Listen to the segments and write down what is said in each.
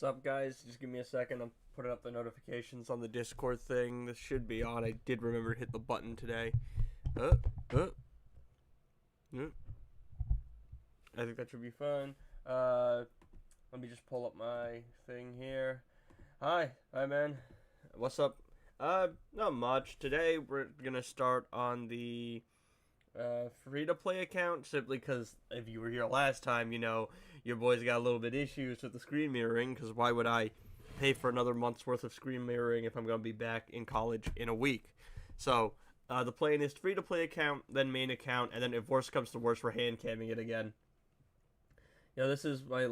What's up, guys? Just give me a second. I'm putting up the notifications on the Discord thing. This should be on. I did remember to hit the button today. Uh, uh, uh. I think that should be fun. Let me just pull up my thing here. Hi, man. What's up? Not much. Today we're gonna start on the free-to-play account, simply because if you were here last time, you know your boys got a little bit issues with the screen mirroring, because why would I pay for another month's worth of screen mirroring if I'm going to be back in college in a week? So, the plan is free-to-play account, then main account, and then if worse comes to worse, we're hand-camming it again. Yeah, this is my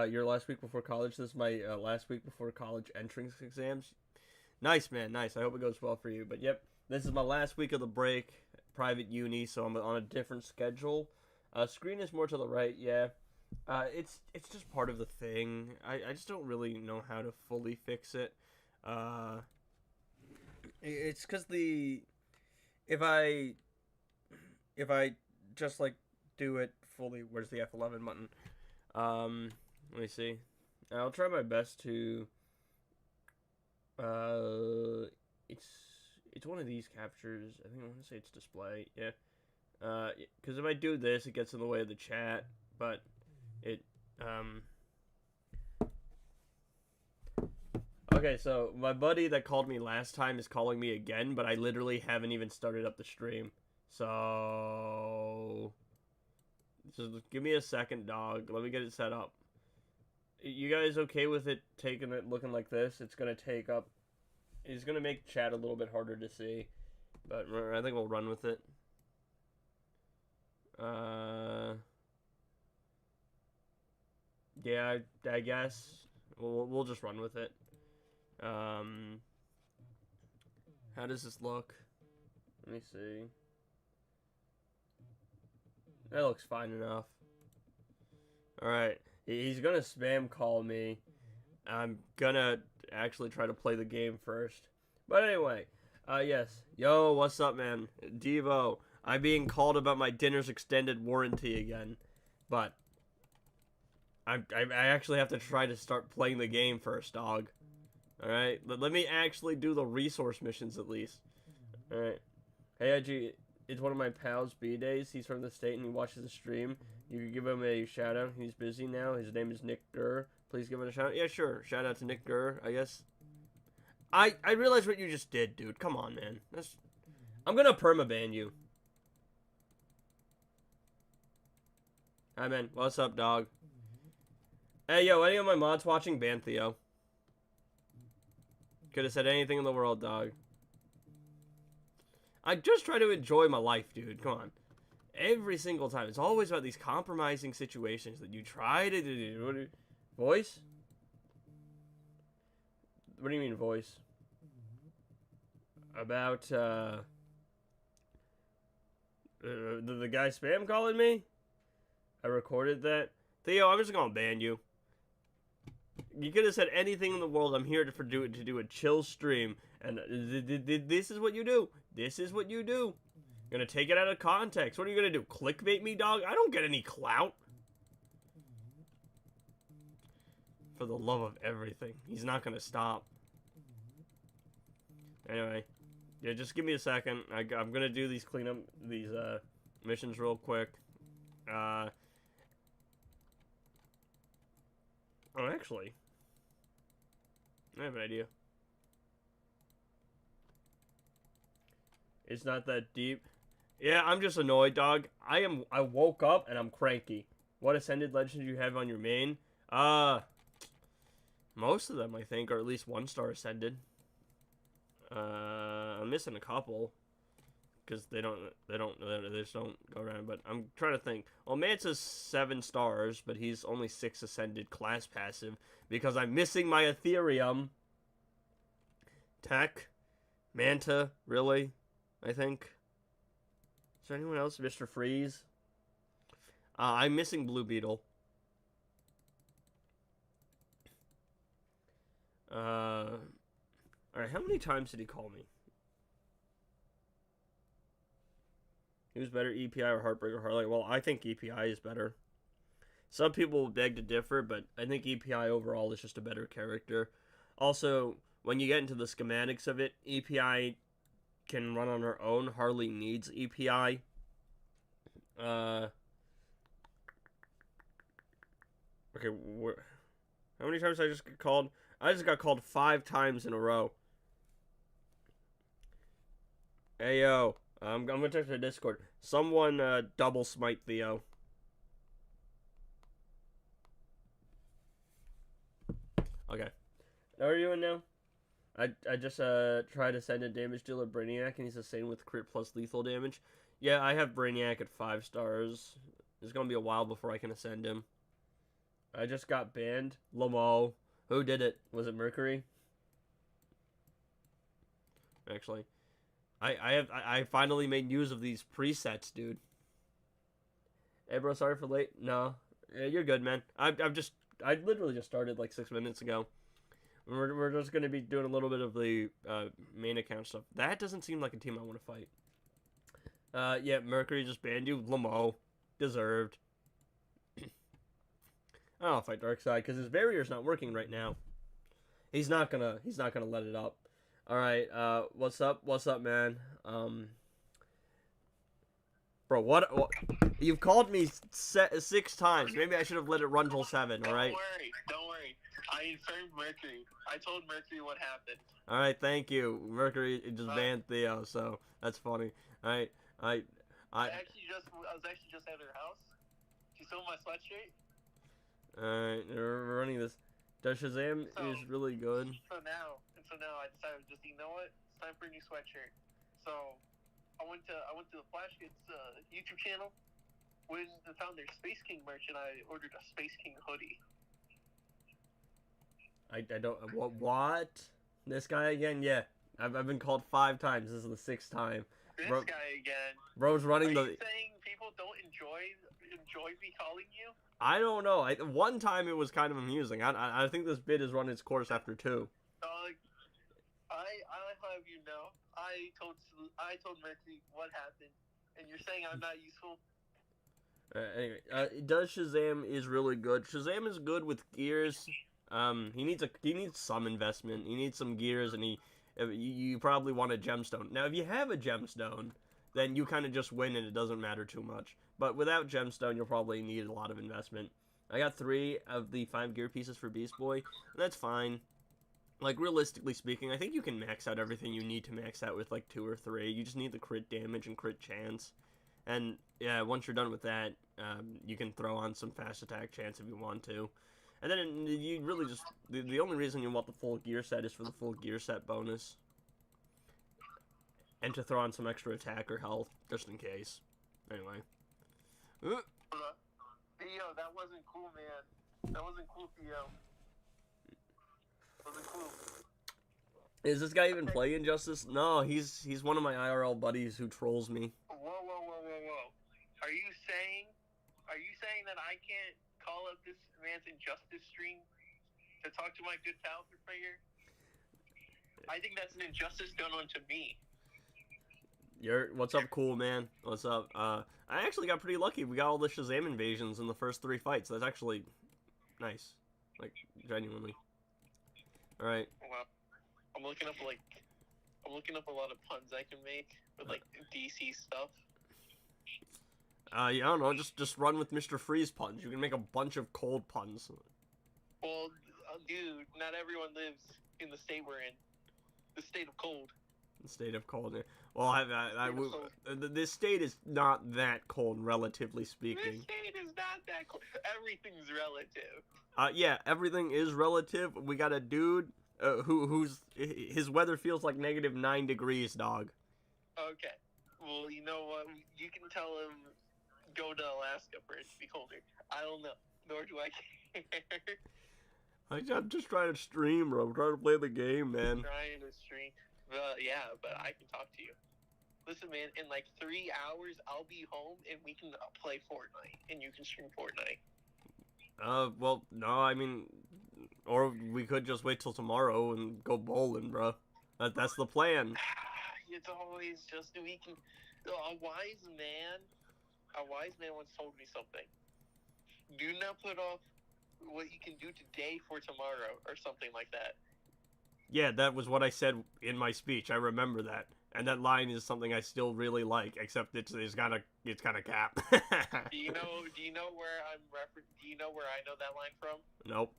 your last week before college. This is my last week before college entrance exams. Nice, man, nice. I hope it goes well for you. But, yep, this is my last week of the break, private uni, so I'm on a different schedule. Screen is more to the right, yeah. It's just part of the thing. I just don't really know how to fully fix it. It's because if I just like do it fully, where's the F11 button? Let me see. I'll try my best to. It's one of these captures. I think I want to say it's display. Yeah. Because if I do this, it gets in the way of the chat. But Okay, so my buddy that called me last time is calling me again, but I literally haven't even started up the stream. So just give me a second, dog. Let me get it set up. You guys okay with it looking like this? It's gonna make chat a little bit harder to see, but I think we'll run with it. Yeah, I guess we'll just run with it. How does this look? Let me see. That looks fine enough. Alright, he's gonna spam call me. I'm gonna actually try to play the game first. But anyway, yes. Yo, what's up, man? Devo, I'm being called about my dinner's extended warranty again. But I actually have to try to start playing the game first, dog. Alright, let me actually do the resource missions at least. Alright. Hey, IG, it's one of my pals, B-Days. He's from the state and he watches the stream. You can give him a shout out. He's busy now. His name is Nick Gurr. Please give him a shout out. Yeah, sure. Shout out to Nick Gurr, I guess. I realized what you just did, dude. Come on, man. I'm gonna permaban you. Hi, man. What's up, dog? Hey, yo, any of my mods watching? Ban Theo. Could have said anything in the world, dog. I just try to enjoy my life, dude. Come on. Every single time. It's always about these compromising situations that you try to do. Voice? What do you mean, voice? About, the guy spam calling me? I recorded that. Theo, I'm just gonna ban you. You could have said anything in the world. I'm here to do a chill stream, and this is what you do. This is what you do. You're gonna take it out of context. What are you gonna do? Clickbait me, dog? I don't get any clout. For the love of everything, he's not gonna stop. Anyway, yeah, just give me a second. I'm gonna do these missions real quick. Oh, actually, I have an idea. It's not that deep. Yeah, I'm just annoyed, dog. I woke up and I'm cranky. What ascended legends do you have on your main? Most of them, I think, are at least 1-star ascended. I'm missing a couple because they just don't go around. But I'm trying to think. Well, Manta's 7 stars, but he's only 6 ascended class passive because I'm missing my Ethereum. Tech, Manta, really? I think. Is there anyone else? Mr. Freeze? I'm missing Blue Beetle. Alright, how many times did he call me? Who's better, EPI or Heartbreak or Harley? Well, I think EPI is better. Some people beg to differ, but I think EPI overall is just a better character. Also, when you get into the schematics of it, EPI can run on her own. Harley needs EPI. Okay, how many times did I just get called? I just got called 5 times in a row. Hey, yo. I'm gonna check the Discord. Someone, double smite Theo. Okay. How are you doing now? I just tried to send a damage dealer Brainiac, and he's the same with crit plus lethal damage. Yeah, I have Brainiac at 5 stars. It's gonna be a while before I can ascend him. I just got banned. Lamo. Who did it? Was it Mercury? Actually, I finally made use of these presets, dude. Hey, bro, sorry for late. No, yeah, you're good, man. I literally just started like 6 minutes ago. We're just gonna be doing a little bit of the main account stuff. That doesn't seem like a team I want to fight. Yeah, Mercury just banned you. Lamo, deserved. I don't fight Darkseid because his barrier's not working right now. He's not gonna let it up. All right, what's up? What's up, man? Bro, what? You've called me 6 times. Maybe I should have let it run till 7. All right. Don't worry. I informed Mercury. I told Mercury what happened. All right, thank you. Mercury just banned Theo, so that's funny. All right, I was actually just at her house. She stole my sweatshirt. Alright, we're running this. Does Shazam is really good. So now I decided just, you know what? It's time for a new sweatshirt. So I went to the Flash Kids YouTube channel, when I found their Space King merch, and I ordered a Space King hoodie. I don't what? This guy again? Yeah, I've been called 5 times. This is the 6th time. This guy again. Bro's running Are you saying people don't enjoy me calling you? I don't know. One time it was kind of amusing. I think this bit has run its course after 2. I'll have you know. I told Mercury what happened, and you're saying I'm not useful. Anyway, does Shazam is really good. Shazam is good with gears. He needs some investment. He needs some gears, and you probably want a gemstone. Now, if you have a gemstone, then you kind of just win, and it doesn't matter too much. But without gemstone, you'll probably need a lot of investment. I got 3 of the 5 gear pieces for Beast Boy, and that's fine. Like, realistically speaking, I think you can max out everything you need to max out with, like, 2 or 3. You just need the crit damage and crit chance. And, yeah, once you're done with that, you can throw on some fast attack chance if you want to. And then you really just... The only reason you want the full gear set is for the full gear set bonus. And to throw on some extra attack or health, just in case. Anyway. Theo, that wasn't cool, man. That wasn't cool, Theo. Wasn't cool. Is this guy even play Injustice? No, he's one of my IRL buddies who trolls me. Whoa. Are you saying that I can't call up this man's Injustice stream to talk to my good pal player? I think that's an injustice done onto me. What's up, cool man? What's up? I actually got pretty lucky. We got all the Shazam invasions in the first 3 fights. That's actually nice. Like, genuinely. Alright. Well, I'm looking up a lot of puns I can make with, like, DC stuff. Yeah, I don't know, just run with Mr. Freeze puns. You can make a bunch of cold puns. Well, dude, not everyone lives in the state we're in. The state of cold. The state of cold. Well, this state is not that cold, relatively speaking. This state is not that cold. Everything's relative. Yeah, everything is relative. We got a dude his weather feels like -9 degrees, dog. Okay. Well, you know what? You can tell him go to Alaska for it to be colder. I don't know. Nor do I care. I'm just trying to stream, bro. I'm trying to play the game, man. I'm trying to stream. Yeah, but I can talk to you. Listen, man, in like 3 hours, I'll be home and we can play Fortnite, and you can stream Fortnite. Well, no, I mean, or we could just wait till tomorrow and go bowling, bro. That's the plan. It's always just a weekend. A wise man once told me something. Do not put off what you can do today for tomorrow, or something like that. Yeah, that was what I said in my speech. I remember that. And that line is something I still really like, except it's kind of cap. Do you know where do you know where I know that line from? Nope.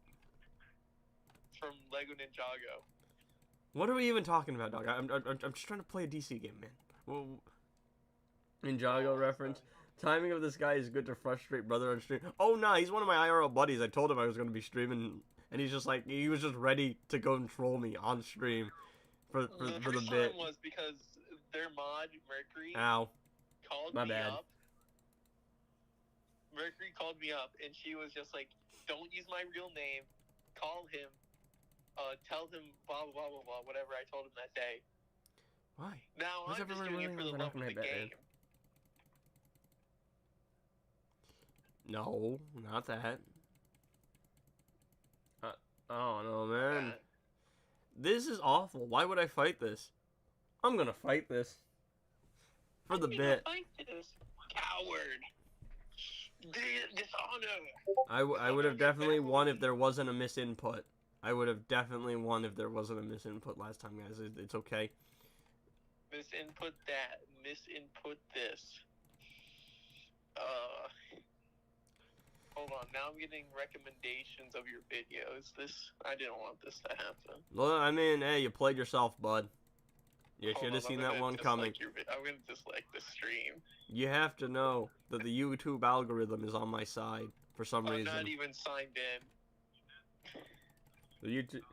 It's from Lego Ninjago. What are we even talking about, dog? I'm just trying to play a DC game, man. Well, Ninjago reference. Timing of this guy is good to frustrate brother on stream. Oh, nah, he's one of my IRL buddies. I told him I was going to be streaming, and he's just like, he was just ready to go and troll me on stream for the first bit. time was because their mod, Mercury, Ow. called My me bad. up. Mercury called me up, and she was just like, don't use my real name. Call him. Tell him blah, blah, blah, blah, whatever I told him that day. Why? Now, Why's I'm just everyone doing it really for the we're not love of gonna the hit that, man? game. No, not that. Oh, no, man. This is awful. Why would I fight this? I'm gonna fight this. For the bit. Fight this. Coward. Dishonor. I would have definitely won if there wasn't a misinput. I would have definitely won if there wasn't a misinput last time, guys. It's okay. Misinput that. Misinput this. Hold on. Now I'm getting recommendations of your videos. I didn't want this to happen. Well, I mean, hey, you played yourself, bud. You Hold should on, have seen I'm that gonna one coming. I'm gonna dislike the stream. You have to know that the YouTube algorithm is on my side for some I'm reason. not even signed in. The YouTube.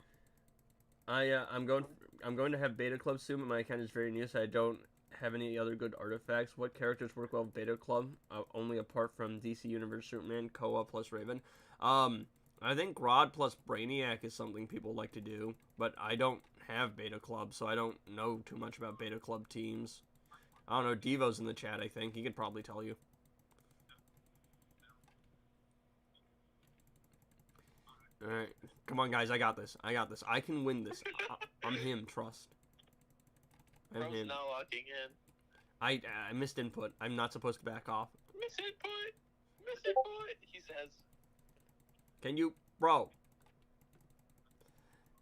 I'm going to have Beta Club soon, but my account is very new, so I don't have any other good artifacts. What characters work well with Beta Club? Only apart from DC Universe Superman, Koa plus Raven. I think Grodd plus Brainiac is something people like to do, but I don't have Beta Club, so I don't know too much about Beta Club teams. I don't know, Devo's in the chat, I think. He could probably tell you. Alright, come on guys, I got this. I can win this. I'm him, trust. I'm Bro's him. not locking in. I missed input. I'm not supposed to back off. Misinput! Misinput! He says. Can you... Bro.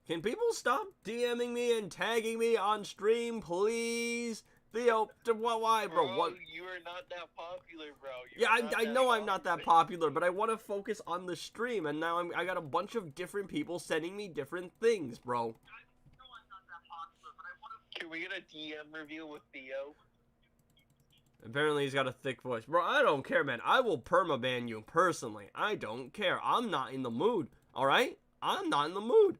Can people stop DMing me and tagging me on stream, please? Theo, why, bro? What? You are not that popular, bro. Yeah, I know I'm not that popular, but I want to focus on the stream, and now I got a bunch of different people sending me different things, bro. Can we get a DM review with Theo? Apparently he's got a thick voice. Bro, I don't care, man. I will permaban you personally. I don't care. I'm not in the mood, alright? I'm not in the mood.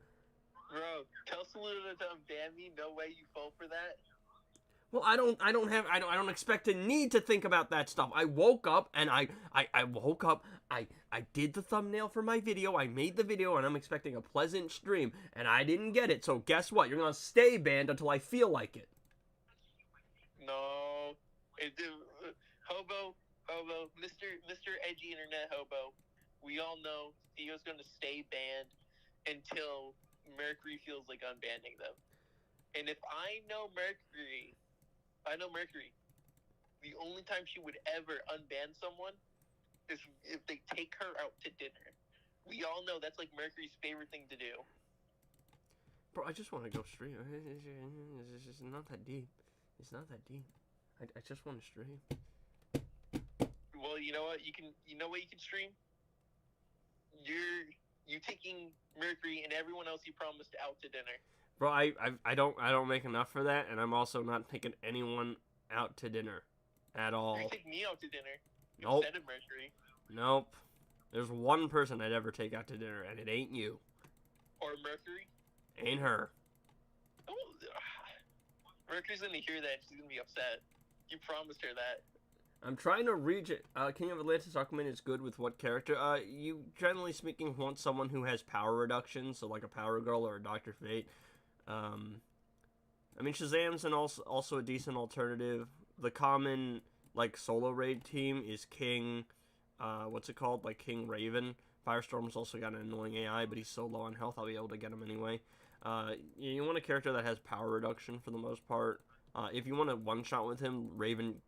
Bro, tell Saluda to unban me. No way you fall for that. Well, I don't expect to need to think about that stuff. I woke up and I did the thumbnail for my video. I made the video and I'm expecting a pleasant stream and I didn't get it. So guess what? You're going to stay banned until I feel like it. No. Hobo, Mr. Edgy Internet Hobo. We all know Theo's going to stay banned until Mercury feels like unbanning them. And if I know Mercury, the only time she would ever unban someone is if they take her out to dinner. We all know that's like Mercury's favorite thing to do. Bro, I just want to go stream. It's not that deep. It's not that deep. I just want to stream. Well, you know what? You know what you can stream? You taking Mercury and everyone else you promised out to dinner. Bro, I don't make enough for that, and I'm also not taking anyone out to dinner at all. You take me out to dinner Nope. instead of Mercury. Nope. There's one person I'd ever take out to dinner, and it ain't you. Or Mercury. Ain't her. Oh, Mercury's gonna hear that. She's gonna be upset. You promised her that. I'm trying to reach it. King of Atlantis Aquaman is good with what character? You generally speaking want someone who has power reduction, so like a Power Girl or a Dr. Fate. I mean, Shazam's also a decent alternative. The common, like, solo raid team is King, what's it called? Like, King Raven. Firestorm's also got an annoying AI, but he's so low on health, I'll be able to get him anyway. You want a character that has power reduction for the most part. If you want to one-shot with him, Raven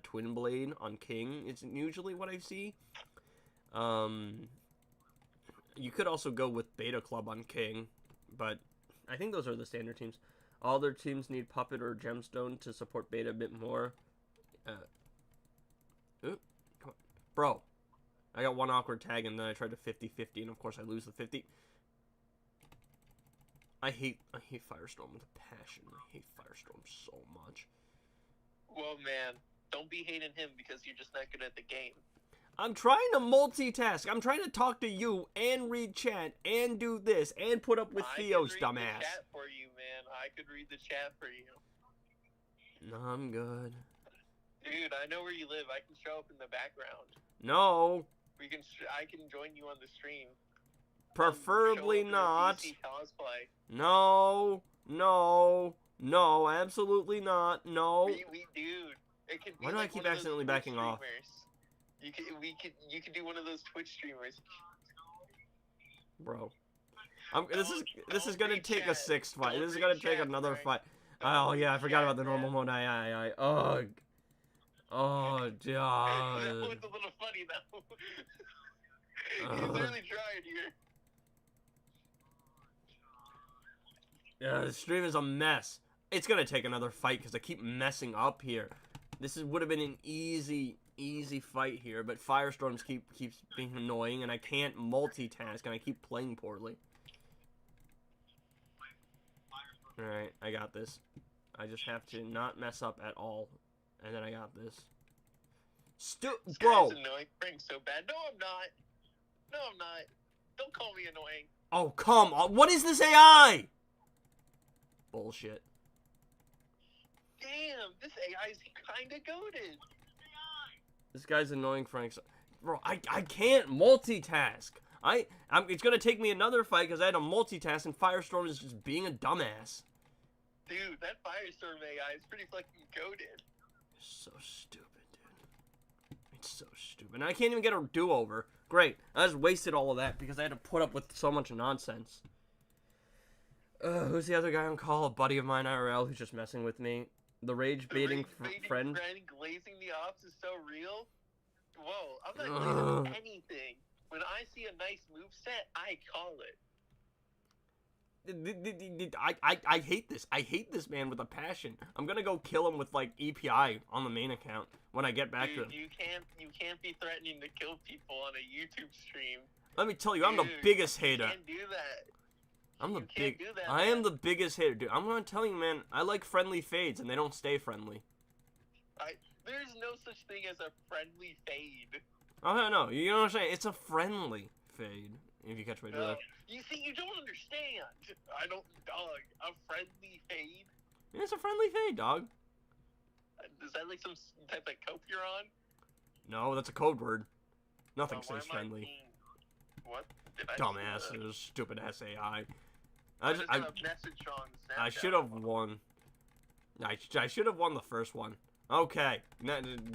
Twin Blade on King is usually what I see. You could also go with Beta Club on King, but I think those are the standard teams. All their teams need Puppet or Gemstone to support Beta a bit more. Come on. Bro, I got one awkward tag and then I tried to 50-50 and of course I lose the 50. I hate Firestorm with a passion. I hate Firestorm so much. Well, man, don't be hating him because you're just not good at the game. I'm trying to multitask. I'm trying to talk to you and read chat and do this and put up with Theo's dumbass. I could read the chat for you, man. I could read the chat for you. No, I'm good. Dude, I know where you live. I can show up in the background. No. I can join you on the stream. Preferably not. No, absolutely not. No. Dude, it could be. Why do I keep accidentally backing off? You could do one of those Twitch streamers. Bro. This is gonna take a sixth fight. This is gonna take another fight. Oh yeah, I forgot about the normal mode. Ugh. Oh god. That was a little funny though. He's really trying here. Yeah, the stream is a mess. It's gonna take another fight because I keep messing up here. This would have been an easy fight here, but Firestorms keeps being annoying, and I can't multitask, and I keep playing poorly. Alright, I got this. I just have to not mess up at all, and then I got this. Bro! This guy's annoying Frank so bad. No, I'm not. No, I'm not. Don't call me annoying. Oh, come on. What is this AI? Bullshit. Damn, this AI is kinda goated. This guy's annoying Frank. Bro, I can't multitask. It's gonna take me another fight because I had to multitask and Firestorm is just being a dumbass. Dude, that Firestorm AI is pretty fucking goated. So stupid, dude. It's so stupid. And I can't even get a do-over. Great. I just wasted all of that because I had to put up with so much nonsense. Who's the other guy on call? A buddy of mine, IRL, who's just messing with me. The rage-baiting friend. Glazing the ops is so real. Whoa, I'm not glazing anything. When I see a nice moveset, I call it. I hate this. I hate this man with a passion. I'm gonna go kill him with like EPI on the main account when I get back to him. You can't be threatening to kill people on a YouTube stream. Let me tell you, I'm the biggest hater. You can't do that. I am the biggest hater, dude. I'm gonna tell you, man. I like friendly fades, and they don't stay friendly. There's no such thing as a friendly fade. Oh no, you know what I'm saying? It's a friendly fade. If you catch my drift. You see, you don't understand. Dog. A friendly fade. Yeah, it's a friendly fade, dog. Is that like some type of cope you're on? No, that's a code word. Nothing says friendly. What? Dumbasses, stupid ass AI. I should have won. I should have won the first one. Okay,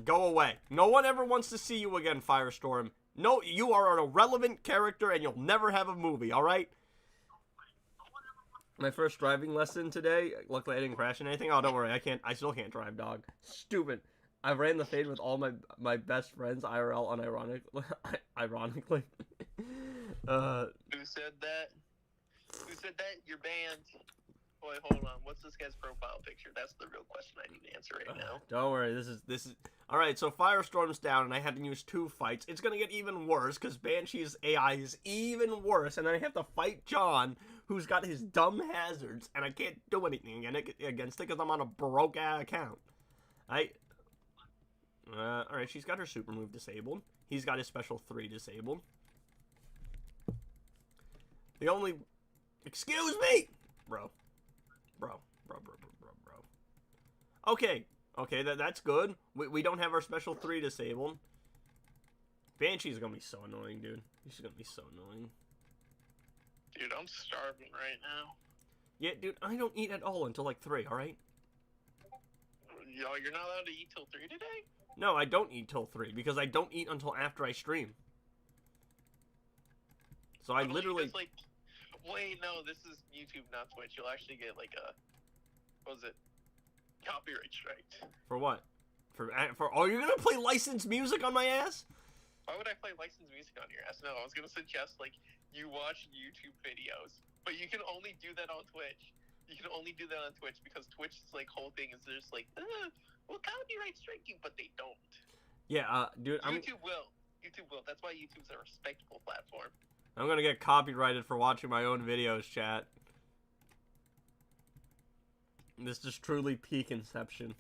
go away. No one ever wants to see you again, Firestorm. No, you are an irrelevant character and you'll never have a movie, alright? My first driving lesson today. Luckily I didn't crash anything. Oh, don't worry, I still can't drive, dog. Stupid. I ran the fade with all my best friends, IRL, ironically. Who said that? Who said that? You're banned. Boy, hold on. What's this guy's profile picture? That's the real question I need to answer right now. Don't worry. This is all right. So Firestorm's down, and I had to use 2 fights. It's gonna get even worse because Banshee's AI is even worse, and then I have to fight John, who's got his dumb hazards, and I can't do anything against it because I'm on a broke account. All right. She's got her super move disabled. He's got his special 3 disabled. The only... Excuse me! Bro. Okay, that's good. We don't have our special 3 disabled. Banshee's gonna be so annoying, dude. She's gonna be so annoying. Dude, I'm starving right now. Yeah, dude, I don't eat at all until like 3, alright? Yo, you're not allowed to eat till 3 today? No, I don't eat till 3 because I don't eat until after I stream. So I literally... Wait, no, this is YouTube, not Twitch. You'll actually get like a... What was it? Copyright strike. For what? For oh, you're gonna play licensed music on my ass? Why would I play licensed music on your ass? No, I was gonna suggest like you watch YouTube videos, but you can only do that on Twitch. You can only do that on Twitch because Twitch's like whole thing is just like, well, copyright strike you, but they don't. Yeah, dude, YouTube will. YouTube will. That's why YouTube's a respectable platform. I'm gonna get copyrighted for watching my own videos, chat. This is truly peak Inception.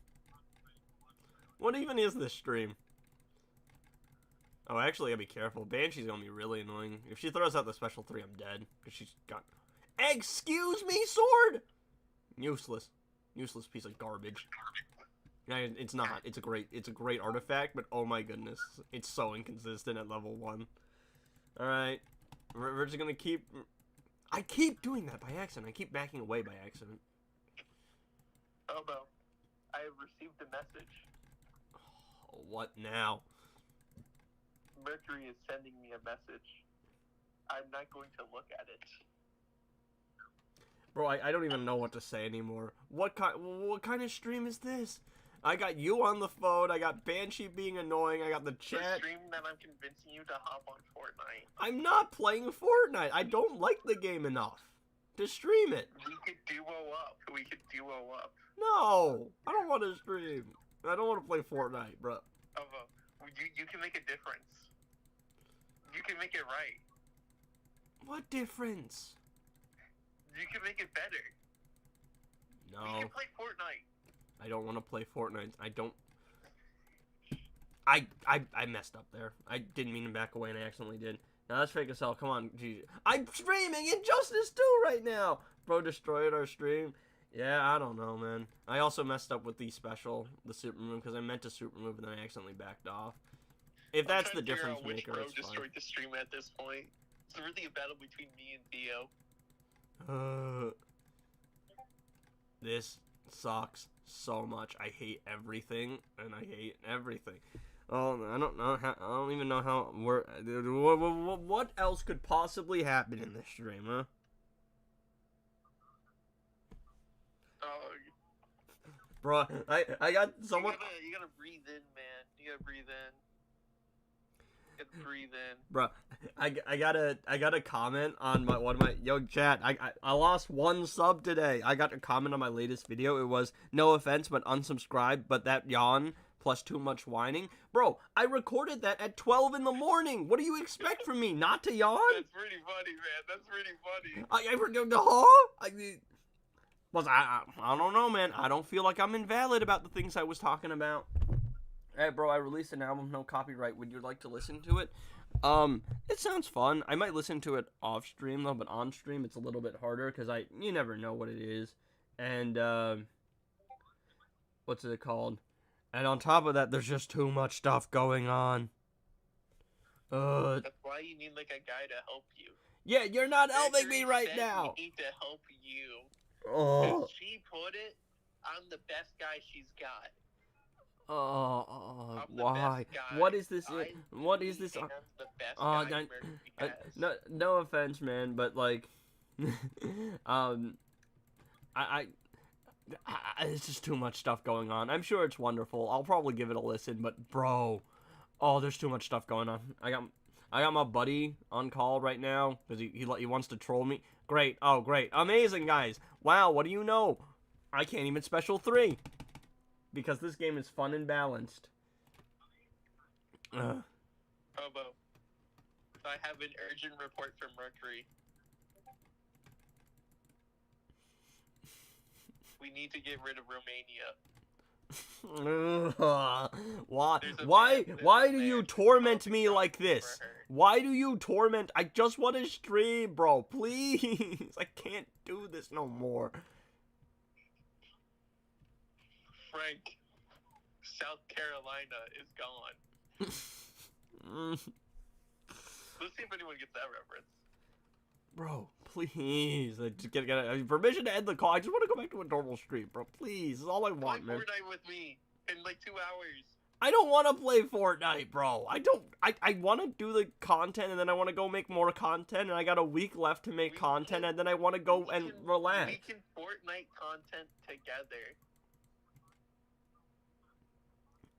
What even is this stream? Oh, actually, I gotta be careful. Banshee's gonna be really annoying. If she throws out the special 3, I'm dead. Because she's got... Excuse me, sword! Useless. Useless piece of garbage. It's not. It's a great artifact, but oh my goodness. It's so inconsistent at level 1. Alright. We're just gonna keep... I keep doing that by accident. I keep backing away by accident. Oh no. I have received a message. Oh, what now? Mercury is sending me a message. I'm not going to look at it. Bro, I don't even know what to say anymore. What kind of stream is this? I got you on the phone, I got Banshee being annoying, I got the chat. The stream that I'm convincing you to hop on Fortnite. I'm not playing Fortnite. I don't like the game enough to stream it. We could duo up. We could duo up. No, I don't want to stream. I don't want to play Fortnite, bro. You can make a difference. You can make it right. What difference? You can make it better. No. We can play Fortnite. I don't want to play Fortnite. I messed up there. I didn't mean to back away and I accidentally did. Now that's fake as hell. Come on, geez. I'm streaming Injustice 2 right now. Bro destroyed our stream. Yeah, I don't know, man. I also messed up with the special, the super move, because I meant to super move and then I accidentally backed off. If that's the difference maker, it's fine. Destroyed the stream at this point. It's really a battle between me and Theo. This sucks so much. I hate everything, and I hate everything. Oh, I don't know how. I don't even know how. What else could possibly happen in this stream, huh? Bro, I got someone. You gotta breathe in, man. You gotta breathe in. You gotta breathe in. Bro, I got a comment on one of my chat. I lost 1 sub today. I got a comment on my latest video. It was no offense, but unsubscribe. But that yawn plus too much whining, bro. I recorded that at 12 in the morning. What do you expect from me? Not to yawn? That's pretty funny, man. That's pretty funny. I don't know, man. I don't feel like I'm invalid about the things I was talking about. Hey, bro, I released an album, no copyright. Would you like to listen to it? It sounds fun. I might listen to it off stream though, but on stream it's a little bit harder because you never know what it is. And what's it called? And on top of that, there's just too much stuff going on. That's why you need like a guy to help you. Yeah, you're not helping me right now. We need to help you. Oh. As she put it, I'm the best guy she's got. Why? What is this? What is this? No offense, man, but like, it's just too much stuff going on. I'm sure it's wonderful. I'll probably give it a listen, but bro, there's too much stuff going on. I got my buddy on call right now because he wants to troll me. Great. Oh, great. Amazing, guys. Wow, what do you know? I can't even special 3. Because this game is fun and balanced. Hobo. I have an urgent report from Mercury. We need to get rid of Romania. Why do you torment me like this? Why do you torment? I just want to stream, bro. Please. I can't do this no more. Frank, South Carolina is gone. Let's see if anyone gets that reference. Bro, please. I just get permission to end the call. I just want to go back to a normal stream, bro. Please. That's all I want, man. Play Fortnite with me in like 2 hours. I don't want to play Fortnite, bro. I want to do the content, and then I want to go make more content, and I got a week left to make content, and then I want to go and relax. We can Fortnite content together.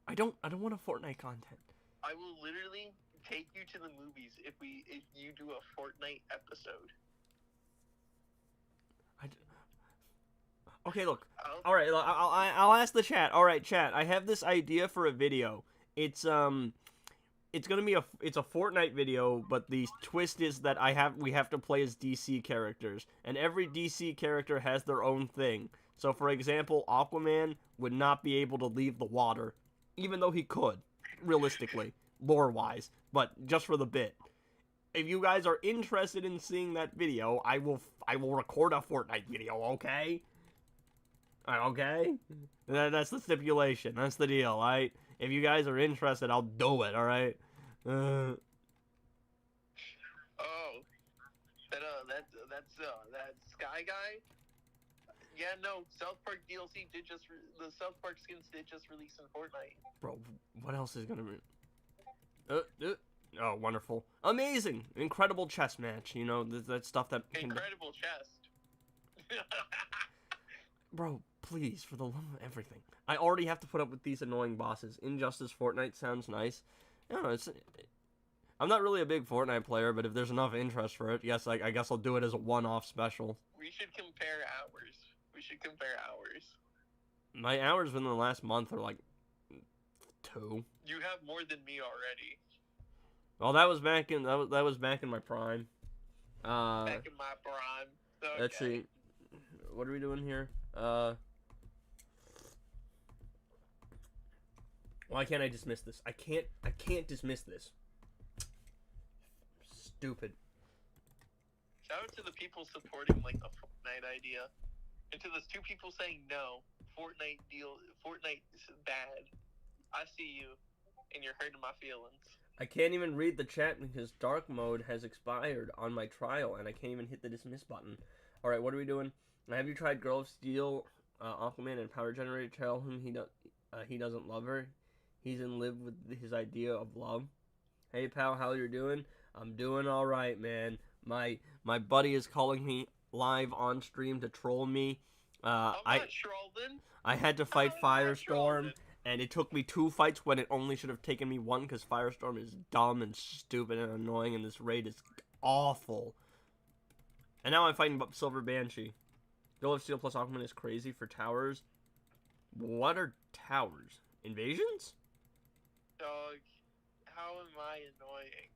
I don't want a Fortnite content. I will literally take you to the movies if you do a Fortnite episode. Okay, look. All right, I'll ask the chat. All right, chat. I have this idea for a video. It's gonna be a Fortnite video, but the twist is that we have to play as DC characters, and every DC character has their own thing. So, for example, Aquaman would not be able to leave the water, even though he could, realistically, lore-wise, but just for the bit. If you guys are interested in seeing that video, I will record a Fortnite video. Okay. Okay? That's the stipulation. That's the deal, alright? If you guys are interested, I'll do it, alright? Oh. That Sky Guy? Yeah, no, South Park DLC the South Park skins did just release in Fortnite. Bro, what else is gonna be? Oh, wonderful. Amazing! Incredible chess match, you know, that stuff that... Incredible chest. Bro, please, for the love of everything. I already have to put up with these annoying bosses. Injustice Fortnite sounds nice. I don't know, I'm not really a big Fortnite player, but if there's enough interest for it, yes, I guess I'll do it as a one-off special. We should compare hours. My hours within the last month are like 2. You have more than me already. Well, that was back in my prime. Back in my prime. Okay. Let's see. What are we doing here? Why can't I dismiss this? I can't dismiss this. Stupid. Shout out to the people supporting like the Fortnite idea. And to those 2 people saying no, Fortnite is bad. I see you, and you're hurting my feelings. I can't even read the chat because dark mode has expired on my trial, and I can't even hit the dismiss button. Alright, what are we doing? Have you tried Girl of Steel, Aquaman, and Power Generator? Tell him he doesn't love her. He's in live with his idea of love. Hey, pal, how you doing? I'm doing alright, man. My buddy is calling me live on stream to troll me. I'm not trolling. I had to fight Firestorm, and it took me 2 fights when it only should have taken me 1 because Firestorm is dumb and stupid and annoying, and this raid is awful. And now I'm fighting Silver Banshee. Girl of Steel plus Aquaman is crazy for towers. What are towers? Invasions? Dog, how am I annoying?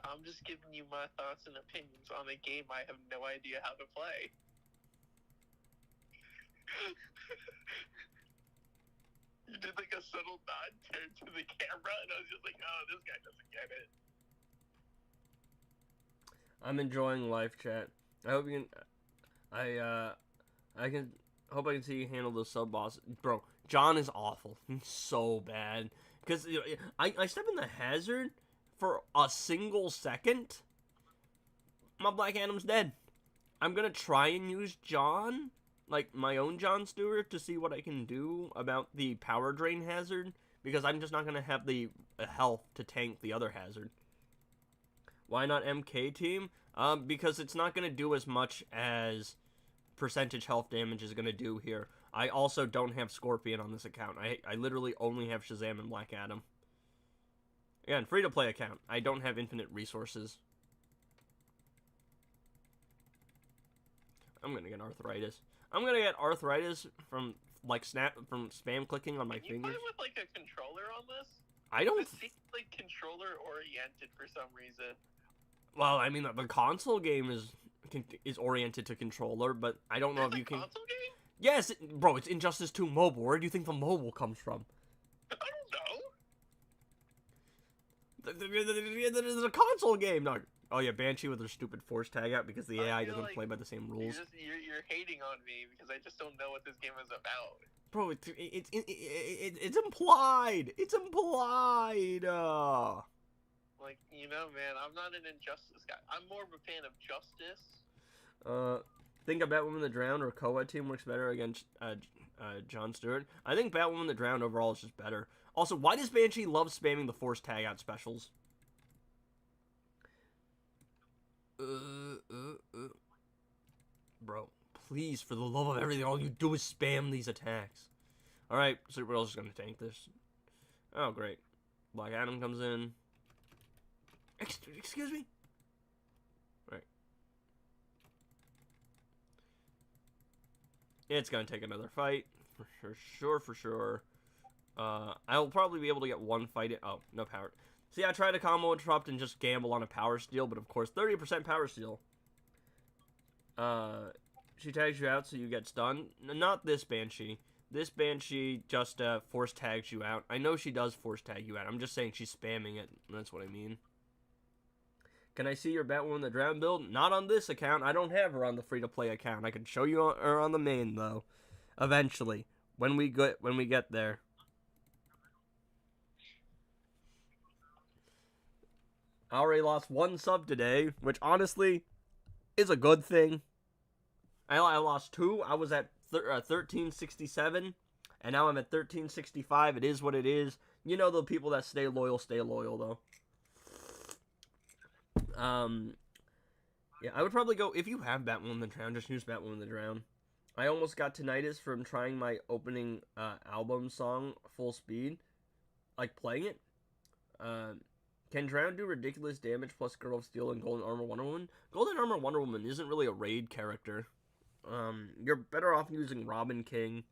I'm just giving you my thoughts and opinions on a game I have no idea how to play. You did like a subtle nod to the camera, and I was just like, oh, this guy doesn't get it. I'm enjoying live chat. I hope you can. Hope I can see you handle the sub boss, bro. John is awful. He's so bad. Because I step in the hazard for a single second. My Black Adam's dead. I'm gonna try and use John, like my own John Stewart, to see what I can do about the power drain hazard. Because I'm just not gonna have the health to tank the other hazard. Why not MK team? Because it's not gonna do as much as percentage health damage is gonna do here. I also don't have Scorpion on this account. I literally only have Shazam and Black Adam. Again, free-to-play account. I don't have infinite resources. I'm gonna get arthritis. I'm gonna get arthritis from spam clicking on my fingers. Can you play with like a controller on this? I don't. It seems like controller oriented for some reason. Well, I mean the console game is oriented to controller, but I don't know if you can. Console game? Yes, bro. It's Injustice 2 mobile. Where do you think the mobile comes from? I don't know. There's a console game. No. Oh yeah, Banshee with her stupid force tag out because the AI doesn't play by the same rules. You're hating on me because I just don't know what this game is about. Bro, it's implied. It's implied. Like, you know, man, I'm not an Injustice guy. I'm more of a fan of Justice. Think a Batwoman the Drowned or co-ed team works better against John Stewart. I think Batwoman the Drowned overall is just better. Also, why does Banshee love spamming the force tag out specials? Bro, please, for the love of everything, all you do is spam these attacks. Alright, Supergirl's just gonna tank this. Oh, great. Black Adam comes in. Excuse me? Right. It's gonna take another fight. For sure. I'll probably be able to get one fight in. Oh, no power. See, I tried to combo interrupt and just gamble on a power steal, but of course, 30% power steal. She tags you out so you get stunned. Not this Banshee. This Banshee just force tags you out. I know she does force tag you out. I'm just saying she's spamming it. That's what I mean. Can I see your Batwoman the Drown build? Not on this account. I don't have her on the free-to-play account. I can show you her on the main, though. Eventually. When we get there. I already lost one sub today, which honestly is a good thing. I lost 2. I was at 1367, and now I'm at 1365. It is what it is. You know, the people that stay loyal, though. Yeah, I would probably go, if you have Batwoman the Drown, just use Batwoman the Drown. I almost got tinnitus from trying my opening album song full speed, like playing it. Can Drown do ridiculous damage plus Girl of Steel and Golden Armor Wonder Woman? Golden Armor Wonder Woman isn't really a raid character. You're better off using Robin King.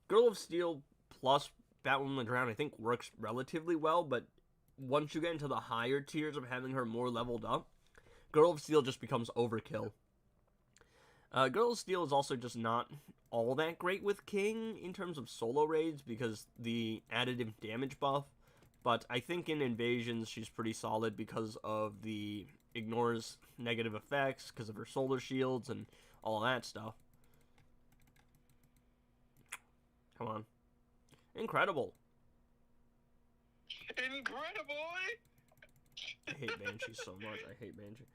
Girl of Steel plus Batwoman the Drown I think works relatively well, but once you get into the higher tiers of having her more leveled up, Girl of Steel just becomes overkill. Girl of Steel is also just not all that great with King in terms of solo raids because the additive damage buff, but I think in invasions she's pretty solid because of the ignores negative effects, because of her solar shields and all that stuff. Come on. Incredible. I hate Banshee so much. I hate Banshee.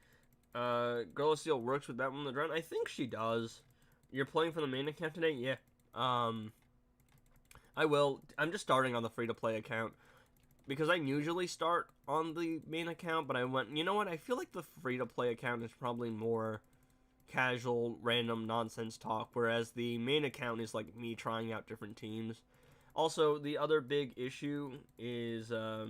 Girl of Steel works with Batwoman the Drown? I think she does. You're playing for the main account today? Yeah. I will. I'm just starting on the free-to-play account. Because I usually start on the main account, but I went, you know what? I feel like the free-to-play account is probably more casual, random nonsense talk, whereas the main account is like me trying out different teams. Also, the other big issue is, I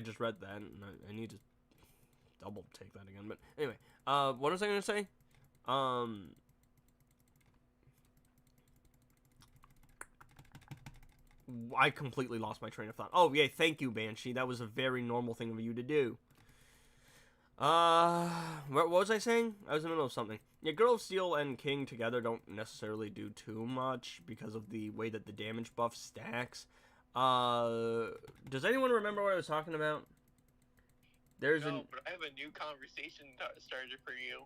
just read that, and I need to double take that again, but anyway, what was I going to say? I completely lost my train of thought. Oh, yeah, thank you, Banshee. That was a very normal thing of you to do. What was I saying? I was in the middle of something. Yeah, Girl of Steel and King together don't necessarily do too much because of the way that the damage buff stacks. Does anyone remember what I was talking about? But I have a new conversation started for you.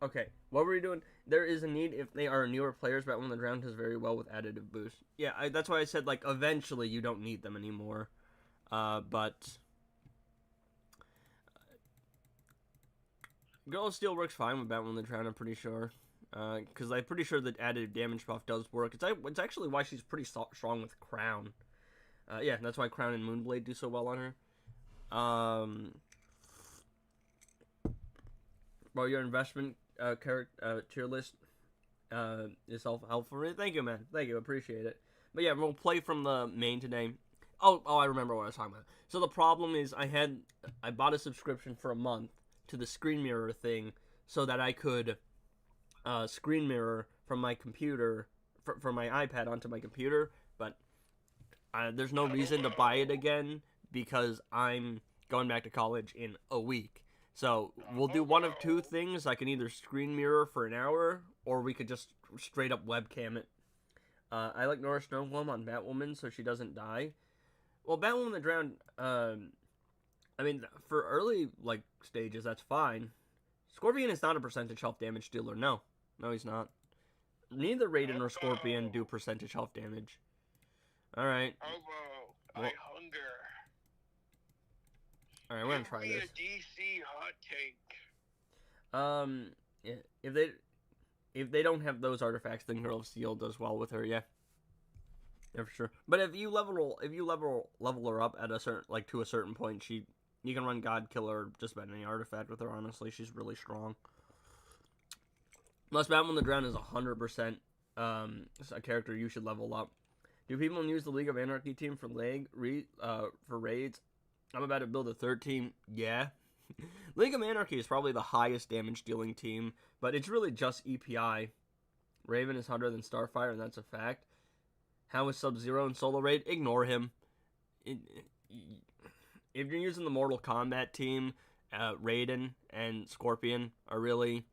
Okay, what were we doing? There is a need if they are newer players, Batwoman the Drown does very well with additive boost. Yeah, that's why I said, like, eventually you don't need them anymore. But Girl of Steel works fine with Batwoman the Drown, I'm pretty sure. Because I'm pretty sure that additive damage buff does work. It's actually why she's pretty strong with Crown. Yeah, that's why Crown and Moonblade do so well on her. Well, your investment tier list is helpful for me. Thank you, man. Thank you. Appreciate it. But yeah, we'll play from the main today. Oh, I remember what I was talking about. So the problem is I bought a subscription for a month to the screen mirror thing so that I could screen mirror from my computer, from my iPad onto my computer, but there's no reason to buy it again because I'm going back to college in a week. So we'll do one of two things. I can either screen mirror for an hour, or we could just straight up webcam it. I like Nora Snowgloam on Batwoman so she doesn't die. Well, Batwoman the Drowned, I mean, for early, like, stages, that's fine. Scorpion is not a percentage health damage dealer. No, he's not. Neither Raiden nor Scorpion do percentage health damage. Alright. I hunger. Alright, we're gonna try this. A DC hot take. Yeah, if they don't have those artifacts, then Girl of Steel does well with her, yeah. Yeah, for sure. But if you level her up at a certain, like, to a certain point, you can run God Killer or just about any artifact with her, honestly. She's really strong. Unless Batwoman the Drowned is 100% a character you should level up. Do people use the League of Anarchy team for raids? I'm about to build a third team. Yeah. League of Anarchy is probably the highest damage dealing team, but it's really just EPI. Raven is harder than Starfire, and that's a fact. How is Sub-Zero in solo raid? Ignore him. If you're using the Mortal Kombat team, Raiden and Scorpion are really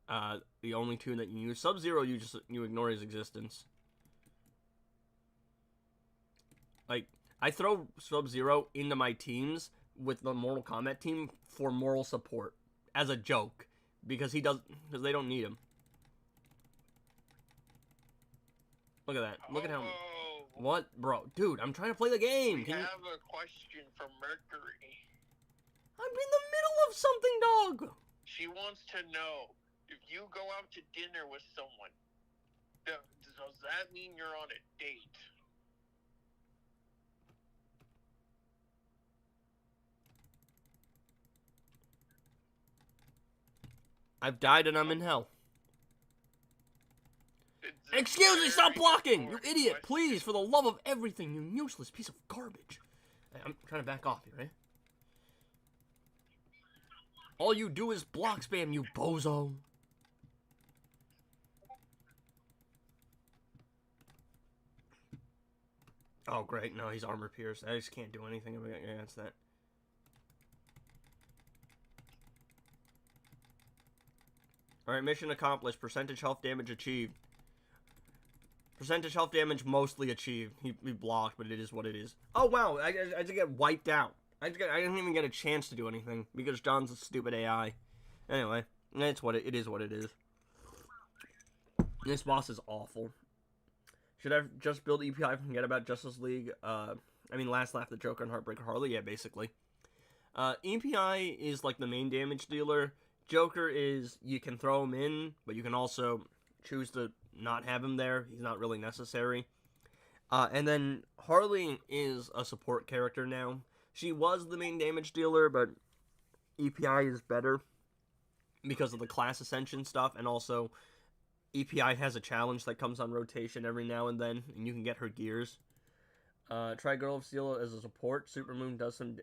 the only two that you use. Sub-Zero, you ignore his existence. Like, I throw Sub-Zero into my teams with the Mortal Kombat team for moral support as a joke because they don't need him. Look at that. Look at how. What, bro? Dude, I'm trying to play the game. We have a question from Mercury. I'm in the middle of something, dog. She wants to know if you go out to dinner with someone, does that mean you're on a date? I've died and I'm in hell. Excuse me, stop blocking! You idiot! Please, for the love of everything, you useless piece of garbage. I'm trying to back off here, right? All you do is block spam, you bozo. Oh, great. No, he's armor pierced. I just can't do anything against that. Alright, mission accomplished. Percentage health damage achieved. Percentage health damage mostly achieved. He blocked, but it is what it is. Oh, wow. I just get wiped out. I didn't even get a chance to do anything because John's a stupid AI. Anyway, it is what it is. This boss is awful. Should I just build EPI and forget about Justice League? Last Laugh the Joker and Heartbreaker Harley? Yeah, basically. EPI is like the main damage dealer. Joker is, you can throw him in, but you can also choose to not have him there. He's not really necessary. And then Harley is a support character now. She was the main damage dealer, but EPI is better because of the class ascension stuff, and also EPI has a challenge that comes on rotation every now and then, and you can get her gears. Try Girl of Steel as a support. Supermoon does some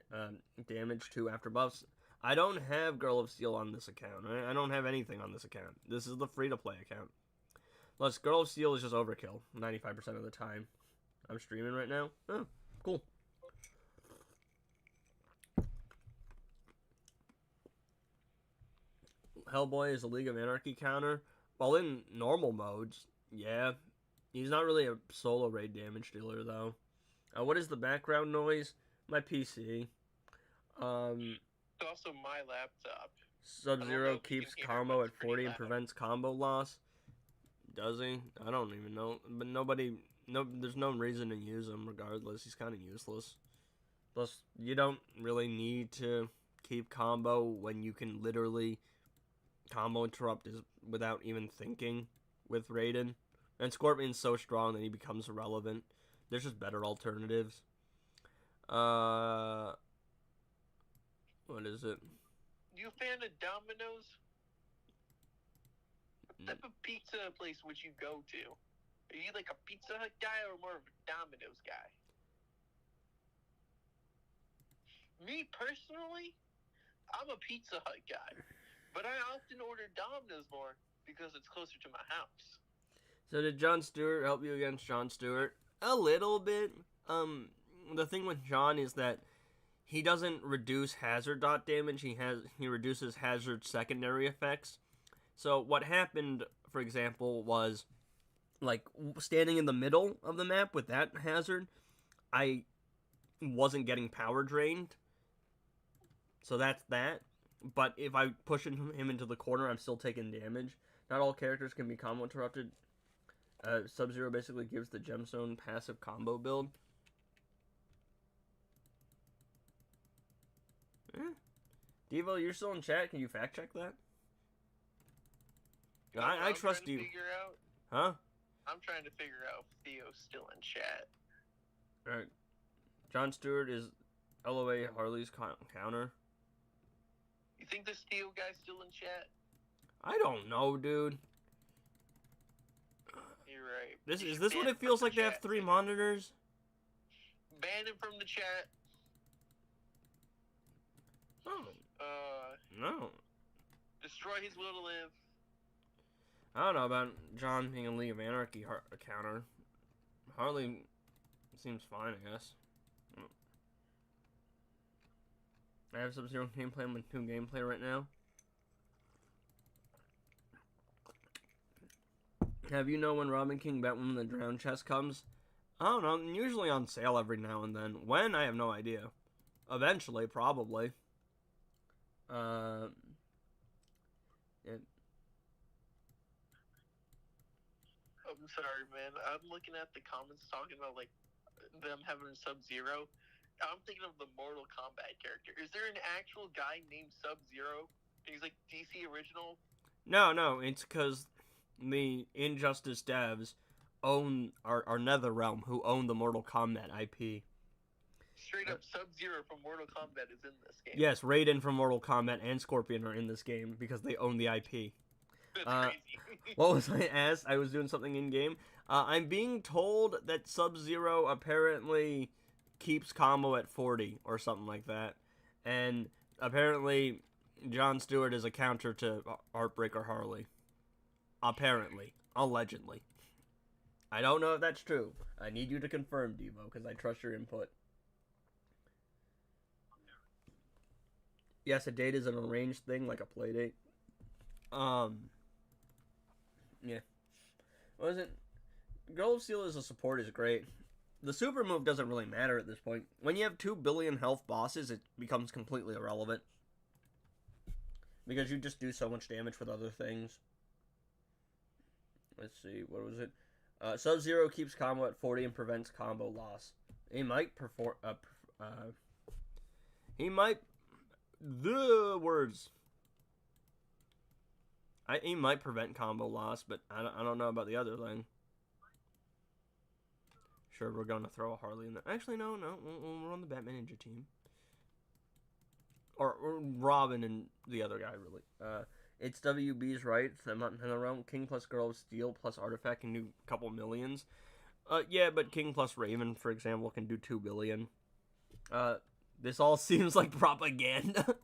damage too after buffs. I don't have Girl of Steel on this account. I don't have anything on this account. This is the free-to-play account. Plus, Girl of Steel is just overkill 95% of the time. I'm streaming right now. Oh, cool. Hellboy is a League of Anarchy counter. While in normal modes, yeah. He's not really a solo raid damage dealer, though. What is the background noise? My PC. It's also my laptop. Sub-Zero keeps combo at 40 and prevents combo loss. Does he? I don't even know. But there's no reason to use him regardless. He's kind of useless. Plus, you don't really need to keep combo when you can literally combo interrupt without even thinking with Raiden. And Scorpion's so strong that he becomes irrelevant. There's just better alternatives. What is it? You a fan of Domino's? What type of pizza place would you go to? Are you like a Pizza Hut guy or more of a Domino's guy? Me personally, I'm a Pizza Hut guy. But I often order Domino's more because it's closer to my house. So did Jon Stewart help you against Jon Stewart? A little bit. The thing with Jon is that he doesn't reduce hazard dot damage. He reduces hazard secondary effects. So what happened, for example, was like standing in the middle of the map with that hazard, I wasn't getting power drained. So that's that. But if I push him into the corner, I'm still taking damage. Not all characters can be combo interrupted. Sub-Zero basically gives the Gemstone passive combo build. Devo, you're still in chat. Can you fact check that? I trust you. Huh? I'm trying to figure out if Theo's still in chat. Alright. Jon Stewart is LOA Harley's counter. You think this Theo guy's still in chat? I don't know, dude. He you're right. Is You should this what ban it feels from like the they have chat. 3 monitors? Ban him from the chat. No. No. Destroy his will to live. I don't know about John being a League of Anarchy counter. Harley seems fine, I guess. I have Sub-Zero gameplay with 2 gameplay right now. Have you know when Robin King Batwoman the Drown chest comes? I don't know, usually on sale every now and then. When? I have no idea. Eventually, probably. I'm sorry, man. I'm looking at the comments talking about, like, them having Sub-Zero. I'm thinking of the Mortal Kombat character. Is there an actual guy named Sub-Zero? He's, like, DC original? No, it's because the Injustice devs own our NetherRealm, who own the Mortal Kombat IP. Straight up Sub-Zero from Mortal Kombat is in this game. Yes, Raiden from Mortal Kombat and Scorpion are in this game because they own the IP. That's crazy. What was I asked? I was doing something in game. I'm being told that Sub-Zero apparently keeps combo at 40 or something like that, and apparently John Stewart is a counter to Heartbreaker Harley. Apparently, allegedly. I don't know if that's true. I need you to confirm, Devo, because I trust your input. Yes, a date is an arranged thing, like a play date. Yeah. What is it? Girl of Steel as a support is great. The super move doesn't really matter at this point. When you have 2 billion health bosses, it becomes completely irrelevant. Because you just do so much damage with other things. Let's see, what was it? Sub-Zero keeps combo at 40 and prevents combo loss. He might perform... he might... The words... he might prevent combo loss, but I don't know about the other thing. Sure, we're going to throw a Harley in there. Actually, no. We're on the Batman Ninja team. Or Robin and the other guy, really. It's WB's right. I'm not in a realm. King plus Girl of Steel plus Artifact can do a couple millions. Yeah, but King plus Raven, for example, can do 2 billion. This all seems like propaganda.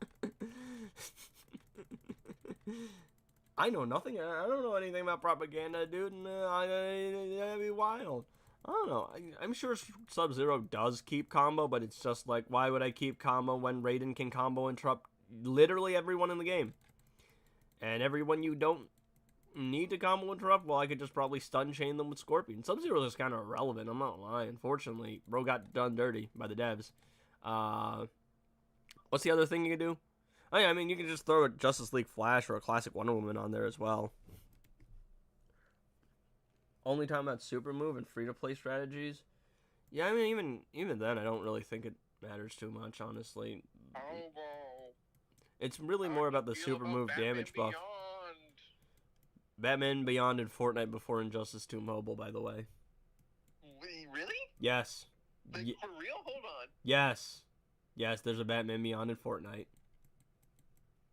I know nothing. I don't know anything about propaganda, dude. And, that'd be wild. I don't know. I'm sure Sub-Zero does keep combo, but it's just like, why would I keep combo when Raiden can combo interrupt literally everyone in the game? And everyone you don't need to combo interrupt, well, I could just probably stun chain them with Scorpion. Sub-Zero is kind of irrelevant, I'm not lying. Unfortunately, bro got done dirty by the devs. What's the other thing you can do? Oh, yeah, I mean, you can just throw a Justice League Flash or a classic Wonder Woman on there as well. Only talking about super move and free-to-play strategies. Yeah, I mean, even then, I don't really think it matters too much, honestly. It's really more about the super move damage buff. Batman Beyond and Fortnite before Injustice 2 Mobile, by the way. Really? Yes. Like, for real? Hold on. Yes. Yes, there's a Batman Beyond in Fortnite.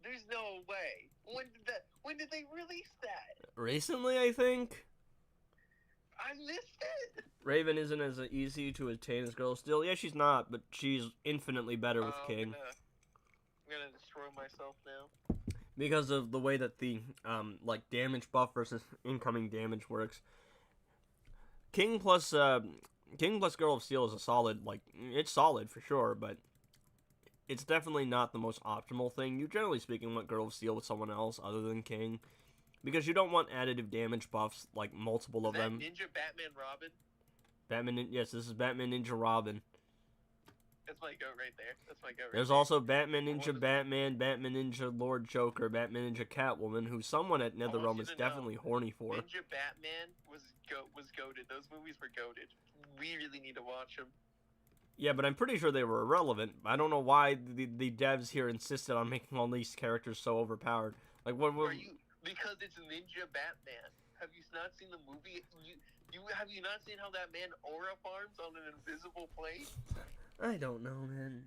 There's no way. When did they release that? Recently, I think. I missed it. Raven isn't as easy to attain as Girl Steel. Yeah, she's not, but she's infinitely better with King. I'm gonna destroy myself now. Because of the way that the like damage buff versus incoming damage works. King plus Girl of Steel is a solid, like, it's solid for sure, but it's definitely not the most optimal thing. You generally speaking want Girl of Steel with someone else other than King. Because you don't want additive damage buffs, like multiple of them. Ninja Batman Robin? Yes, this is Batman Ninja Robin. That's my go right there. There's also Batman Ninja Batman, Batman Ninja Lord Joker, Batman Ninja Catwoman, who someone at NetherRealm is definitely horny for. Ninja Batman was goated. Those movies were goated. We really need to watch them. Yeah, but I'm pretty sure they were irrelevant. I don't know why the devs here insisted on making all these characters so overpowered. Like, what? Are you? Because it's Ninja Batman. Have you not seen the movie? Have you not seen how that man aura farms on an invisible plane? I don't know, man.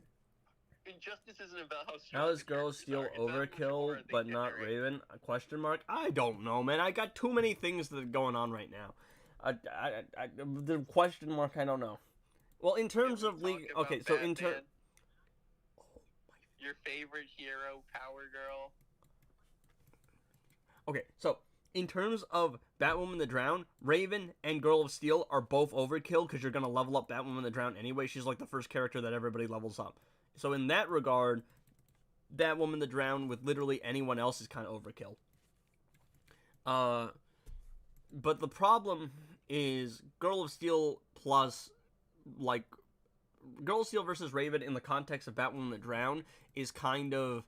Injustice isn't about how strong. How is Girl of Steel overkill, but not Raven? A question mark? I don't know, man. I got too many things that are going on right now. The question mark, I don't know. Well, in terms Can we of League, talk okay, about so in terms, Batman? Your favorite hero, Power Girl. okay, so in terms of Batwoman the Drown, Raven and Girl of Steel are both overkill because you're gonna level up Batwoman the Drown anyway. She's like the first character that everybody levels up. So in that regard, Batwoman the Drown with literally anyone else is kind of overkill. But the problem is Girl of Steel plus, like, Girl of Steel versus Raven in the context of Batwoman the Drown is kind of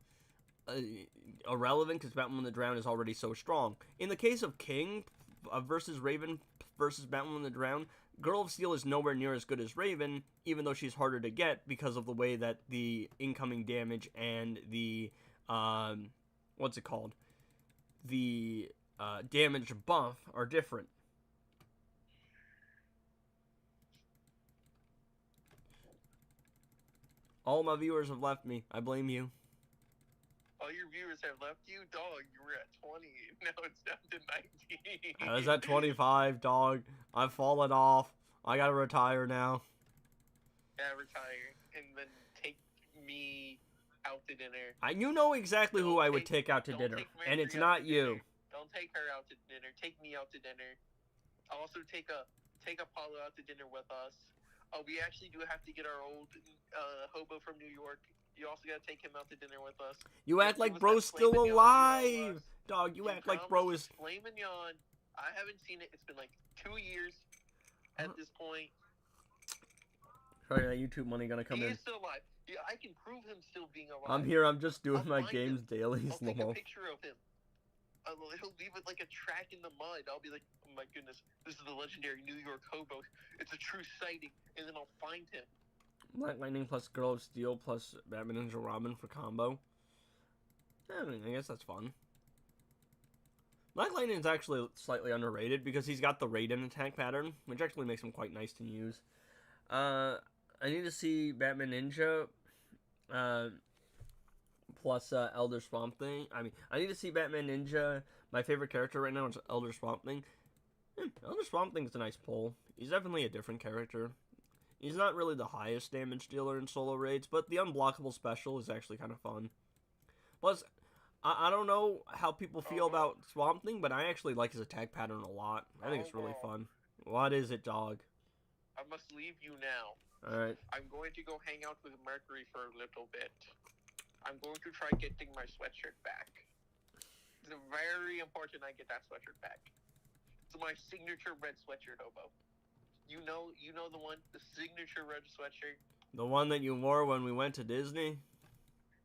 irrelevant because Batwoman the Drown is already so strong. In the case of King versus Raven versus Batwoman the Drown, Girl of Steel is nowhere near as good as Raven, even though she's harder to get because of the way that the incoming damage and the what's it called? The damage buff are different. All my viewers have left me. I blame you. All your viewers have left you, dog. You were at 20. Now it's down to 19. I was at 25, dog. I've fallen off. I gotta retire now. Yeah, retire and then take me out to dinner. You know exactly who I would take out to Don't dinner, take and it's Marjorie out not to you. dinner. Don't take her out to dinner. Take me out to dinner. I'll also take Apollo out to dinner with us. We actually do have to get our old hobo from New York. You also gotta take him out to dinner with us. You act like Give us bro's that still filet mignon you alive, love us. dog. You act like promised bro is. filet mignon. I haven't seen it. It's been like 2 years at this point. Sorry, that YouTube money gonna come He in. is still alive. Yeah, I can prove him still being alive. I'm here. I'm just doing I'll my find games him. daily, I'll take a slow-mo. picture of him. He'll leave it like a track in the mud. I'll be like, oh my goodness, this is the legendary New York hobo. It's a true sighting. And then I'll find him. Black Lightning plus Girl of Steel plus Batman Ninja Robin for combo. I mean, I guess that's fun. Black Lightning is actually slightly underrated because he's got the Raiden attack pattern, which actually makes him quite nice to use. I need to see Batman Ninja plus Elder Swamp Thing. I mean, I need to see Batman Ninja. My favorite character right now is Elder Swamp Thing. Elder Swamp Thing's a nice pull. He's definitely a different character. He's not really the highest damage dealer in solo raids, but the unblockable special is actually kind of fun. Plus, I don't know how people feel about Swamp Thing, but I actually like his attack pattern a lot. I think it's really fun. What is it, dog? I must leave you now. Alright. I'm going to go hang out with Mercury for a little bit. I'm going to try getting my sweatshirt back. It's very important I get that sweatshirt back. It's my signature red sweatshirt, hobo. You know the one, the signature red sweatshirt. The one that you wore when we went to Disney?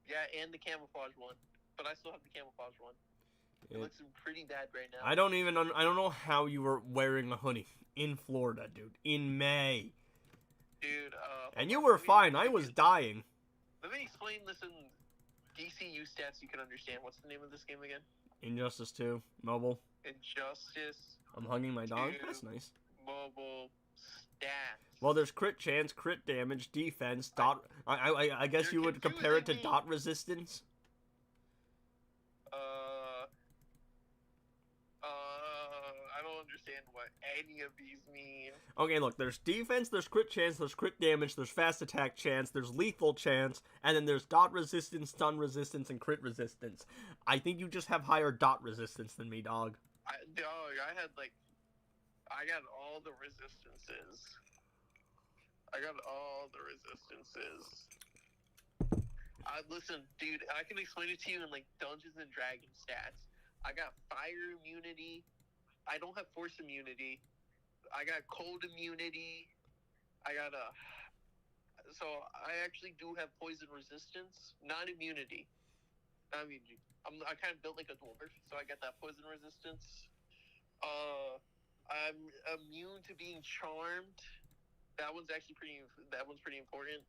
Yeah, and the camouflage one. But I still have the camouflage one. It looks pretty bad right now. I don't know how you were wearing a hoodie in Florida, dude. In May. Dude, and you were fine. I was dying. Let me explain this in DCU stats you can understand. What's the name of this game again? Injustice 2. Mobile. Injustice. I'm hugging my dog. 2 That's nice. Mobile stats. Well, there's crit chance, crit damage, defense, dot... I guess you would compare it to dot resistance? I don't understand what any of these mean. Okay, look, there's defense, there's crit chance, there's crit damage, there's fast attack chance, there's lethal chance, and then there's dot resistance, stun resistance, and crit resistance. I think you just have higher dot resistance than me, dog. I got all the resistances. Listen, dude, I can explain it to you in, like, Dungeons and Dragons stats. I got fire immunity. I don't have force immunity. I got cold immunity. So I actually do have poison resistance, not immunity. I mean, I kind of built like a dwarf, so I got that poison resistance. I'm immune to being charmed. That one's pretty important.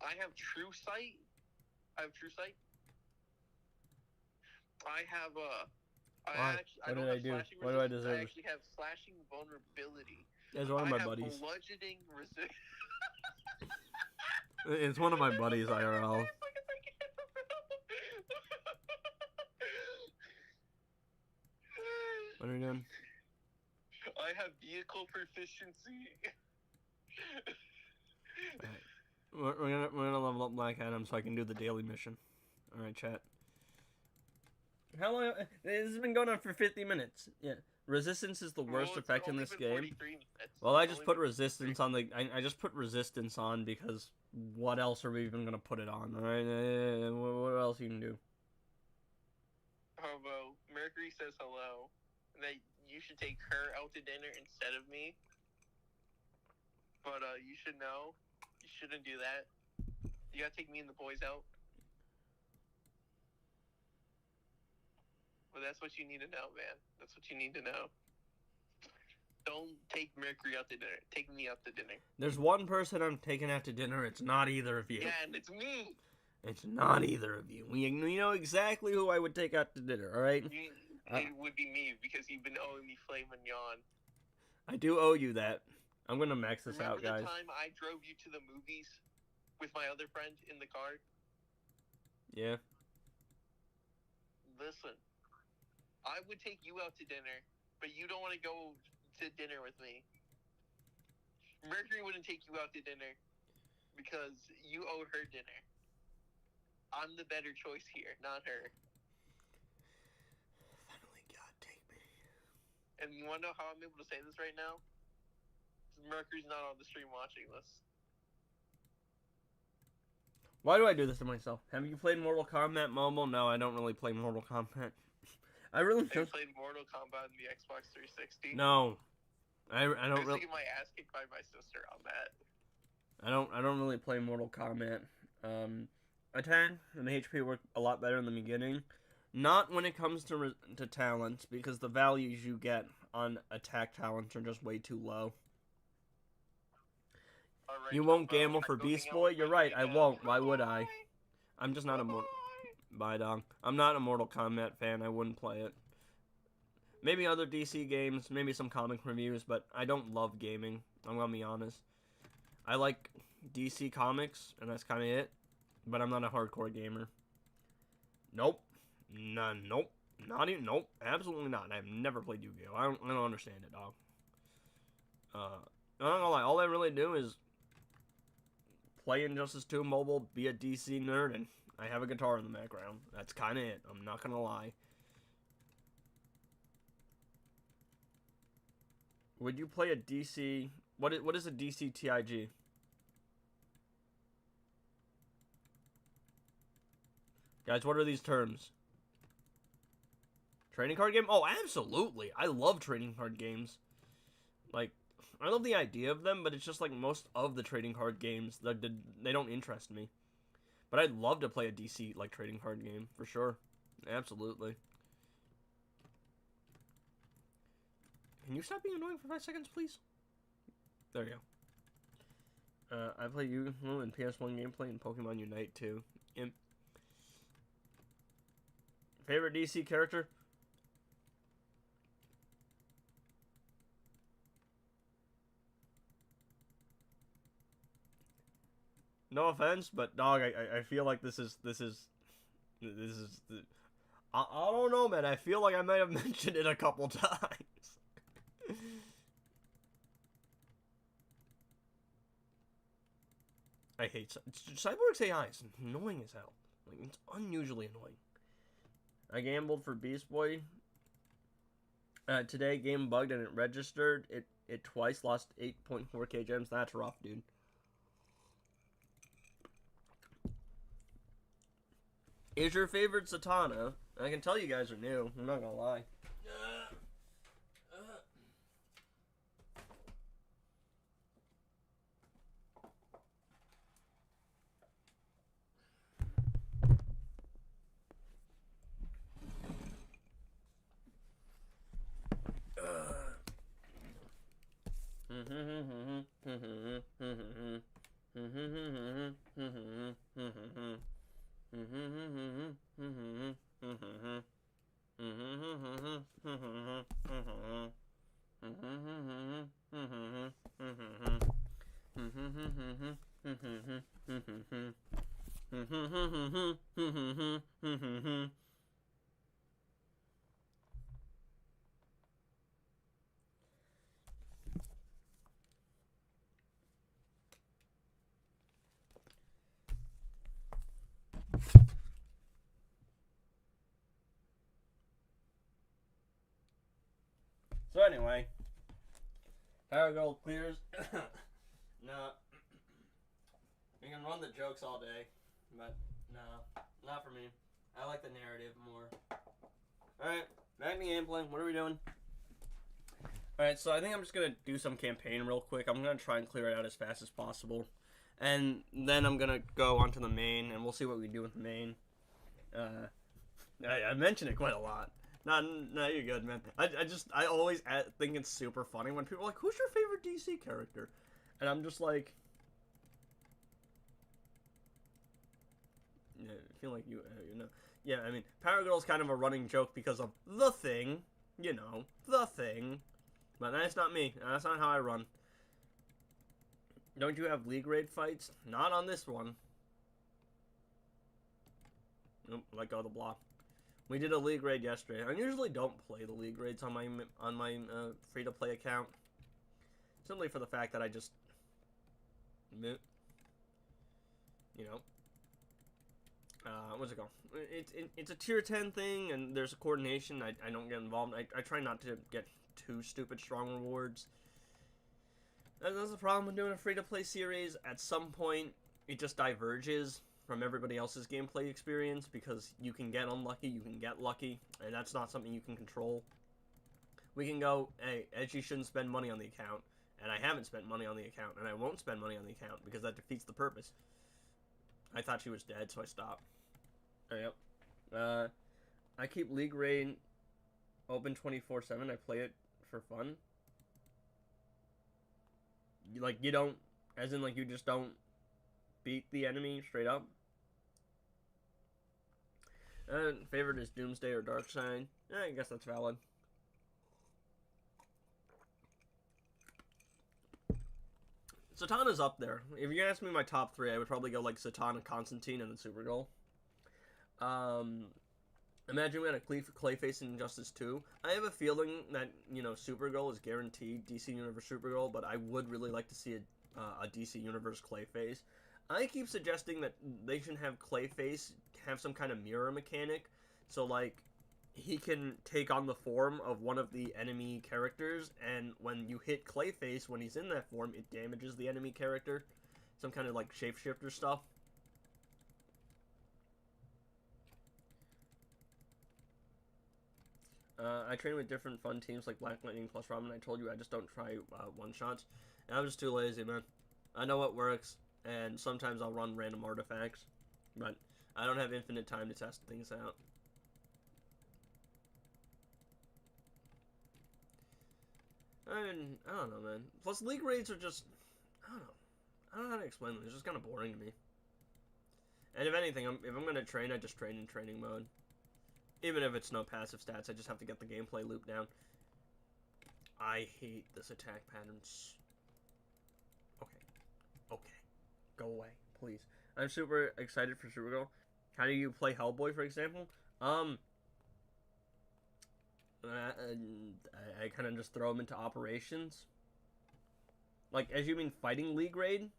I have true sight. I have What did I do? What do I deserve? I actually have slashing vulnerability. It's one of my I have buddies. bludgeoning resistance. It's one of my buddies, IRL. What are you doing? I have have vehicle proficiency. We're gonna level up Black Adam so I can do the daily mission. All right, chat. How long? This has been going on for 50 minutes. Yeah. Resistance is the worst Well, it's effect in only this been game. 43 minutes. Well, I It's just only put been resistance on the. I just put resistance on because what else are we even gonna put it on? All right. What else you can do? Hobo, Mercury says hello. And that you should take her out to dinner instead of me. But you should know, you shouldn't do that. You gotta take me and the boys out. Well, that's what you need to know, man. That's what you need to know. Don't take Mercury out to dinner. Take me out to dinner. There's one person I'm taking out to dinner. It's not either of you. Yeah, and it's me. It's not either of you. You know exactly who I would take out to dinner. All right. It would be me because you've been owing me filet mignon. I do owe you that. I'm gonna max this Remember out, guys. the time I drove you to the movies with my other friend in the car? Yeah. Listen, I would take you out to dinner, but you don't want to go to dinner with me. Mercury wouldn't take you out to dinner because you owe her dinner. I'm the better choice here, not her. Finally, God, take me. And you want to know how I'm able to say this right now? Mercury's not on the stream watching this. Why do I do this to myself? Have you played Mortal Kombat Mobile? No, I don't really play Mortal Kombat. I really Have you just... played Mortal Kombat on the Xbox 360? No. I don't I was really... getting my ass kicked by my sister on that. I don't really play Mortal Kombat. Attack and HP work a lot better in the beginning. Not when it comes to talents, because the values you get on attack talents are just way too low. Alright, You won't Hobo, gamble I'm for going Beast out Boy? with You're Mercury right, I now. won't. Why would I? Bye. I'm just not a Mortal... Bye. Bye, dong. I'm not a Mortal Kombat fan. I wouldn't play it. Maybe other DC games, maybe some comic reviews, but I don't love gaming. I'm gonna be honest. I like DC comics, and that's kind of it. But I'm not a hardcore gamer. Nope. Nope. Not even. Nope. Absolutely not. I've never played Yu-Gi-Oh. I don't understand it, dog. I'm not gonna lie. All I really do is play Injustice 2 Mobile, be a DC nerd, and I have a guitar in the background. That's kind of it. I'm not gonna lie. Would you play a DC... What is a DC TIG? Guys, what are these terms? Trading card game? Oh, absolutely. I love trading card games. Like, I love the idea of them, but it's just like most of the trading card games, they don't interest me. But I'd love to play a DC, like, trading card game, for sure. Absolutely. Can you stop being annoying for 5 seconds, please? There you go. I play Yu-Gi-Oh! And PS1 gameplay and Pokemon Unite, too. Favorite DC character? No offense, but dog, I feel like this is I don't know, man. I feel like I might have mentioned it a couple times. I hate Cyborg's AI. It's annoying as hell. Like, it's unusually annoying. I gambled for Beast Boy. Today, game bugged and it registered. It twice lost 8.4k gems. That's rough, dude. Is your favorite Zatanna? I can tell you guys are new. I'm not gonna lie. anyway, Power Girl clears. No, you can run the jokes all day, but no, not for me. I like the narrative more. Alright, back to gameplay. What are we doing? Alright, so I think I'm just going to do some campaign real quick. I'm going to try and clear it out as fast as possible. And then I'm going to go onto the main, and we'll see what we do with the main. I mention it quite a lot. No, you're good, man. I always think it's super funny when people are like, who's your favorite DC character? And I'm just like... Yeah, I feel like you know. Yeah, I mean, Power Girl's kind of a running joke because of The Thing. You know, The Thing. But that's not me. That's not how I run. Don't you have League Raid fights? Not on this one. Nope, let go of the block. We did a League Raid yesterday. I usually don't play the League Raids on my free-to-play account. Simply for the fact that I just... You know... what's it called? It's a tier 10 thing, and there's a coordination. I don't get involved. I try not to get too stupid strong rewards. That's the problem with doing a free-to-play series. At some point, it just diverges from everybody else's gameplay experience, because you can get unlucky, you can get lucky, and that's not something you can control. We can go, hey, Edgy shouldn't spend money on the account, and I haven't spent money on the account, and I won't spend money on the account, because that defeats the purpose. I thought she was dead, so I stopped. Yep. I keep League Raid open 24/7. I play it for fun. You don't, as in, you just don't beat the enemy straight up. Favorite is Doomsday or Darkseid. I guess that's valid. Zatanna's up there. If you ask me my top 3, I would probably go Zatanna, Constantine, and then Supergirl. Imagine we had a Clayface in Injustice 2. I have a feeling that, Supergirl is guaranteed DC Universe Supergirl, but I would really like to see a DC Universe Clayface. I keep suggesting that they should have Clayface have some kind of mirror mechanic, so, he can take on the form of one of the enemy characters, and when you hit Clayface, when he's in that form, it damages the enemy character. Some kind of, shapeshifter stuff. I train with different fun teams like Black Lightning plus Robin. I told you I just don't try one-shots. And I'm just too lazy, man. I know what works, and sometimes I'll run random artifacts, but I don't have infinite time to test things out. I don't know, man. Plus, League Raids are just... I don't know how to explain them. It's just kind of boring to me. And if anything, if I'm going to train, I just train in training mode. Even if it's no passive stats, I just have to get the gameplay loop down. I hate this attack patterns. Okay. Go away, please. I'm super excited for Supergirl. How do you play Hellboy, for example? I kind of just throw them into operations. As you mean fighting League Raid?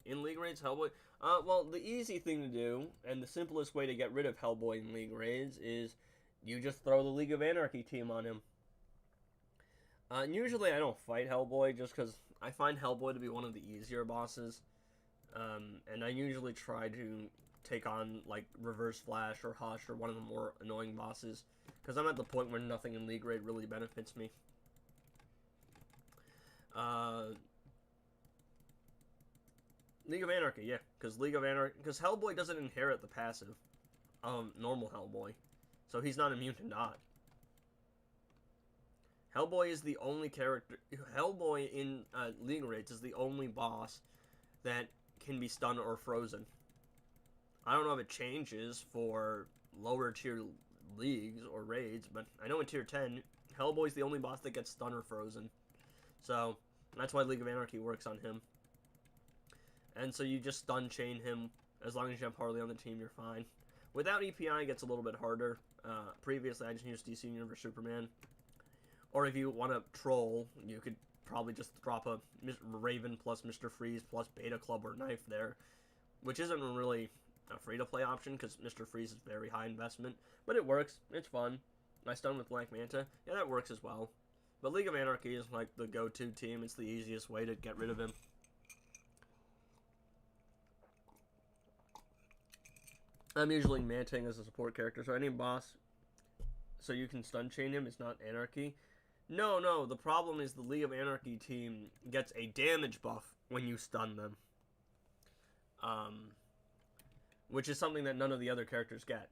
In League Raids, Hellboy? Well, the easy thing to do, and the simplest way to get rid of Hellboy in League Raids, is you just throw the League of Anarchy team on him. And usually I don't fight Hellboy, just because I find Hellboy to be one of the easier bosses. And I usually try to take on, Reverse Flash or Hush or one of the more annoying bosses, because I'm at the point where nothing in League Raid really benefits me. League of Anarchy, yeah, because Hellboy doesn't inherit the passive of normal Hellboy, so he's not immune to not. Hellboy is the only character. Hellboy in League Raids is the only boss that can be stunned or frozen. I don't know if it changes for lower tier leagues or raids, but I know in tier 10, Hellboy's the only boss that gets stunned or frozen. So that's why League of Anarchy works on him. And so you just stun chain him. As long as you have Harley on the team, you're fine. Without EPI, it gets a little bit harder. Previously, I just used DC Universe Superman. Or if you want to troll, you could probably just drop a Raven plus Mr. Freeze plus Beta Club or Knife there. Which isn't really a free-to-play option, because Mr. Freeze is very high investment. But it works. It's fun. I stun with Black Manta. Yeah, that works as well. But League of Anarchy is like the go-to team. It's the easiest way to get rid of him. I'm usually Manting as a support character, so any boss, so you can stun chain him, is not Anarchy. No, the problem is the League of Anarchy team gets a damage buff when you stun them. Which is something that none of the other characters get.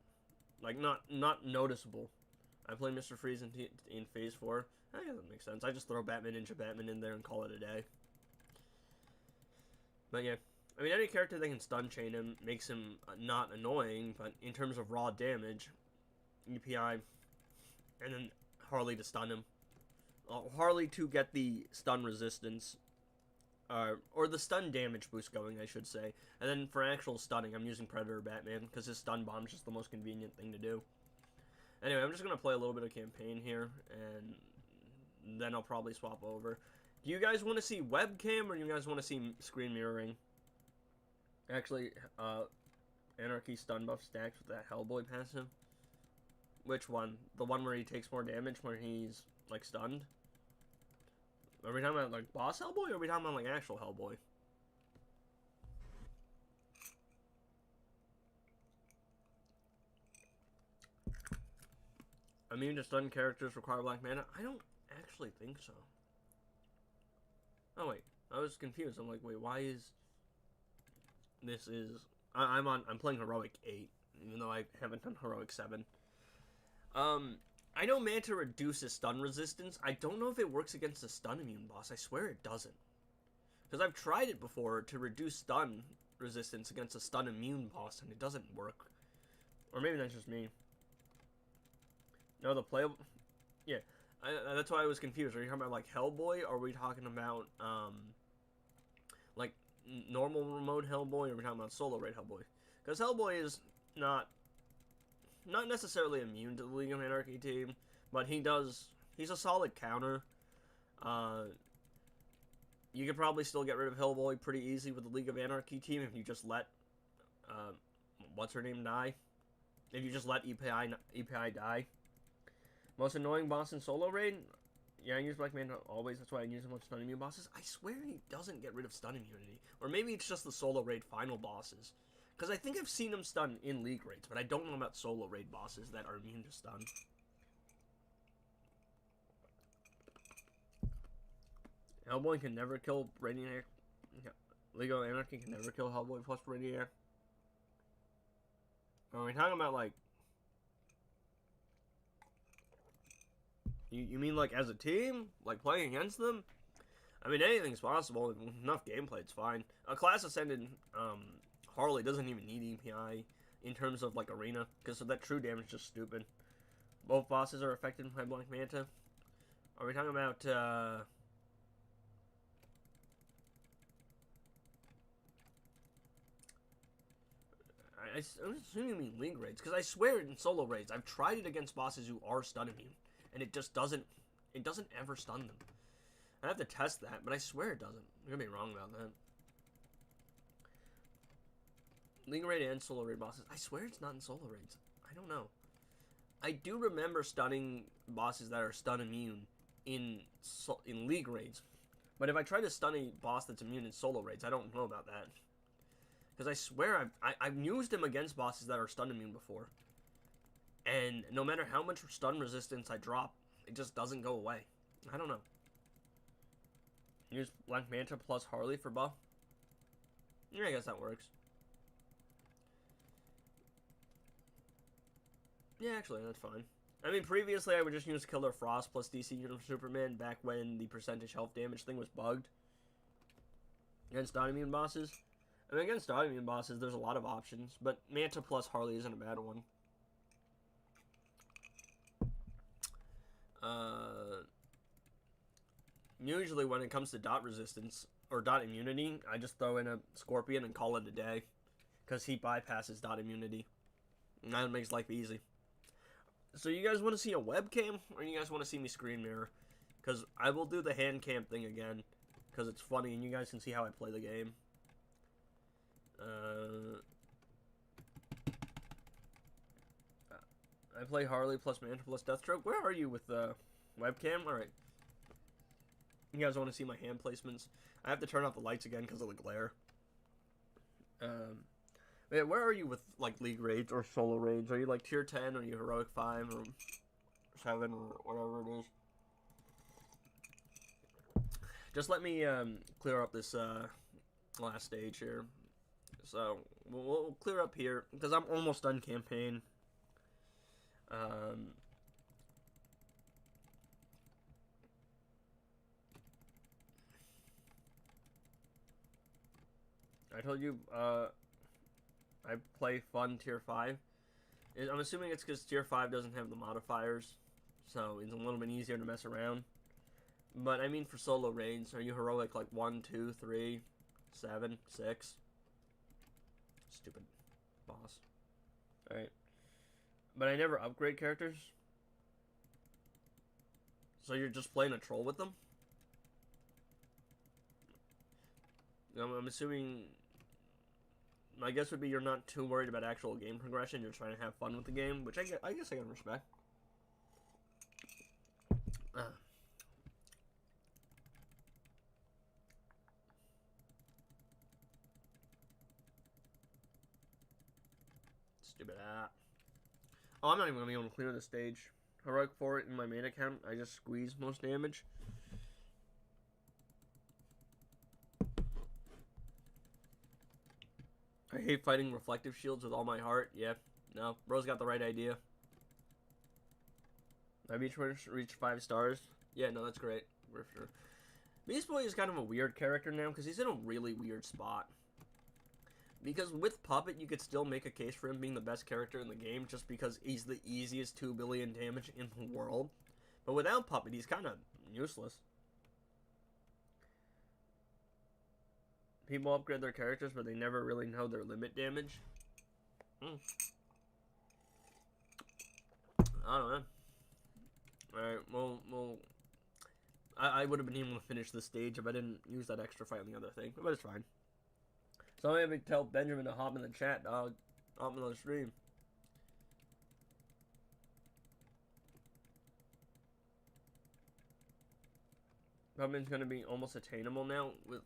Like, not noticeable. I play Mr. Freeze in Phase 4. I guess that makes sense. I just throw Batman Ninja Batman in there and call it a day. But yeah. I mean, any character that can stun chain him makes him not annoying, but in terms of raw damage, EPI, and then Harley to stun him. Harley to get the stun resistance, or the stun damage boost going, I should say. And then for actual stunning, I'm using Predator Batman, because his stun bomb is just the most convenient thing to do. Anyway, I'm just going to play a little bit of campaign here, and then I'll probably swap over. Do you guys want to see webcam, or do you guys want to see screen mirroring? Actually, Anarchy stun buff stacked with that Hellboy passive. Which one? The one where he takes more damage when he's, like, stunned? Are we talking about, like, boss Hellboy, or are we talking about, like, actual Hellboy? Immune to stun characters require Black Mana? I don't actually think so. Oh, wait. I was confused. I'm like, wait, why is... This is... I'm playing Heroic 8, even though I haven't done Heroic 7. I know Manta reduces stun resistance. I don't know if it works against a stun immune boss. I swear it doesn't. Because I've tried it before to reduce stun resistance against a stun immune boss, and it doesn't work. Or maybe that's just me. No, the playable... Yeah, that's why I was confused. Are you talking about, like, Hellboy, or are we talking about, like, normal mode Hellboy, or are we talking about solo raid Hellboy? Because Hellboy is not necessarily immune to the League of Anarchy team, but he's a solid counter. You could probably still get rid of Hellboy pretty easy with the League of Anarchy team if you just let, what's her name die? If you just let EPI die. Most annoying boss in solo raid? Yeah, I use Black Manta always, that's why I use him on stun immune bosses. I swear he doesn't get rid of stun immunity. Or maybe it's just the solo raid final bosses. Because I think I've seen him stun in league raids, but I don't know about solo raid bosses that are immune to stun. Hellboy can never kill Brainiac. Yeah. League of Anarchy can never kill Hellboy plus Brainiac. Are we talking about, like... You mean, like, as a team? Like, playing against them? I mean, anything's possible. With enough gameplay, it's fine. A Class Ascended, Harley doesn't even need EPI in terms of, like, arena, because that true damage is just stupid. Both bosses are affected by Black Manta. Are we talking about, I'm assuming you mean league raids, because I swear in solo raids, I've tried it against bosses who are stun immune, and it just doesn't ever stun them. I have to test that, but I swear it doesn't. I'm gonna be wrong about that. League raid and solo raid bosses, I swear it's not in solo raids. I don't know. I do remember stunning bosses that are stun immune in league raids, but if I try to stun a boss that's immune in solo raids, I don't know about that. Because I swear I've used him against bosses that are stun immune before. And no matter how much stun resistance I drop, it just doesn't go away. I don't know. Use Black Manta plus Harley for buff? Yeah, I guess that works. Yeah, actually, that's fine. I mean, previously I would just use Killer Frost plus DC Universe Superman back when the percentage health damage thing was bugged. Against autoimmune bosses. I mean, against autoimmune bosses, there's a lot of options, but Manta plus Harley isn't a bad one. Usually when it comes to dot resistance, or dot immunity, I just throw in a Scorpion and call it a day. Because he bypasses dot immunity. And that makes life easy. So you guys want to see a webcam, or you guys want to see me screen mirror? Because I will do the hand cam thing again, because it's funny and you guys can see how I play the game. I play Harley plus Mantra plus Deathstroke. Where are you with the webcam? Alright. You guys want to see my hand placements? I have to turn off the lights again because of the glare. Yeah, where are you with, like, League raids or solo raids? Are you, like, tier 10? Or are you Heroic 5 or 7 or whatever it is? Just let me clear up this last stage here. So, we'll clear up here because I'm almost done campaign. I told you, I play fun tier 5. I'm assuming it's because tier 5 doesn't have the modifiers, so it's a little bit easier to mess around. But I mean for solo raids, are you heroic like 1, 2, 3, 7, 6? Stupid boss. Alright. But I never upgrade characters. So you're just playing a troll with them? I'm assuming... My guess would be you're not too worried about actual game progression. You're trying to have fun with the game, which I guess I can respect. Stupid app. Oh, I'm not even going to be able to clear the stage. Heroic 4 in my main account, I just squeeze most damage. I hate fighting reflective shields with all my heart. Yeah, no, bro's got the right idea. I reached 5 stars. Yeah, no, that's great, for sure. Beast Boy is kind of a weird character now because he's in a really weird spot. Because with Puppet, you could still make a case for him being the best character in the game just because he's the easiest 2 billion damage in the world. But without Puppet, he's kind of useless. People upgrade their characters, but they never really know their limit damage. I don't know. Alright, well, I would have been able to finish this stage if I didn't use that extra fight on the other thing, but it's fine. So I'm going to tell Benjamin to hop in the chat, dog. Hop in the stream. Puppet's going to be almost attainable now with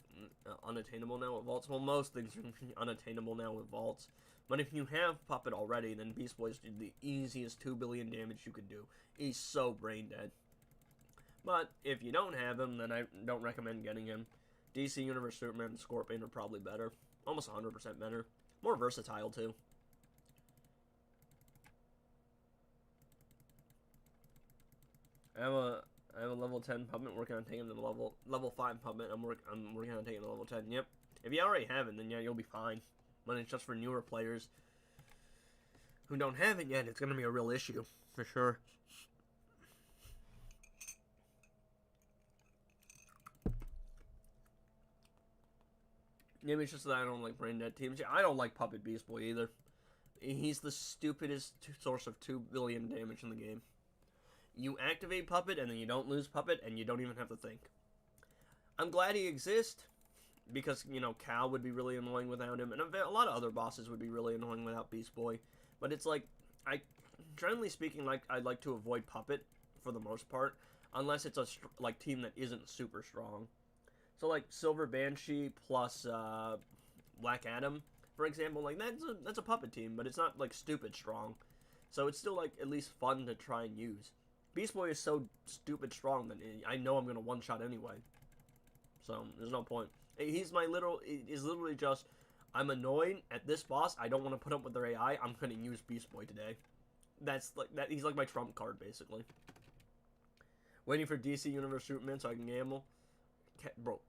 unattainable now with vaults. Well, most things are unattainable now with vaults. But if you have Puppet already, then Beast Boy's the easiest 2 billion damage you could do. He's so brain dead. But if you don't have him, then I don't recommend getting him. DC Universe Superman and Scorpion are probably better. Almost 100% better. More versatile, too. I have a level 10 Puppet working on taking him to the level 5 Puppet. I'm working on taking him to level 10. Yep. If you already have it, then yeah, you'll be fine. When it's just for newer players who don't have it yet, it's going to be a real issue. For sure. Maybe it's just that I don't like brain dead teams. Yeah, I don't like Puppet Beast Boy either. He's the stupidest source of 2 billion damage in the game. You activate Puppet, and then you don't lose Puppet, and you don't even have to think. I'm glad he exists, because, you know, Cal would be really annoying without him, and a lot of other bosses would be really annoying without Beast Boy. But it's like, generally speaking, I'd like to avoid Puppet, for the most part, unless it's a, team that isn't super strong. So, like, Silver Banshee plus Black Adam, for example, like, that's a Puppet team, but it's not, like, stupid strong. So it's still, like, at least fun to try and use. Beast Boy is so stupid strong that I know I'm going to one-shot anyway. So, there's no point. He's literally just, I'm annoyed at this boss, I don't want to put up with their AI, I'm going to use Beast Boy today. He's like my trump card, basically. Waiting for DC Universe Superman so I can gamble. Bro.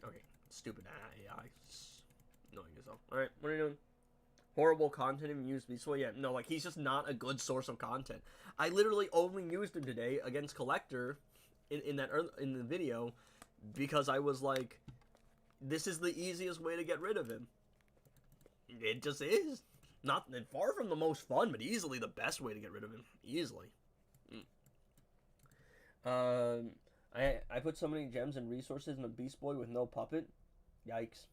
Okay, stupid AI. Annoying yourself. Alright, what are you doing? Horrible content if you use Beast Boy? Yeah, no, like, he's just not a good source of content. I literally only used him today against Collector in the video because I was like, this is the easiest way to get rid of him. It just is. Not far from the most fun, but easily the best way to get rid of him. Easily. I put so many gems and resources in a Beast Boy with no Puppet. Yikes.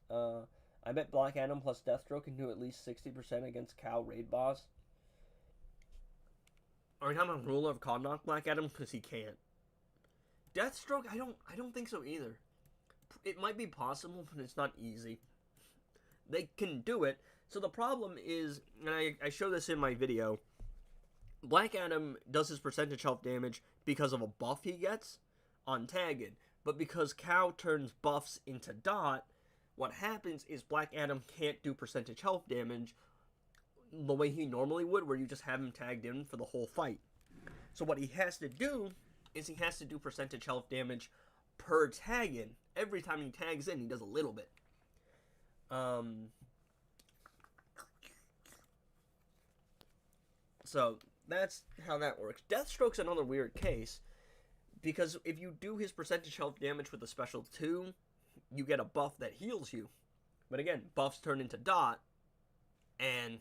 I bet Black Adam plus Deathstroke can do at least 60% against Cal Raid Boss. Are we talking about ruler of Connacht Black Adam? Because he can't. Deathstroke, I don't think so either. It might be possible, but it's not easy. They can do it. So the problem is, and I show this in my video, Black Adam does his percentage health damage because of a buff he gets on tagging. But because Cow turns buffs into dot, what happens is Black Adam can't do percentage health damage the way he normally would, where you just have him tagged in for the whole fight. So what he has to do is he has to do percentage health damage per tag in. Every time he tags in, he does a little bit. So that's how that works. Deathstroke's another weird case, because if you do his percentage health damage with a special 2, you get a buff that heals you. But again, buffs turn into dot, and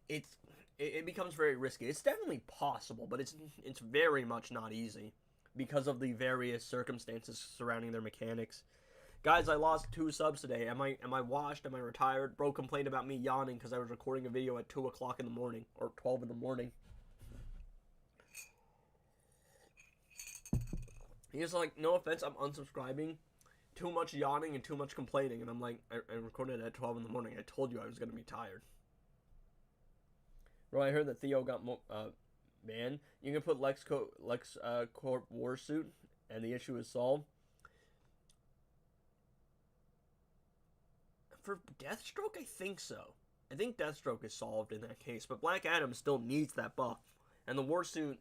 it becomes very risky. It's definitely possible, but it's very much not easy because of the various circumstances surrounding their mechanics. Guys, I lost 2 subs today. Am I washed? Am I retired? Bro complained about me yawning because I was recording a video at 2 o'clock in the morning, or 12 in the morning. He's like, no offense, I'm unsubscribing. Too much yawning and too much complaining. And I'm like, I recorded it at 12 in the morning. I told you I was going to be tired. Bro, I heard that Theo got banned. You can put LexCorp Warsuit, and the issue is solved. For Deathstroke, I think so. I think Deathstroke is solved in that case, but Black Adam still needs that buff. And the Warsuit,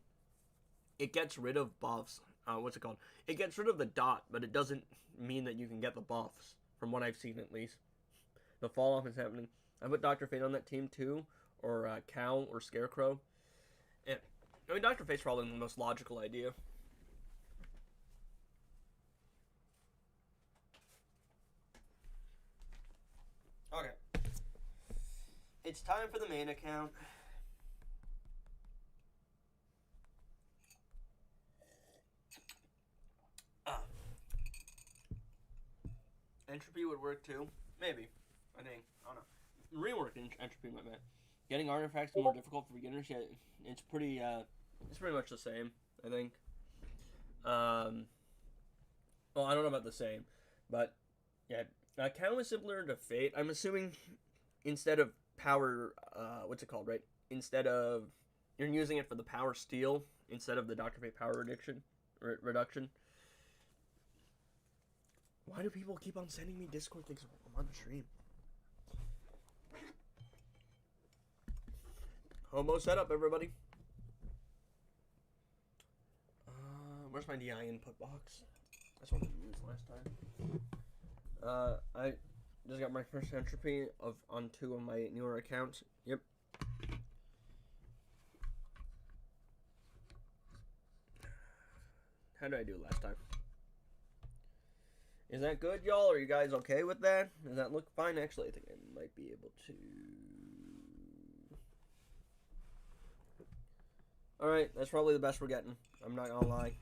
it gets rid of buffs. What's it called? It gets rid of the dot, but it doesn't mean that you can get the buffs, from what I've seen at least. The fall off is happening. I put Dr. Fate on that team too, or Cow, or Scarecrow. Yeah. I mean, Dr. Fate's probably the most logical idea. Okay. It's time for the main account. Entropy would work too. Maybe. I think. I don't know. Reworking Entropy might be. Getting artifacts is more difficult for beginners. Yeah, it's pretty much the same, I think. Well, I don't know about the same, but yeah, Cow is similar to Fate. I'm assuming instead of power, what's it called, right? Instead of, you're using it for the power steal instead of the Dr. Fate power reduction. Why do people keep on sending me Discord things I'm on the stream? Homo setup, everybody. Where's my DI input box? That's what we used last time. I just got my first entropy on 2 of my newer accounts. Yep. How did I do last time? Is that good, y'all? Are you guys okay with that? Does that look fine? Actually, I think I might be able to. Alright, that's probably the best we're getting. I'm not gonna lie.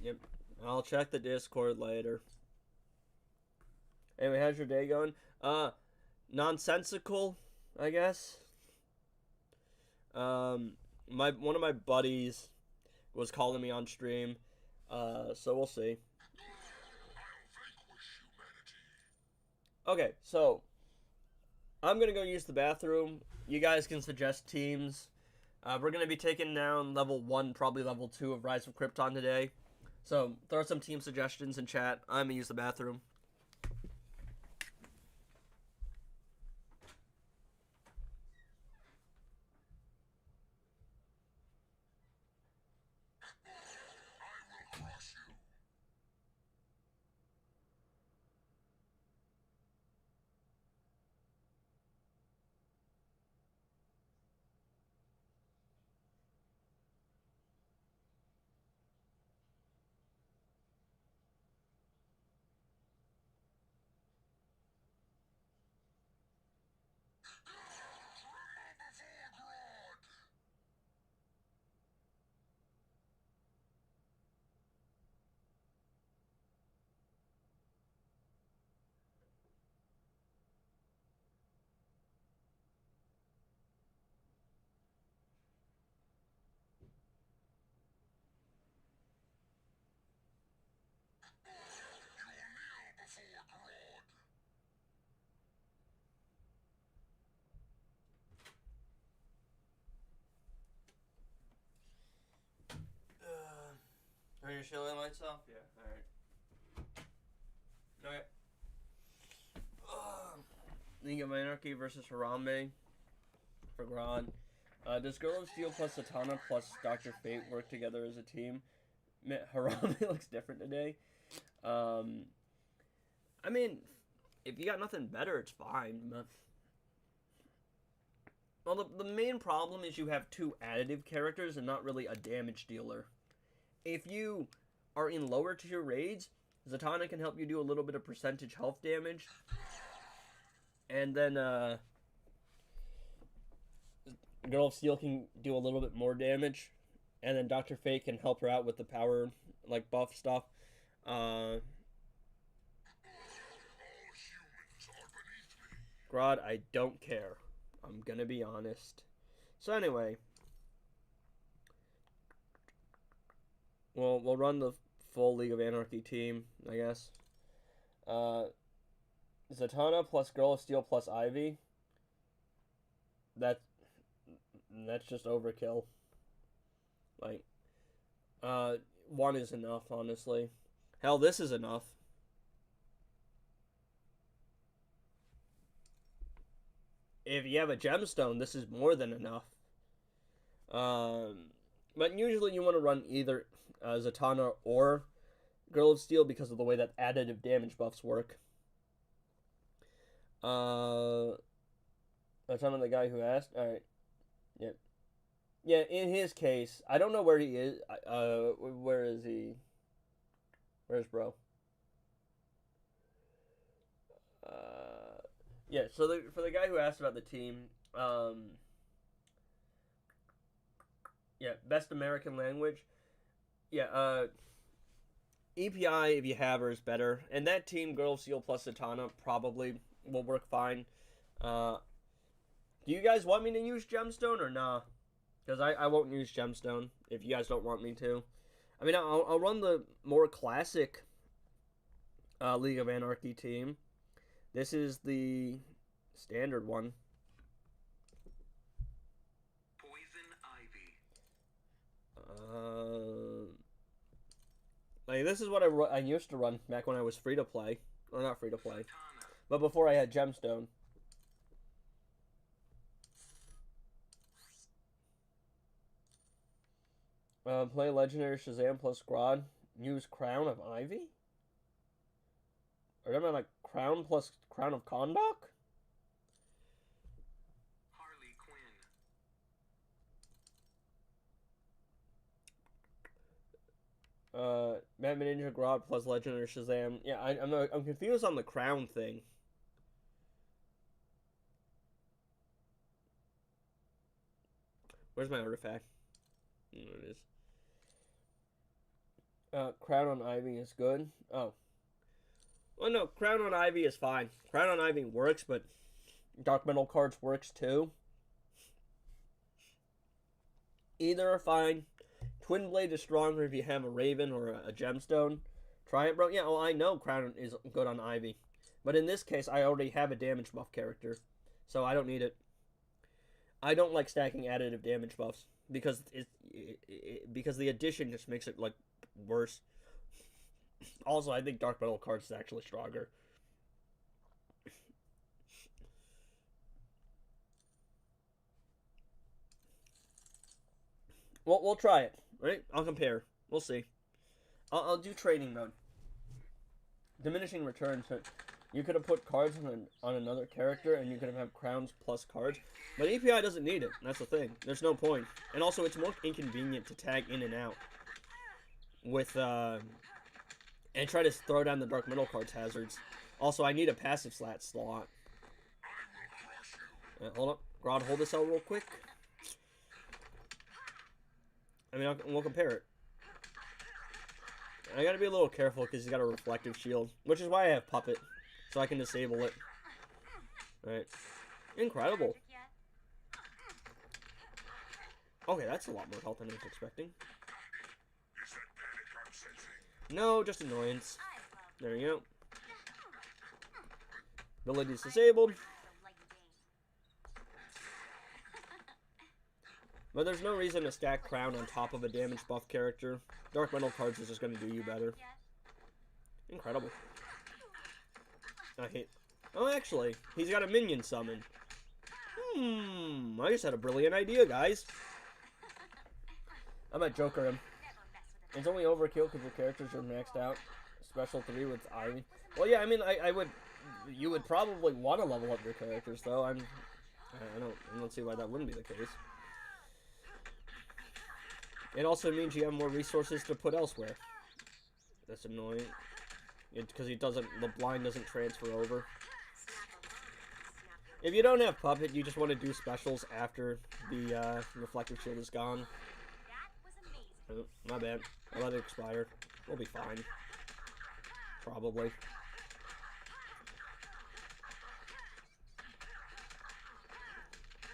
Yep. I'll check the Discord later. Anyway, how's your day going? Nonsensical, I guess. One of my buddies was calling me on stream. So we'll see. Okay, so I'm gonna go use the bathroom. You guys can suggest teams. We're gonna be taking down level 1, probably level 2 of Rise of Krypton today. So throw some team suggestions in chat. I'm gonna use the bathroom. Initially lights off? Yeah, alright. Okay. League of Anarchy versus Harambe for Grodd. Does Girl of Steel plus Zatanna plus Dr. Fate work together as a team? Harambe looks different today. I mean, if you got nothing better, it's fine. But... Well, the main problem is you have two additive characters and not really a damage dealer. If you are in lower tier raids, Zatanna can help you do a little bit of percentage health damage. And then, Girl of Steel can do a little bit more damage. And then Dr. Fate can help her out with the power, like, buff stuff. Grodd, I don't care. I'm gonna be honest. So anyway. Well, we'll run the full League of Anarchy team, I guess. Zatanna plus Girl of Steel plus Ivy. That's just overkill. Like, one is enough, honestly. Hell, this is enough. If you have a gemstone, this is more than enough. But usually you want to run either Zatanna or Girl of Steel because of the way that additive damage buffs work. Zatanna, the guy who asked? Alright. Yeah. Yeah, in his case, I don't know where he is. Where is he? Where's bro? Yeah, so for the guy who asked about the team, yeah, best American language. Yeah, EPI, if you have her, is better. And that team, Girl of Steel plus Zatanna, probably will work fine. Do you guys want me to use Gemstone or nah? Because I won't use Gemstone if you guys don't want me to. I mean, I'll run the more classic League of Anarchy team. This is the standard one. Poison Ivy. Like, this is what I used to run back when I was free to play. Well, not free to play, but before I had Gemstone. Play Legendary Shazam plus Grodd. Use Crown of Ivy? Or am I like Crown plus Crown of Kahndaq? Harley Quinn. Batman Ninja Grodd plus Legendary Shazam. Yeah, I'm confused on the Crown thing. Where's my artifact? There it is. Crown on Ivy is good. Oh. Well, no, Crown on Ivy is fine. Crown on Ivy works, but Dark Metal cards works too. Either are fine. Twin Blade is stronger if you have a Raven or a Gemstone. Try it, bro. Yeah, well, I know Crown is good on Ivy. But in this case, I already have a damage buff character. So I don't need it. I don't like stacking additive damage buffs. Because because the addition just makes it, like, worse. Also, I think Dark Metal cards is actually stronger. Well, we'll try it, right? I'll compare. We'll see. I'll do trading mode. Diminishing returns. So you could have put cards on another character, and you could have crowns plus cards. But EPI doesn't need it. That's the thing. There's no point. And also, it's more inconvenient to tag in and out with and try to throw down the Dark Metal cards hazards. Also, I need a passive slot. Hold up. Grodd, hold this out real quick. I mean, we'll compare it. I gotta be a little careful because he's got a reflective shield, which is why I have Puppet, so I can disable it. Alright. Incredible. Okay, that's a lot more health than I was expecting. No, just annoyance. There you go. Abilities disabled. But there's no reason to stack Crown on top of a damage buff character. Dark Metal cards is just gonna do you better. Incredible. I hate... Oh, actually, he's got a minion summon. I just had a brilliant idea, guys. I might Joker him. It's only overkill because your characters are maxed out. Special 3 with Ivy. Well, yeah, I mean, I would... You would probably want to level up your characters, though. I don't see why that wouldn't be the case. It also means you have more resources to put elsewhere. That's annoying. Because the blind doesn't transfer over. If you don't have Puppet, you just want to do specials after the Reflective Shield is gone. Oh, my bad. I let it expire. We'll be fine. Probably.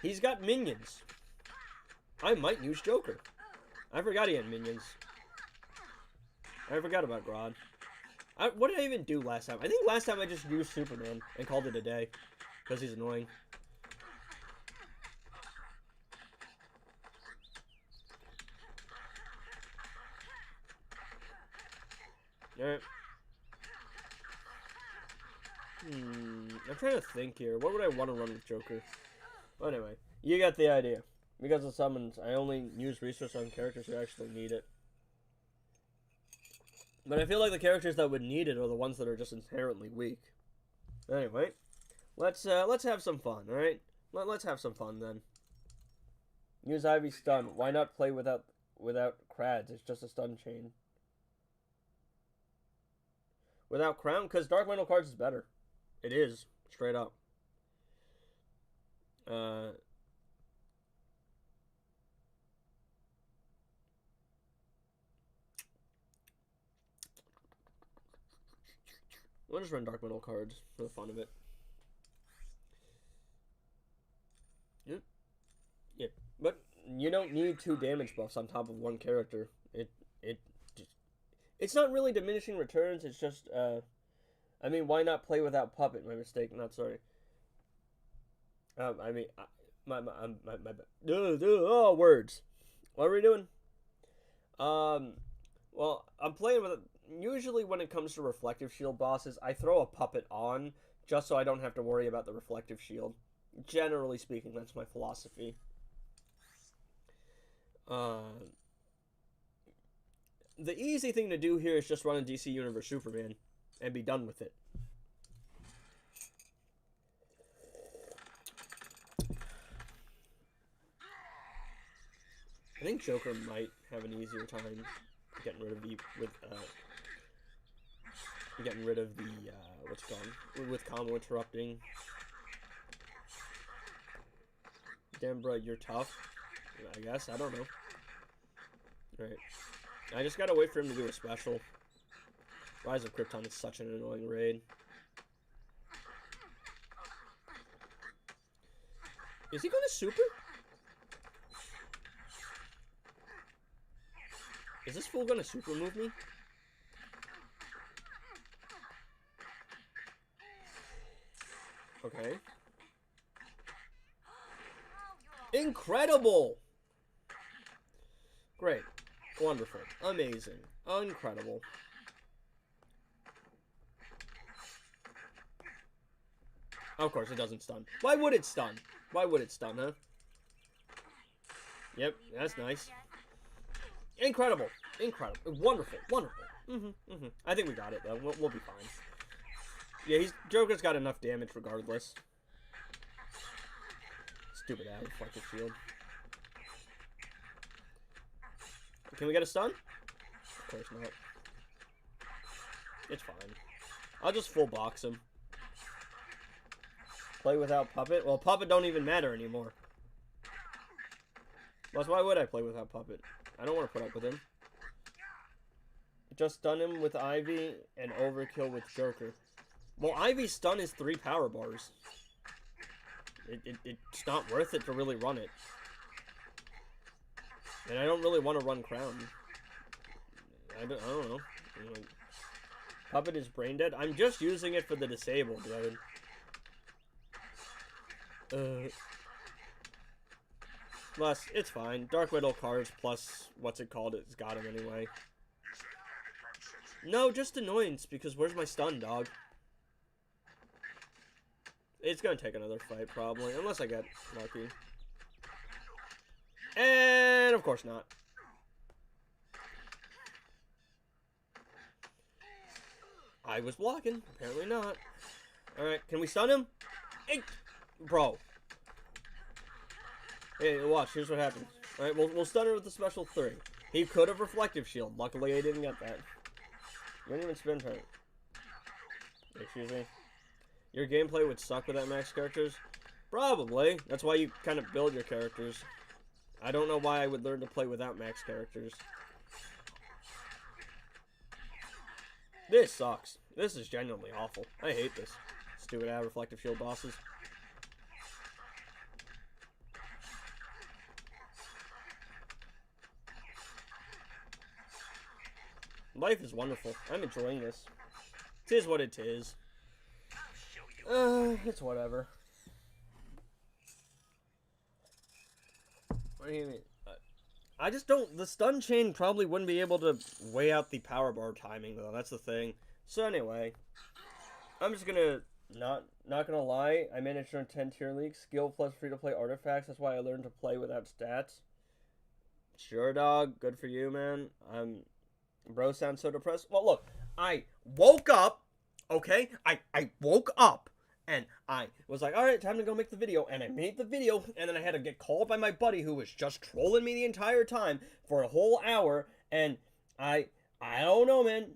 He's got minions. I might use Joker. I forgot he had minions. I forgot about Grodd. What did I even do last time? I think last time I just used Superman and called it a day. Because he's annoying. Alright. I'm trying to think here. What would I want to run with Joker? Well, anyway, you got the idea. Because of summons, I only use resource on characters who actually need it. But I feel like the characters that would need it are the ones that are just inherently weak. Anyway, let's have some fun, alright? Let's have some fun then. Use Ivy stun. Why not play without Krads? It's just a stun chain. Without Crown? Because Dark Metal cards is better. It is. Straight up. We'll just run Dark Metal cards for the fun of it. Yep. But you don't need 2 damage buffs on top of 1 character. It's not really diminishing returns. It's just I mean, why not play without Puppet? My mistake. Not sorry. I mean, my bad. Oh, words. What are we doing? Well, I'm playing with. Usually, when it comes to Reflective Shield bosses, I throw a Puppet on just so I don't have to worry about the Reflective Shield. Generally speaking, that's my philosophy. The easy thing to do here is just run a DC Universe Superman and be done with it. I think Joker might have an easier time getting rid of the what's it called? With combo interrupting. Dembra, you're tough. I guess. I don't know. Alright. I just gotta wait for him to do a special. Rise of Krypton is such an annoying raid. Is he gonna super? Is this fool gonna super move me? Okay. Incredible! Great. Wonderful. Amazing. Incredible. Of course, it doesn't stun. Why would it stun? Why would it stun, huh? Yep, that's nice. Incredible. Incredible. Wonderful. Wonderful. I think we got it, though. We'll be fine. Yeah, Joker's got enough damage regardless. Stupid ass Reflective Shield. Can we get a stun? Of course not. It's fine. I'll just full box him. Play without Puppet? Well, Puppet don't even matter anymore. Plus, why would I play without Puppet? I don't want to put up with him. Just stun him with Ivy and overkill with Joker. Well, Ivy's stun is 3 power bars. It's not worth it to really run it. And I don't really want to run Crown. I don't know. Puppet is brain dead. I'm just using it for the disabled, dude. Plus, it's fine. Dark Metal cards plus what's it called? It's got him anyway. No, just annoyance, because where's my stun, dog? It's gonna take another fight, probably, unless I get lucky. And, of course not. I was blocking. Apparently not. Alright, can we stun him? Hey, bro. Hey, watch. Here's what happens. Alright, we'll stun her with the special 3. He could have reflective shield. Luckily, I didn't get that. You didn't even spin turn. Excuse me. Your gameplay would suck without max characters? Probably. That's why you kind of build your characters. I don't know why I would learn to play without max characters. This sucks. This is genuinely awful. I hate this. Stupid ass reflective shield bosses. Life is wonderful. I'm enjoying this. Tis what it is. It's whatever. What do you mean? I just don't... The stun chain probably wouldn't be able to weigh out the power bar timing, though. That's the thing. So anyway, I'm just gonna... Not gonna lie, I managed to earn 10 tier leagues. Skill plus free-to-play artifacts. That's why I learned to play without stats. Sure, dog. Good for you, man. Bro sounds so depressed. Well, look. I woke up, okay? I woke up, and I was like, alright, time to go make the video. And I made the video, and then I had to get called by my buddy who was just trolling me the entire time for a whole hour. And I don't know, man.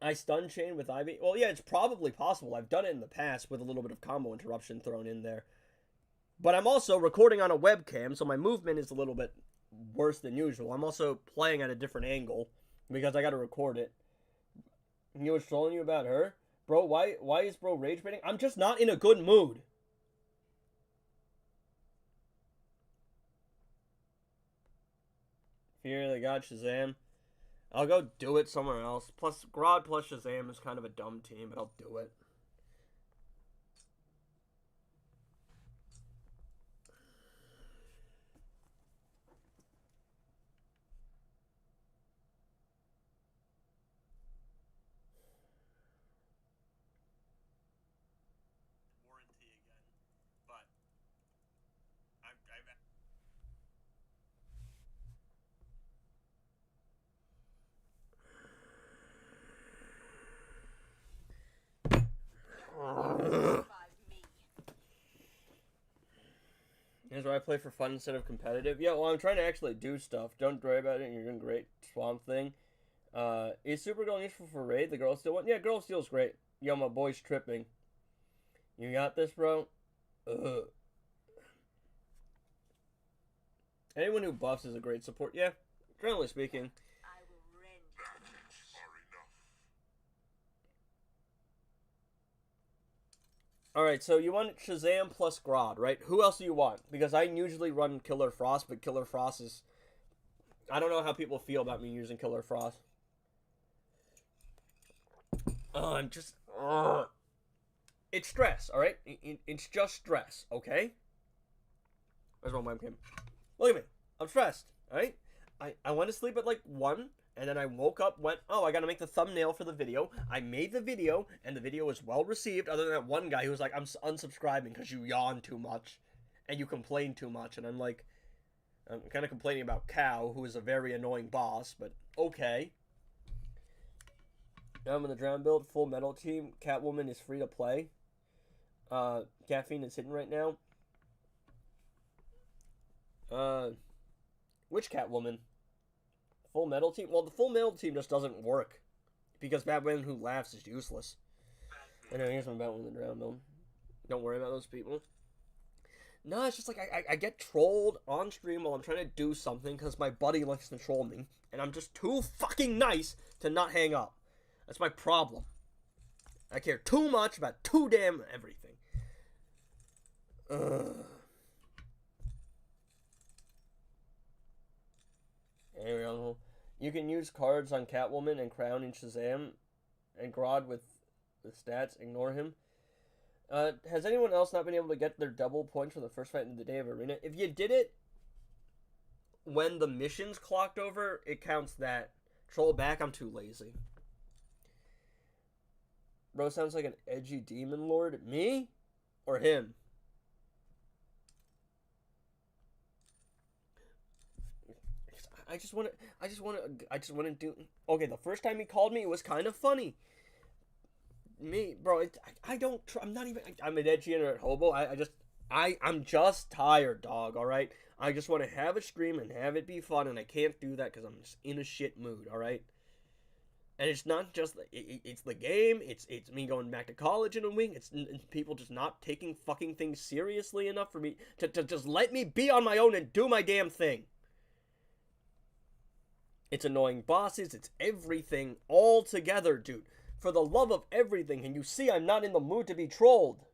I stun chain with Ivy. Well, yeah, it's probably possible. I've done it in the past with a little bit of combo interruption thrown in there. But I'm also recording on a webcam, so my movement is a little bit worse than usual. I'm also playing at a different angle because I got to record it. He was trolling you about her? Bro, why is bro rage baiting? I'm just not in a good mood. Fear the God Shazam. I'll go do it somewhere else. Plus, Grodd plus Shazam is kind of a dumb team, but I'll do it. Warranty again, but I've Here's where I play for fun instead of competitive. Yeah, well, I'm trying to actually do stuff. Don't worry about it. You're doing great. Swamp Thing. Is Supergirl useful for raid? The Girl Steel one? Yeah, Girl Steel's great. Yo, my boy's tripping. You got this, bro? Ugh. Anyone who buffs is a great support. Yeah, generally speaking. Alright, so you want Shazam plus Grodd, right? Who else do you want? Because I usually run Killer Frost, but Killer Frost is... I don't know how people feel about me using Killer Frost. Oh, I'm just... It's stress, alright? It's just stress, okay? Where's my webcam? Look at me. I'm stressed, alright? I went to sleep at like 1... And then I woke up, went, oh, I gotta make the thumbnail for the video. I made the video, and the video was well received, other than that one guy who was like, I'm unsubscribing because you yawn too much, and you complain too much. And I'm like, I'm kind of complaining about Cow, who is a very annoying boss, but okay. Now I'm in the Drown build, Full Metal team. Catwoman is free to play. Caffeine is hidden right now. Which Catwoman? Full Metal team? Well, the Full Metal team just doesn't work. Because Batman Who Laughs is useless. Anyway, here's my Batman in the Drown build. Don't worry about those people. No, it's just like I get trolled on stream while I'm trying to do something because my buddy likes to troll me. And I'm just too fucking nice to not hang up. That's my problem. I care too much about too damn everything. Anyway, you can use cards on Catwoman and Crown and Shazam and Grodd with the stats. Ignore him. Has anyone else not been able to get their double points for the first fight in the Day of Arena? If you did it when the missions clocked over, it counts that Troll back, I'm too lazy. Bro sounds like an edgy demon lord. Me? Or him? I just want to do... Okay, the first time he called me, it was kind of funny. Me, bro, I'm not even... I'm an edgy internet hobo. I'm just tired, dog, alright? I just want to have a stream and have it be fun, and I can't do that because I'm just in a shit mood, alright? And it's not just... It's the game, it's me going back to college in a week, it's people just not taking fucking things seriously enough for me to just let me be on my own and do my damn thing. It's annoying bosses, it's everything all together, dude. For the love of everything, and you see I'm not in the mood to be trolled.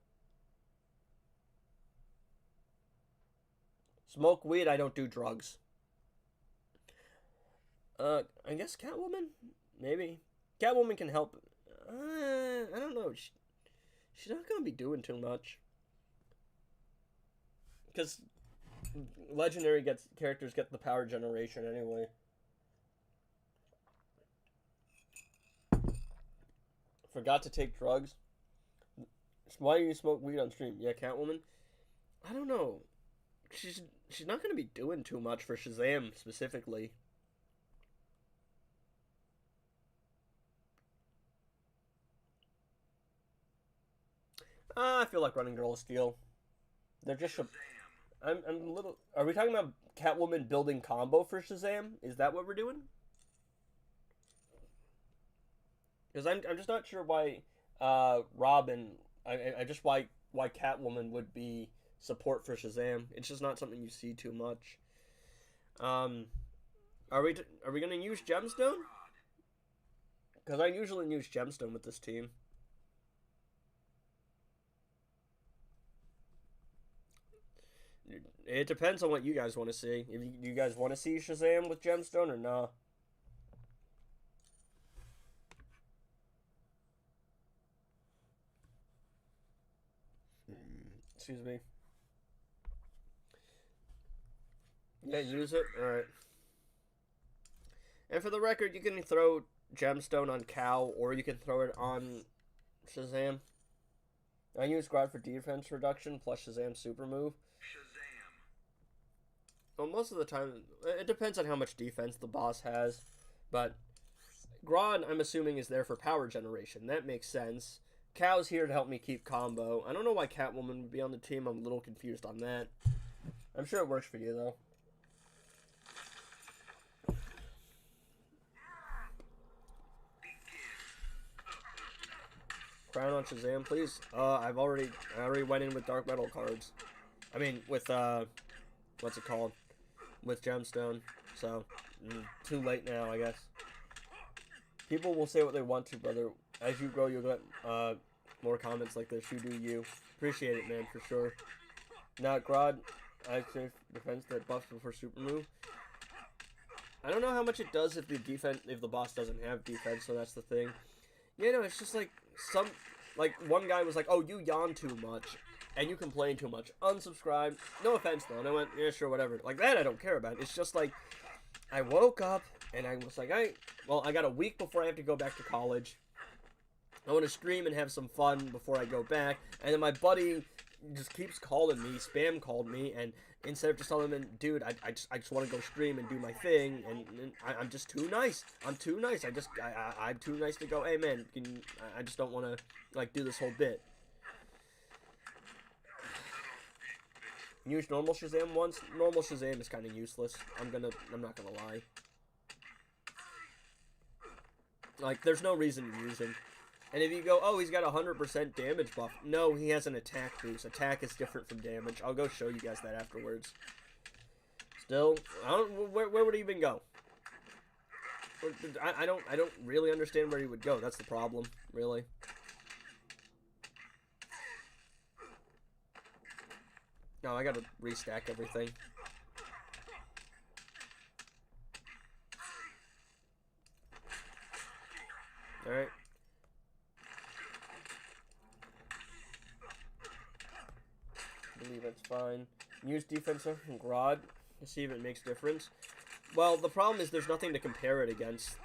Smoke weed, I don't do drugs. I guess Catwoman? Maybe. Catwoman can help. I don't know. She's not gonna be doing too much. Because legendary characters get the power generation anyway. Forgot to take drugs. Why do you smoke weed on stream? Yeah, Catwoman. I don't know. She's not gonna be doing too much for Shazam specifically. I feel like running Girl of Steel. They're just I'm a little. Are we talking about Catwoman building combo for Shazam? Is that what we're doing? Because I'm just not sure why Robin, I just why Catwoman would be support for Shazam. It's just not something you see too much. Are we gonna use Gemstone? Because I usually use Gemstone with this team. It depends on what you guys want to see. If you guys want to see Shazam with Gemstone or nah. Excuse me. Yeah, use it? Alright. And for the record, you can throw Gemstone on Cow, or you can throw it on Shazam. I use Grodd for defense reduction, plus Shazam's super move. Shazam. Well, most of the time, it depends on how much defense the boss has, but Grodd, I'm assuming, is there for power generation. That makes sense. Cow's here to help me keep combo. I don't know why Catwoman would be on the team. I'm a little confused on that. I'm sure it works for you, though. Crown on Shazam, please. I already went in with Dark Metal cards. I mean, with, what's it called? With Gemstone. So, too late now, I guess. People will say what they want to, brother. As you grow, you'll get, more comments like this. You do you. Appreciate it, man, for sure. Now, Grodd, I say defense that buffs before super move. I don't know how much it does if the boss doesn't have defense, so that's the thing. Yeah, no, it's just like one guy was like, oh, you yawn too much, and you complain too much. Unsubscribe. No offense, though. And I went, yeah, sure, whatever. Like, that I don't care about. It's just like, I woke up, and I was like, I got a week before I have to go back to college. I want to stream and have some fun before I go back. And then my buddy just keeps calling me, spam called me, and instead of just telling him, dude, I just want to go stream and do my thing, and I'm just too nice. I'm too nice. I'm too nice to go, hey, man, I just don't want to, like, do this whole bit. Use normal Shazam once. Normal Shazam is kind of useless. I'm not gonna lie. Like, there's no reason to use him. And if you go, oh, he's got 100% damage buff. No, he has an attack boost. Attack is different from damage. I'll go show you guys that afterwards. Still, where would he even go? I don't really understand where he would go. That's the problem, really. No, I gotta restack everything. Alright. I believe that's fine. Use defensive from Grodd to see if it makes difference. Well, the problem is there's nothing to compare it against.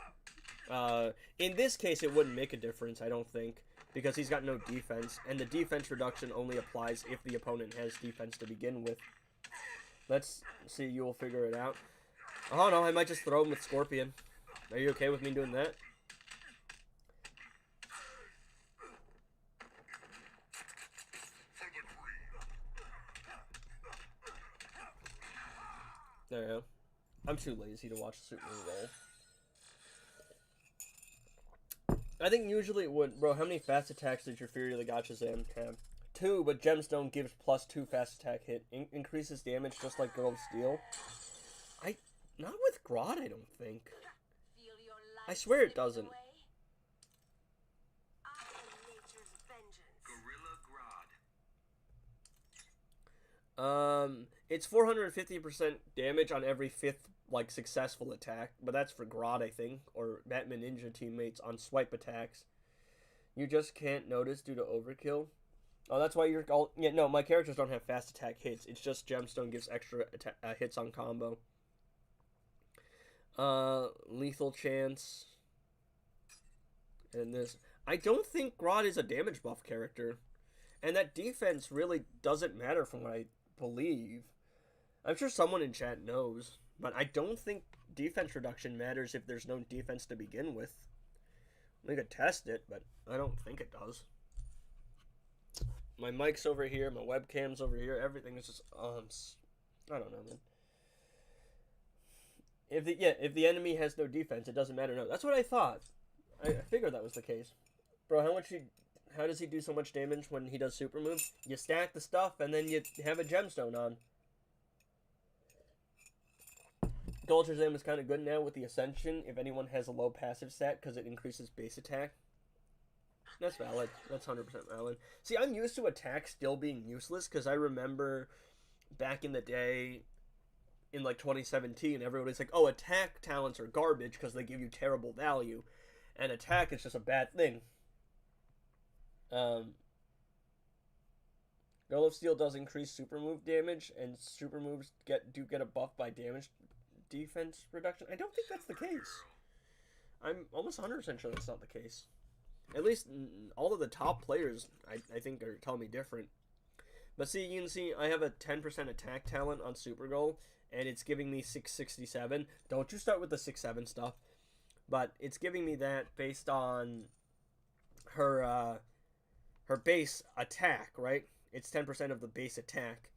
In this case, it wouldn't make a difference, I don't think, because he's got no defense, and the defense reduction only applies if the opponent has defense to begin with. Let's see, you will figure it out. Oh no, I might just throw him with Scorpion. Are you okay with me doing that? There you go. I'm too lazy to watch the Super Bowl. I think usually it would. Bro, how many fast attacks did your Fury of the Gachazam have? 2, but Gemstone gives +2 fast attack hit. Increases damage just like Girl of Steel. Not with Grodd, I don't think. I swear it doesn't. Gorilla Grodd. It's 450% damage on every 5th, like, successful attack, but that's for Grodd, I think, or Batman Ninja teammates on swipe attacks. You just can't notice due to overkill. Oh, that's why you're all... Yeah, no, my characters don't have fast attack hits. It's just Gemstone gives extra hits on combo. Lethal chance. And this. I don't think Grodd is a damage buff character. And that defense really doesn't matter from what I believe. I'm sure someone in chat knows. But I don't think defense reduction matters if there's no defense to begin with. We could test it, but I don't think it does. My mic's over here, my webcam's over here, everything is just, I don't know, man. If the enemy has no defense, it doesn't matter. No, that's what I thought. I figured that was the case. Bro, how does he do so much damage when he does super moves? You stack the stuff, and then you have a gemstone on. Golchazam is kind of good now with the Ascension if anyone has a low passive stat, because it increases base attack. That's valid. That's 100% valid. See, I'm used to attack still being useless, because I remember back in the day, in like 2017, everybody's like, oh, attack talents are garbage because they give you terrible value. And attack is just a bad thing. Girl of Steel does increase super move damage, and super moves do get a buff by damage defense reduction. I don't think that's the case. I'm almost 100% sure that's not the case. At least all of the top players, I think, are telling me different. But see, you can see I have a 10% attack talent on Supergirl, and it's giving me 667. Don't you start with the 6-7 stuff. But it's giving me that based on her base attack, right? It's 10% of the base attack.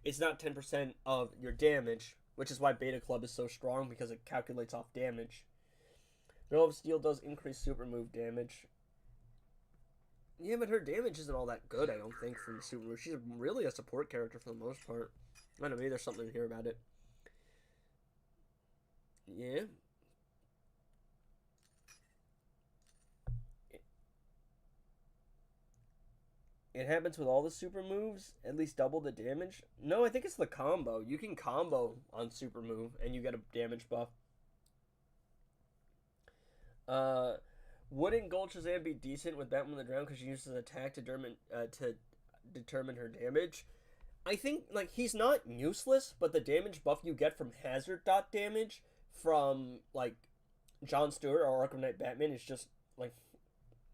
It's not 10% of your damage, which is why Beta Club is so strong, because it calculates off damage. Girl of Steel does increase super move damage. Yeah, but her damage isn't all that good, I don't think, from the super move. She's really a support character for the most part. I don't know, maybe there's something here about it. Yeah. It happens with all the super moves, at least double the damage. No, I think it's the combo. You can combo on super move, and you get a damage buff. Wouldn't Golchazam be decent with Batman on the ground because she uses attack to determine her damage? I think, like, he's not useless, but the damage buff you get from hazard dot damage from, like, John Stewart or Arkham Knight Batman is just, like,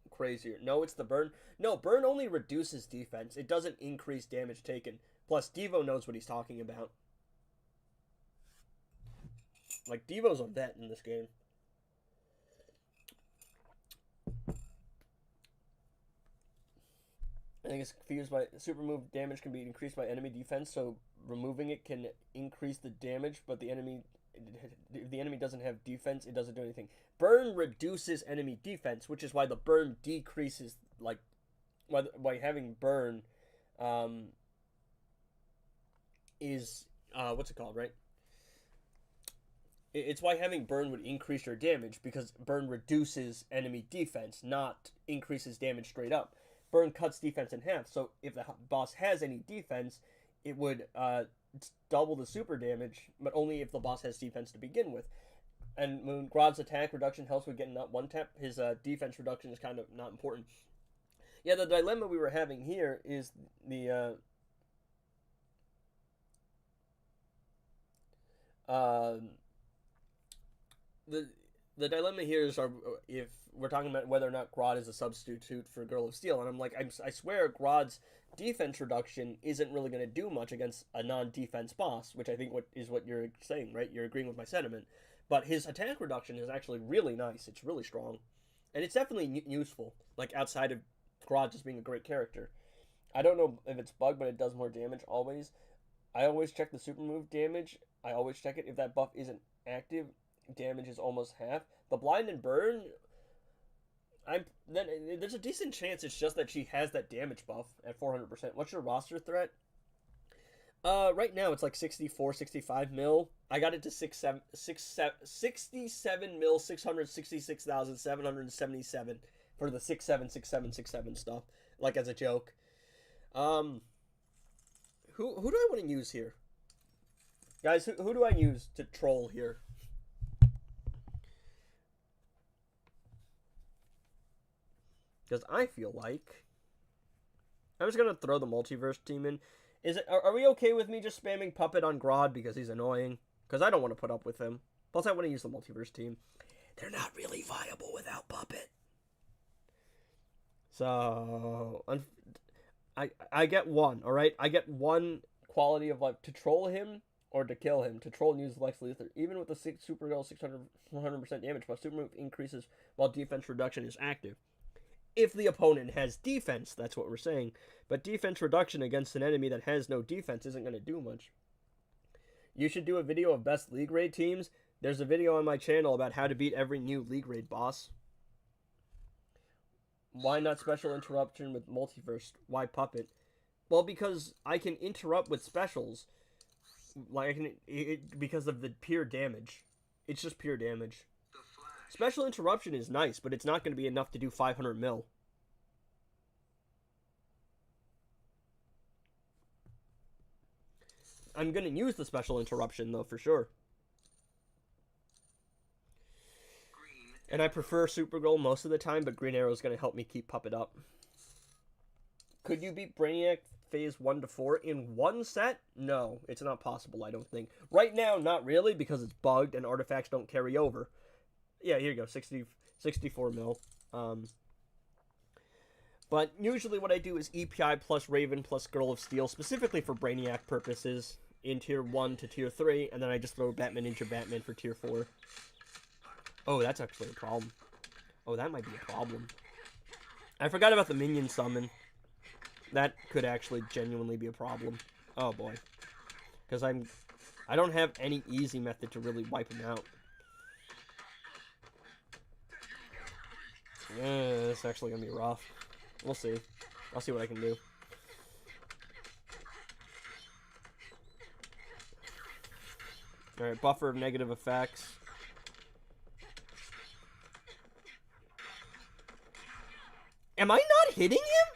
crazier. No, it's the burn. No, burn only reduces defense. It doesn't increase damage taken. Plus, Devo knows what he's talking about. Like, Devo's a vet in this game. I think it's confused by super move damage can be increased by enemy defense, so removing it can increase the damage, but if the enemy doesn't have defense, it doesn't do anything. Burn reduces enemy defense, which is why the burn decreases, like, by having burn, is, what's it called, right? It's why having burn would increase your damage, because burn reduces enemy defense, not increases damage straight up. Burn cuts defense in half, so if the boss has any defense, it would double the super damage, but only if the boss has defense to begin with. And when Grodd's attack reduction helps with getting that one tap, his defense reduction is kind of not important. Yeah, the dilemma we were having here is the the dilemma here is if we're talking about whether or not Grodd is a substitute for Girl of Steel, and I'm like, I swear Grodd's defense reduction isn't really going to do much against a non-defense boss, which I think is what you're saying, right? You're agreeing with my sentiment. But his attack reduction is actually really nice. It's really strong. And it's definitely useful, like outside of Grodd just being a great character. I don't know if it's bugged, but it does more damage always. I always check the super move damage. I always check it. If that buff isn't active, damage is almost half. The blind and burn, there's a decent chance it's just that she has that damage buff at 400%. What's your roster threat? Right now it's like 64, 65 mil. I got it to 67 mil, 666,777 for the 676767 stuff, like as a joke. Who do I want to use here? Guys, who do I use to troll here? Because I feel like I'm just gonna throw the multiverse team in. Are we okay with me just spamming Puppet on Grodd because he's annoying? Because I don't want to put up with him. Plus, I want to use the multiverse team. They're not really viable without Puppet. So, I get one, alright? I get one quality of life to troll him or to kill him. To troll and use Lex Luthor. Even with the Supergirl 100% damage, plus super move increases while defense reduction is active. If the opponent has defense, that's what we're saying. But defense reduction against an enemy that has no defense isn't going to do much. You should do a video of best league raid teams. There's a video on my channel about how to beat every new league raid boss. Why not special interruption with multiverse? Why Puppet? Well, because I can interrupt with specials. Like because of the pure damage. It's just pure damage. Special interruption is nice, but it's not going to be enough to do 500 mil. I'm going to use the special interruption, though, for sure. And I prefer Supergirl most of the time, but Green Arrow is going to help me keep Puppet up. Could you beat Brainiac Phase 1 to 4 in one set? No, it's not possible, I don't think. Right now, not really, because it's bugged and artifacts don't carry over. Yeah, here you go, 64 mil. But usually what I do is EPI plus Raven plus Girl of Steel, specifically for Brainiac purposes, in Tier 1 to Tier 3, and then I just throw Batman Ninja Batman for Tier 4. Oh, that's actually a problem. Oh, that might be a problem. I forgot about the minion summon. That could actually genuinely be a problem. Oh, boy. Because I don't have any easy method to really wipe him out. Yeah, this is actually going to be rough. We'll see. I'll see what I can do. Alright, buffer of negative effects. Am I not hitting him?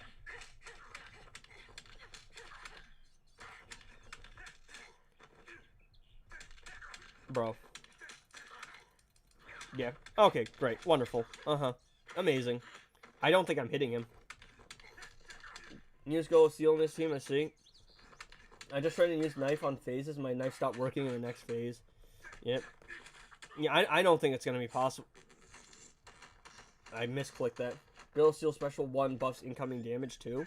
Bro. Yeah. Okay, great. Wonderful. Uh-huh. Amazing. I don't think I'm hitting him. Use Girl of Steel in this team, I see. I just tried to use knife on phases. My knife stopped working in the next phase. Yep. Yeah, I don't think it's going to be possible. I misclicked that. Girl of Steel Special 1 buffs incoming damage too.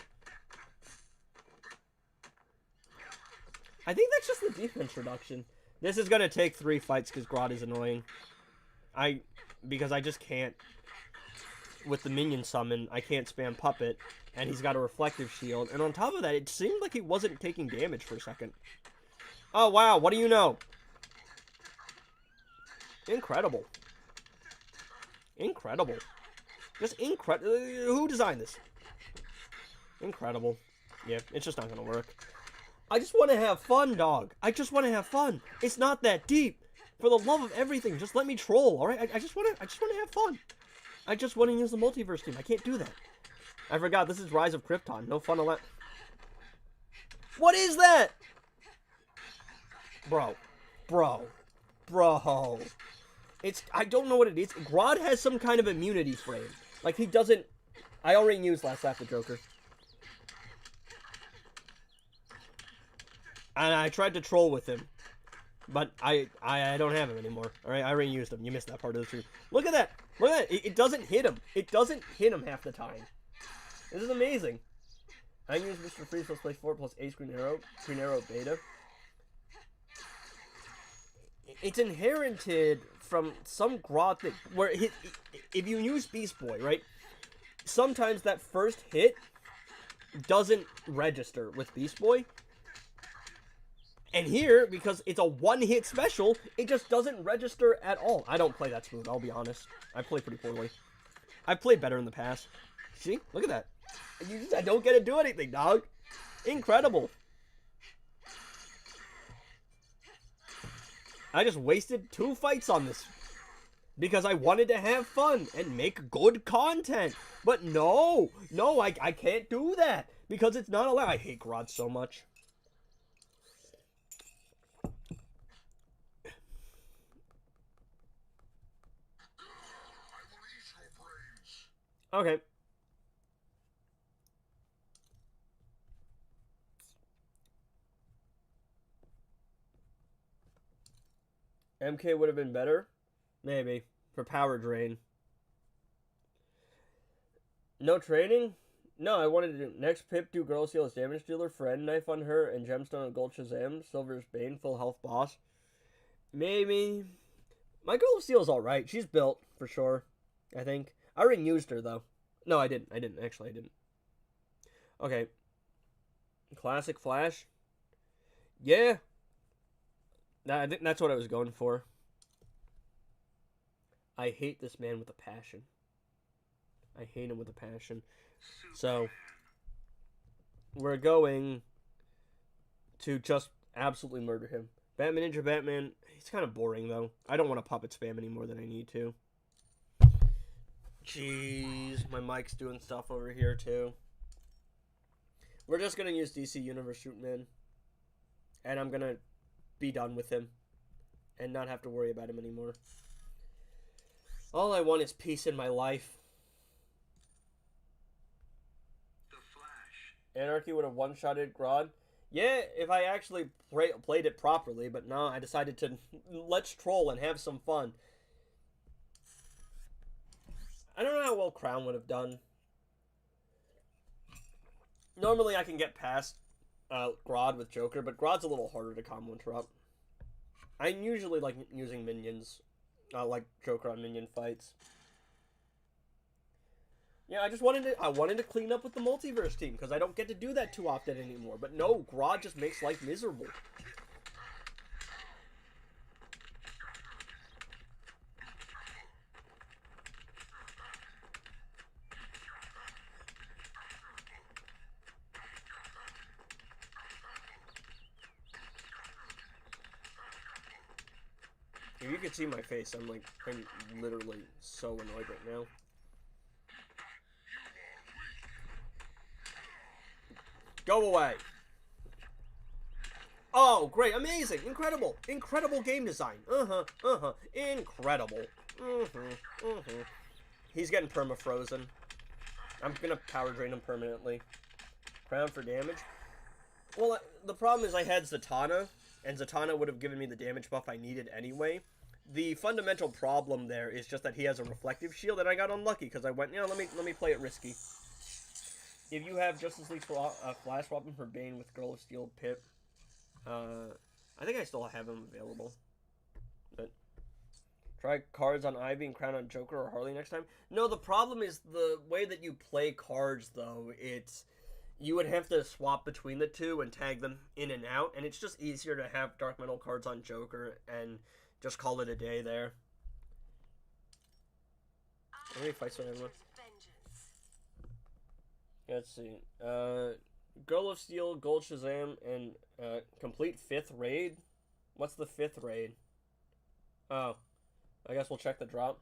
I think that's just the defense reduction. This is going to take 3 fights because Grodd is annoying. Because I just can't. With the minion summon, I can't spam Puppet, and he's got a reflective shield. And on top of that, it seemed like he wasn't taking damage for a second. Oh, wow, what do you know? Incredible. Incredible. Just incredible. Who designed this? Incredible. Yeah, it's just not going to work. I just want to have fun, dog. I just want to have fun. It's not that deep. For the love of everything, just let me troll, alright? I just want to have fun. I just want to use the multiverse team. I can't do that. I forgot, this is Rise of Krypton. No fun allowed. What is that? Bro. I don't know what it is. Grodd has some kind of immunity frame. Like, he doesn't... I already used Last Laugh the Joker. And I tried to troll with him. But I don't have him anymore. Alright, I already used him. You missed that part of the truth. Look at that! Look at that! It doesn't hit him. It doesn't hit him half the time. This is amazing. I use Mr. Freeze plus play 4 plus Ace Green Arrow Beta. It's inherited from some Grodd thing, where if you use Beast Boy, right, sometimes that first hit doesn't register with Beast Boy. And here, because it's a one-hit special, it just doesn't register at all. I don't play that smooth, I'll be honest. I play pretty poorly. I've played better in the past. See? Look at that. I don't get to do anything, dog. Incredible. I just wasted 2 fights on this because I wanted to have fun and make good content. But no, I can't do that because it's not allowed. I hate Grodd so much. Okay. MK would have been better. Maybe. For power drain. No training? No, I wanted to do next Pip do Girl Seal as damage dealer, Friend Knife on her, and Gemstone on Gold Shazam, Silver's Bane, full health boss. Maybe. My Girl of Steel is alright. She's built, for sure. I think. I already used her, though. No, I didn't. Actually, I didn't. Okay. Classic Flash? Yeah. I think that's what I was going for. I hate this man with a passion. I hate him with a passion. So, we're going to just absolutely murder him. Batman Ninja Batman, he's kind of boring, though. I don't want to puppet spam any more than I need to. Jeez, my mic's doing stuff over here, too. We're just going to use DC Universe Shootman. And I'm going to be done with him. And not have to worry about him anymore. All I want is peace in my life. The Flash. Anarchy would have one-shotted Grodd. Yeah, if I actually played it properly, but no, I decided to let's troll and have some fun. I don't know how well Crown would have done. Normally I can get past Grodd with Joker, but Grodd's a little harder to combo interrupt. I usually like using minions, like Joker on minion fights. Yeah, I wanted to clean up with the multiverse team because I don't get to do that too often anymore. But no, Grodd just makes life miserable. If you could see my face, I'm literally so annoyed right now. Go away. Oh, great, amazing, incredible, incredible game design. Incredible. He's getting perma-frozen. I'm gonna power drain him permanently. Crown for damage. Well, the problem is I had Zatanna, and Zatanna would have given me the damage buff I needed anyway. The fundamental problem there is just that he has a reflective shield, and I got unlucky because I went, you know, let me play it risky. If you have Justice League Flash Weapon for Bane with Girl of Steel Pip, I think I still have him available. But try cards on Ivy and Crown on Joker or Harley next time. No, the problem is the way that you play cards, though. You would have to swap between the two and tag them in and out, and it's just easier to have Dark Metal cards on Joker and just call it a day there. How many fights do I have? Let's see. Girl of Steel, Gold Shazam, and complete 5th raid? What's the 5th raid? Oh. I guess we'll check the drop.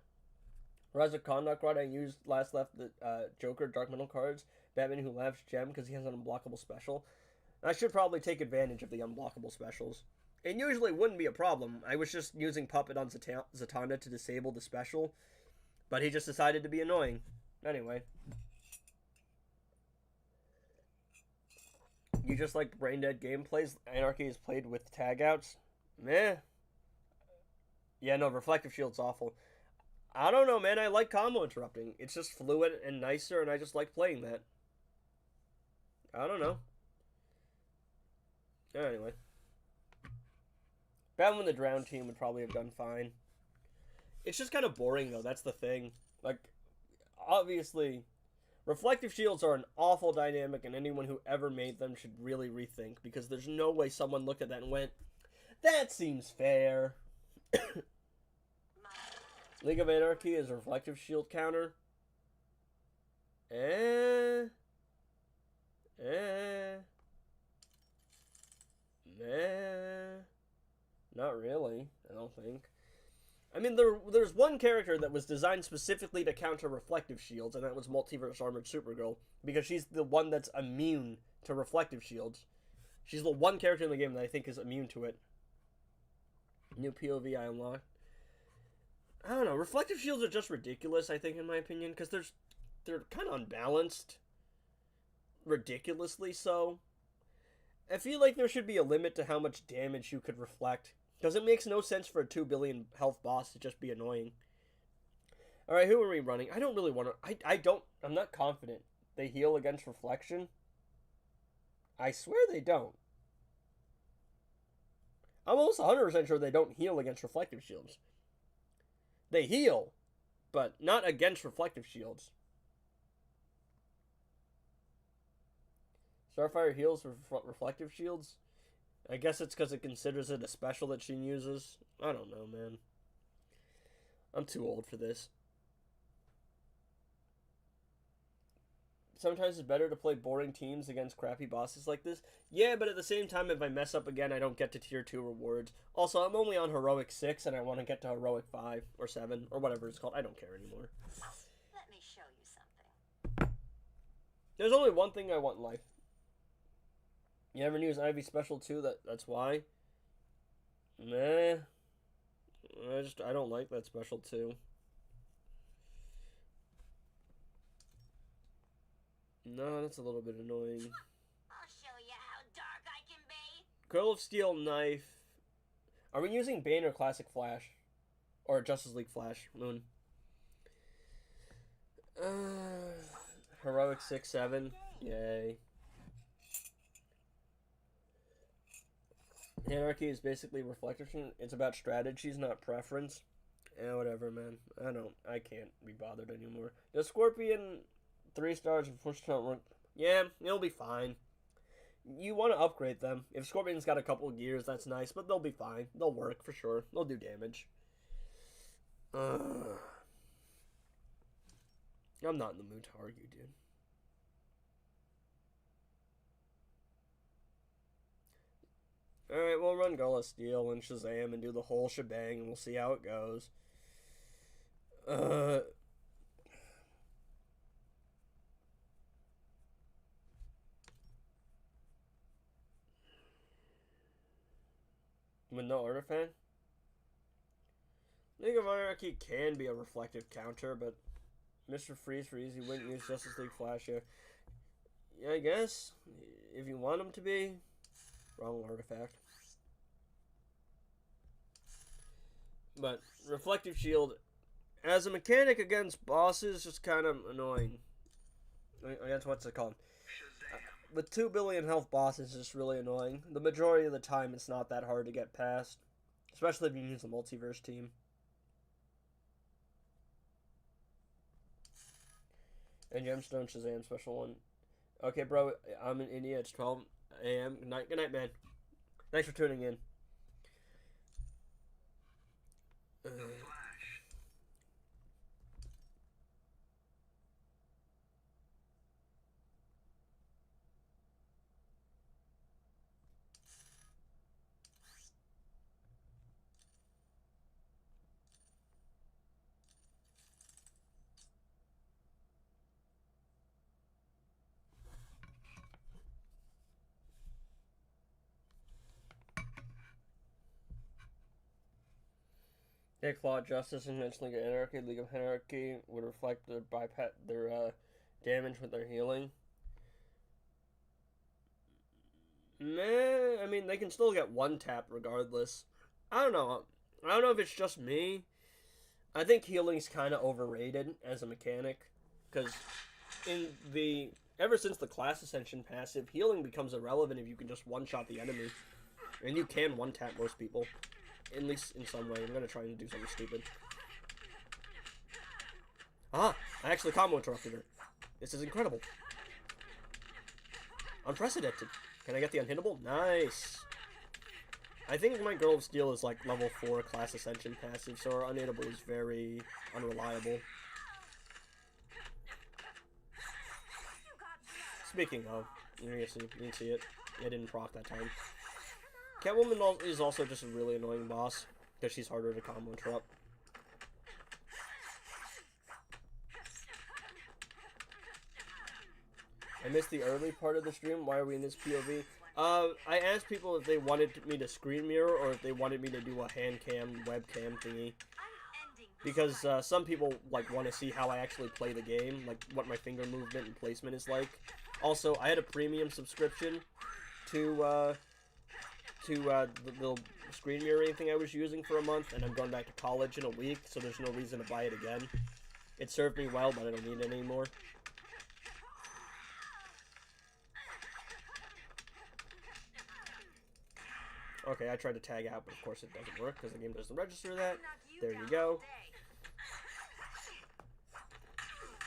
Rise of Conduct Rod, I used last left the Joker Dark Metal cards. Batman Who Laughs Gem because he has an unblockable special. I should probably take advantage of the unblockable specials. It usually wouldn't be a problem. I was just using Puppet on Zatanna to disable the special. But he just decided to be annoying. Anyway. You just like brain dead gameplays Anarchy is played with tag outs? Meh. Yeah, no, reflective shield's awful. I don't know, man. I like combo interrupting. It's just fluid and nicer, and I just like playing that. I don't know. Anyway. Batman the Drown team would probably have done fine. It's just kind of boring, though. That's the thing. Like, obviously, reflective shields are an awful dynamic, and anyone who ever made them should really rethink, because there's no way someone looked at that and went, that seems fair. League of Anarchy is a reflective shield counter. Not really, I don't think. I mean, there's one character that was designed specifically to counter reflective shields, and that was Multiverse Armored Supergirl, because she's the one that's immune to reflective shields. She's the one character in the game that I think is immune to it. New POV I unlocked. I don't know. Reflective shields are just ridiculous, I think, in my opinion, because they're kind of unbalanced. Ridiculously so. I feel like there should be a limit to how much damage you could reflect, because it makes no sense for a 2 billion health boss to just be annoying. Alright, who are we running? I don't really want to... I'm not confident they heal against reflection. I swear they don't. I'm almost 100% sure they don't heal against reflective shields. They heal, but not against reflective shields. Starfire heals for reflective shields? I guess it's because it considers it a special that she uses. I don't know, man. I'm too old for this. Sometimes it's better to play boring teams against crappy bosses like this. Yeah, but at the same time, if I mess up again, I don't get to tier 2 rewards. Also, I'm only on Heroic 6, and I want to get to Heroic 5 or 7 or whatever it's called. I don't care anymore. Let me show you something. There's only one thing I want in life. You ever use Ivy Special 2? That's why? Nah. I don't like that Special 2. No, that's a little bit annoying. I'll show you how dark I can be. Curl of Steel Knife. Are we using Bane or Classic Flash? Or Justice League Flash? Moon. Heroic 6, 7. Yay. Anarchy is basically reflective. It's about strategies, not preference. Yeah, whatever, man. I can't be bothered anymore. The Scorpion 3 stars and push don't work. Yeah, it'll be fine. You want to upgrade them. If Scorpion's got a couple of gears, that's nice, but they'll be fine. They'll work for sure. They'll do damage. I'm not in the mood to argue, dude. Alright, we'll run Gullah Steel and Shazam and do the whole shebang, and we'll see how it goes. With no artifact? League of Anarchy can be a reflective counter, but Mr. Freeze for easy wouldn't use Justice League Flash here. Yeah, I guess. If you want him to be. Wrong artifact. But Reflective Shield, as a mechanic against bosses, is kind of annoying. That's what's it called. With 2 billion health bosses, it's really annoying. The majority of the time, it's not that hard to get past. Especially if you use the multiverse team. And Gemstone Shazam special 1. Okay, bro, I'm in India. It's 12 a.m. Good night, man. Thanks for tuning in. Take Claw Justice and League of Anarchy. League of Anarchy would reflect their damage with their healing. Nah, I mean, they can still get one tap regardless. I don't know. I don't know if it's just me. I think healing's kind of overrated as a mechanic, because ever since the class ascension passive, healing becomes irrelevant if you can just one-shot the enemy, and you can one-tap most people, at least in some way. I'm gonna try and do something stupid. Ah, I actually combo interrupted her. This is incredible. Unprecedented. Can I get the unhittable? Nice. I think my Girl of Steel is like level 4 class ascension passive, so our unhittable is very unreliable. Speaking of, you can see it. It didn't proc that time. Catwoman is also just a really annoying boss, because she's harder to combo interrupt. I missed the early part of the stream. Why are we in this POV? I asked people if they wanted me to screen mirror or if they wanted me to do a hand cam, webcam thingy. Because some people like want to see how I actually play the game, like what my finger movement and placement is like. Also, I had a premium subscription to the screen mirroring thing I was using for a month, and I'm going back to college in a week, so there's no reason to buy it again. It served me well, but I don't need it anymore. Okay, I tried to tag out, but of course it doesn't work because the game doesn't register that. There you go.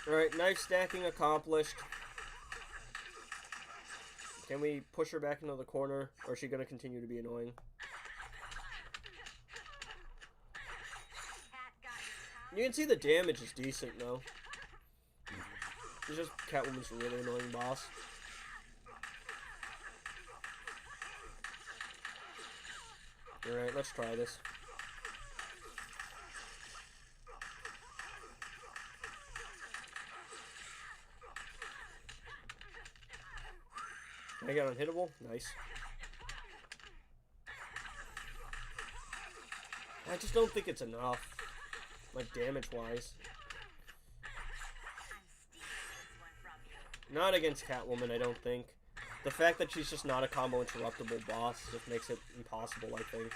Alright, knife stacking accomplished. Can we push her back into the corner, or is she going to continue to be annoying? You can see the damage is decent, though. It's just Catwoman's a really annoying boss. Alright, let's try this. I got unhittable. Nice. I just don't think it's enough. Like, damage-wise. Not against Catwoman, I don't think. The fact that she's just not a combo interruptible boss just makes it impossible, I think.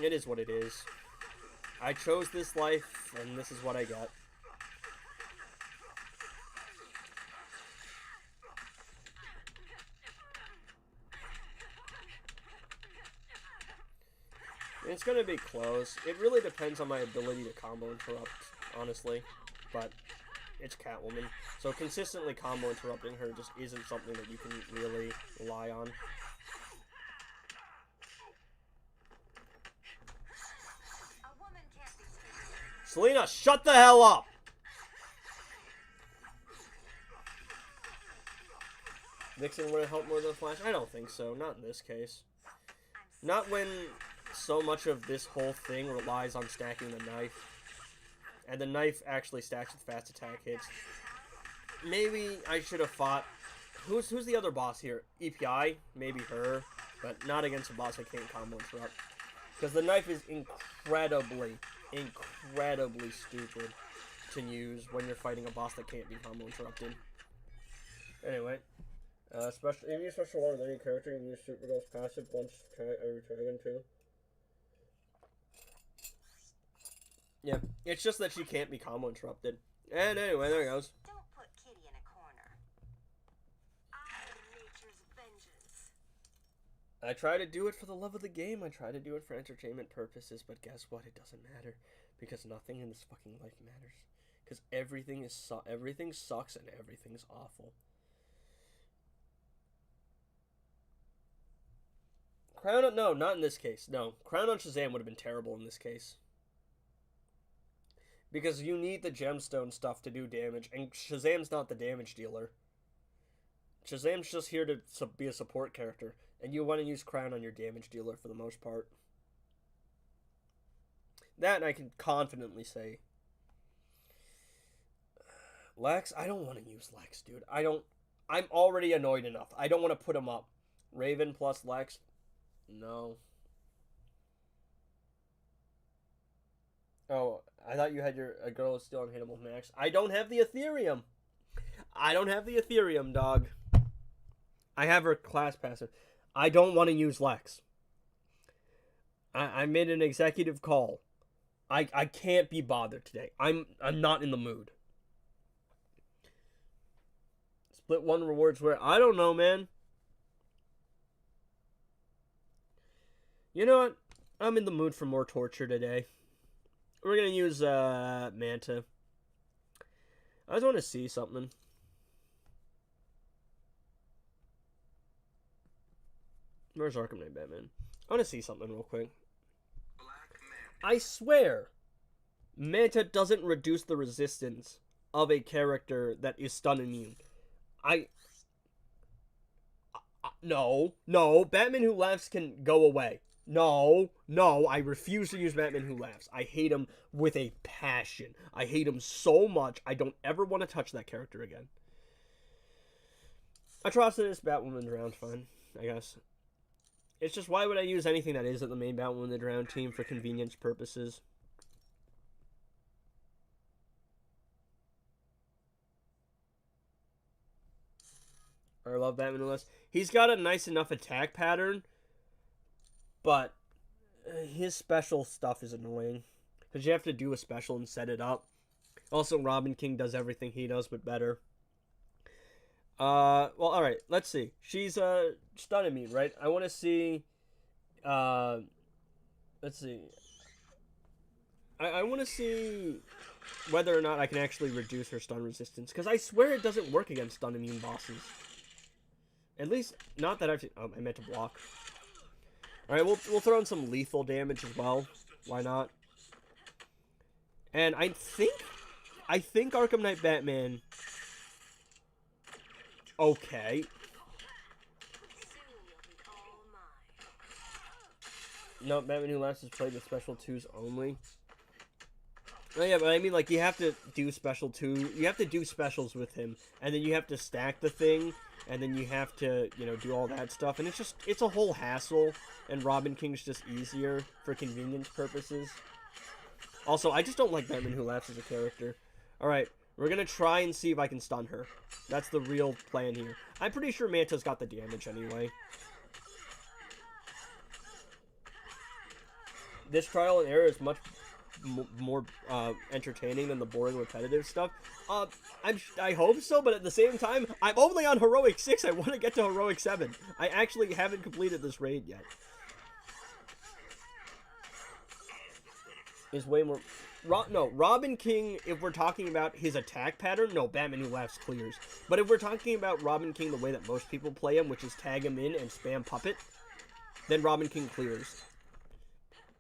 It is what it is. I chose this life, and this is what I got. It's gonna be close. It really depends on my ability to combo interrupt, honestly. But it's Catwoman. So consistently combo interrupting her just isn't something that you can really rely on. Selena, shut the hell up! Vixen would have helped more than Flash? I don't think so. Not in this case. Not when so much of this whole thing relies on stacking the knife. And the knife actually stacks with fast attack hits. Maybe I should have fought... Who's the other boss here? EPI? Maybe her. But not against a boss I can't combo interrupt. Because the knife is incredibly stupid to use when you're fighting a boss that can't be combo interrupted. Anyway. If you special one with any character, you use Supergirl's passive once every dragon too. Yeah, it's just that she can't be combo interrupted. And anyway, there it goes. Don't put Kitty in a corner. I am nature's vengeance. I try to do it for the love of the game. I try to do it for entertainment purposes, but guess what? It doesn't matter because nothing in this fucking life matters. Because everything sucks and everything's awful. No, not in this case. No, Crown on Shazam would have been terrible in this case. Because you need the gemstone stuff to do damage, and Shazam's not the damage dealer. Shazam's just here to be a support character, and you want to use Crown on your damage dealer for the most part. That I can confidently say. Lex, I don't want to use Lex, dude. I'm already annoyed enough. I don't want to put him up. Raven plus Lex? No. Oh, I thought you had a girl is still unhittable, Max. I don't have the Ethereum. I don't have the Ethereum, dog. I have her class passive. I don't want to use Lex. I made an executive call. I can't be bothered today. I'm not in the mood. Split one rewards where I don't know, man. You know what? I'm in the mood for more torture today. We're gonna use Manta. I just want to see something. Where's Arkham Knight Batman? I want to see something real quick. I swear, Manta doesn't reduce the resistance of a character that is stun immune. No, Batman Who Laughs can go away. No, I refuse to use Batman Who Laughs. I hate him with a passion. I hate him so much, I don't ever want to touch that character again. Atrocitus, Batwoman round, fine, I guess. It's just, why would I use anything that isn't the main Batwoman the Drown team for convenience purposes? I love Batman Who Laughs. He's got a nice enough attack pattern, but his special stuff is annoying. Because you have to do a special and set it up. Also, Robin King does everything he does, but better. Well, alright, let's see. She's, stun immune, right? I want to see, let's see. I want to see whether or not I can actually reduce her stun resistance. Because I swear it doesn't work against stun immune bosses. At least, not that I've seen. Oh, I meant to block. Alright, we'll throw in some lethal damage as well. Why not? And I think Arkham Knight Batman... Okay. No, Batman Who Laughs is played with special 2s only. Oh yeah, but I mean, like, you have to do special 2. You have to do specials with him. And then you have to stack the thing. And then you have to, you know, do all that stuff. And it's a whole hassle. And Robin King's just easier for convenience purposes. Also, I just don't like Batman Who Laughs as a character. Alright. We're going to try and see if I can stun her. That's the real plan here. I'm pretty sure Manta's got the damage anyway. This trial and error is much more entertaining than the boring repetitive stuff. I hope so, but at the same time, I'm only on Heroic 6. I want to get to Heroic 7. I actually haven't completed this raid yet. Is way more... No, Robin King, if we're talking about his attack pattern, no, Batman Who Laughs clears. But if we're talking about Robin King the way that most people play him, which is tag him in and spam puppet, then Robin King clears.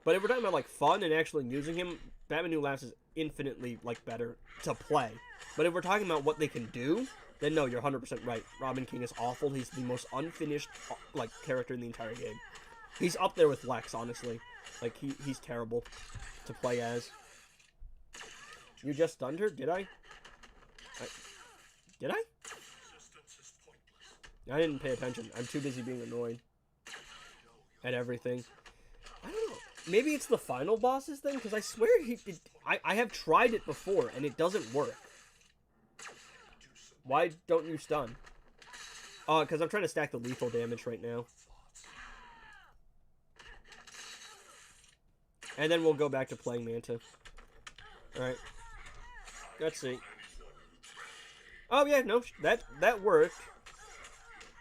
But if we're talking about, like, fun and actually using him, Batman Who Laughs is infinitely, like, better to play. But if we're talking about what they can do, then no, you're 100% right. Robin King is awful. He's the most unfinished, like, character in the entire game. He's up there with Lex, honestly. Like, he's terrible to play as. You just stunned her? Did I? Did I? I didn't pay attention. I'm too busy being annoyed at everything. I don't know. Maybe it's the final boss's thing? Because I swear I have tried it before, and it doesn't work. Why don't you stun? Because I'm trying to stack the lethal damage right now. And then we'll go back to playing Manta. Alright. Let's see. Oh yeah, no, that worked.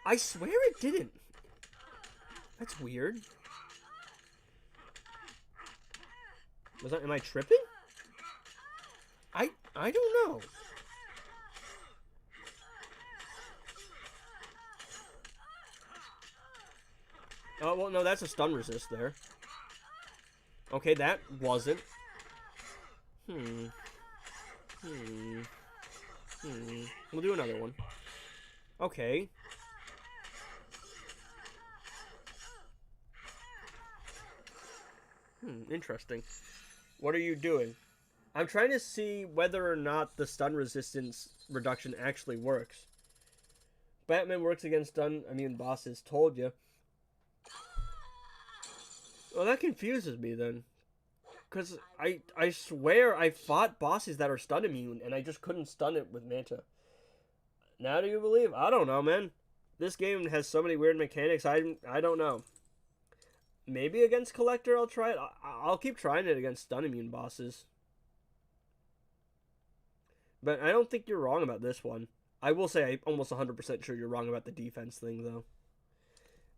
I swear it didn't. That's weird. Am I tripping? I don't know. Oh, well, no, that's a stun resist there. Okay, that wasn't. We'll do another one. Okay. Interesting. What are you doing? I'm trying to see whether or not the stun resistance reduction actually works. Batman works against stun immune bosses, told you. Well, that confuses me then. Because I swear I fought bosses that are stun immune, and I just couldn't stun it with Manta. Now do you believe? I don't know, man. This game has so many weird mechanics, I don't know. Maybe against Collector I'll try it. I'll keep trying it against stun immune bosses. But I don't think you're wrong about this one. I will say I'm almost 100% sure you're wrong about the defense thing, though.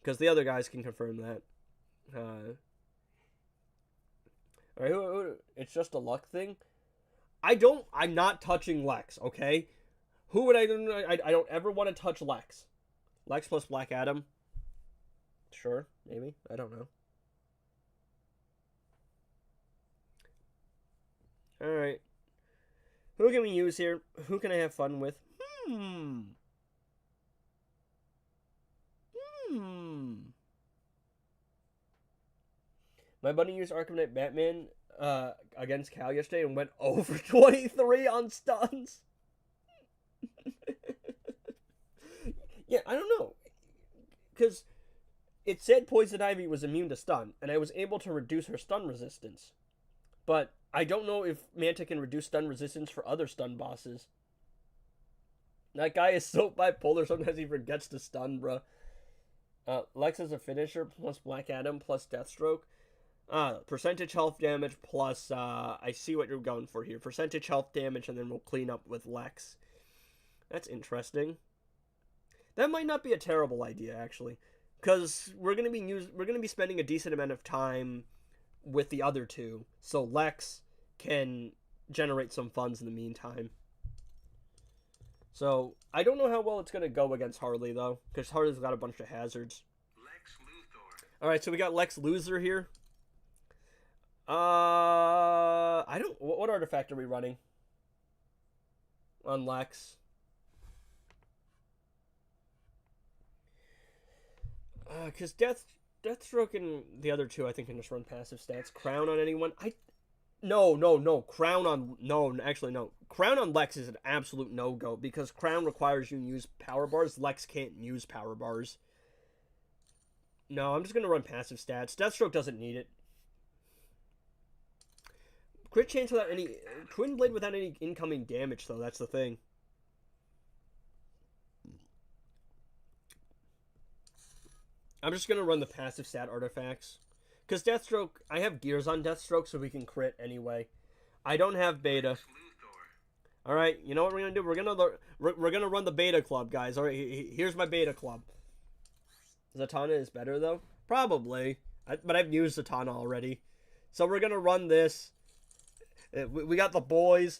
Because the other guys can confirm that. Alright, it's just a luck thing. I'm not touching Lex, okay? Who would I don't ever want to touch Lex. Lex plus Black Adam. Sure, maybe. I don't know. Alright. Who can we use here? Who can I have fun with? My buddy used Arkham Knight Batman against Cal yesterday and went over 23 on stuns. Yeah, I don't know. Because it said Poison Ivy was immune to stun, and I was able to reduce her stun resistance. But I don't know if Manta can reduce stun resistance for other stun bosses. That guy is so bipolar, sometimes he forgets to stun, bruh. Lex is a finisher, plus Black Adam, plus Deathstroke. Percentage health damage, plus, I see what you're going for here. Percentage health damage, and then we'll clean up with Lex. That's interesting. That might not be a terrible idea, actually. Because we're gonna be spending a decent amount of time with the other two, so Lex can generate some funds in the meantime. So, I don't know how well it's going to go against Harley, though, because Harley's got a bunch of hazards. Lex Luthor. Alright, so we got Lex Luthor here. What artifact are we running? On Lex. Because Deathstroke and the other two, I think, can just run passive stats. Crown on anyone? No. Crown on Lex is an absolute no-go, because Crown requires you to use power bars. Lex can't use power bars. No, I'm just going to run passive stats. Deathstroke doesn't need it. Crit chance without any... Twin Blade without any incoming damage, though. That's the thing. I'm just going to run the passive stat artifacts. Because Deathstroke... I have gears on Deathstroke, so we can crit anyway. I don't have beta. Alright, you know what we're going to do? We're gonna run the beta club, guys. Alright, here's my beta club. Zatanna is better, though? Probably. But I've used Zatanna already. So we're going to run this. We got the boys.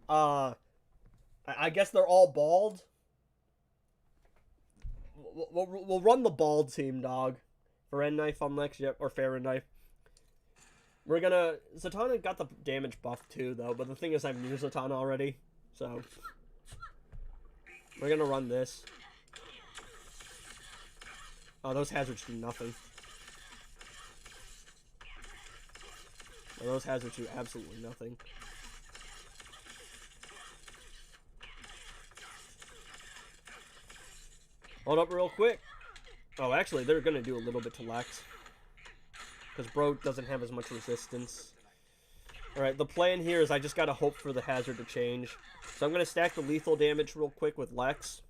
I guess they're all bald. We'll run the bald team, dog. Feren Knife on Lex, yep, or Farron Knife. We're gonna... Zatanna got the damage buff too, though, but the thing is I've used Zatanna already, so... We're gonna run this. Oh, those hazards do nothing. Oh, those hazards do absolutely nothing. Hold up real quick. Oh, actually, they're going to do a little bit to Lex. Because Bro doesn't have as much resistance. Alright, the plan here is I just got to hope for the hazard to change. So I'm going to stack the lethal damage real quick with Lex.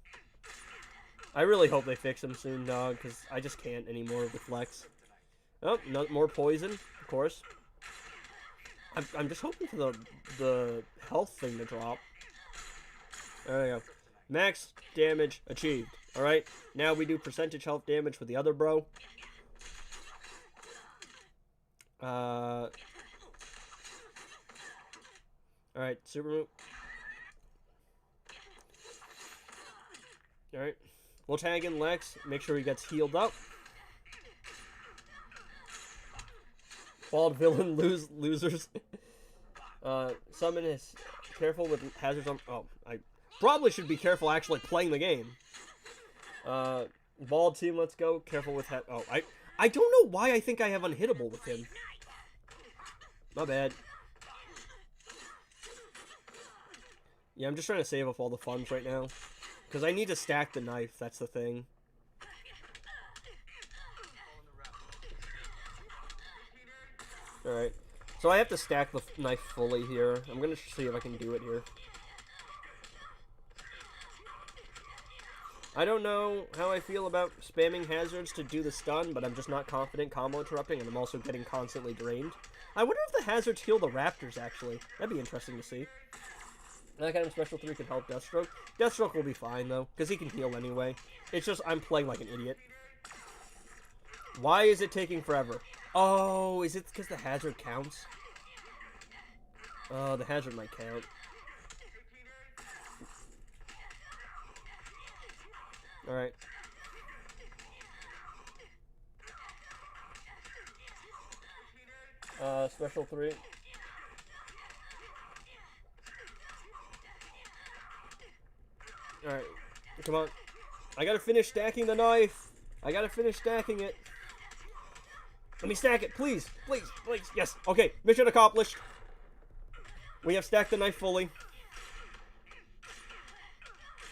I really hope they fix him soon, dog, because I just can't anymore with Lex. Oh, no more poison, of course. I'm just hoping for the health thing to drop. There we go. Max damage achieved. Alright, now we do percentage health damage with the other bro. Alright, super move. Alright. We'll tag in Lex, make sure he gets healed up. Bald villain losers. Summon is careful with hazards on... Oh, I probably should be careful actually playing the game. Bald team, let's go. Careful with... Oh, I don't know why I think I have unhittable with him. My bad. Yeah, I'm just trying to save up all the funds right now. Because I need to stack the knife, that's the thing. Alright. So I have to stack the knife fully here. I'm going to see if I can do it here. I don't know how I feel about spamming hazards to do the stun, but I'm just not confident combo interrupting, and I'm also getting constantly drained. I wonder if the hazards heal the Raptors, actually. That'd be interesting to see. That kind of special 3 could help Deathstroke. Deathstroke will be fine, though, because he can heal anyway. It's just I'm playing like an idiot. Why is it taking forever? Oh, is it because the hazard counts? Oh, the hazard might count. Alright. Special 3. Alright. Come on. I gotta finish stacking the knife. I gotta finish stacking it. Let me stack it, please. Please, please. Yes. Okay, mission accomplished. We have stacked the knife fully.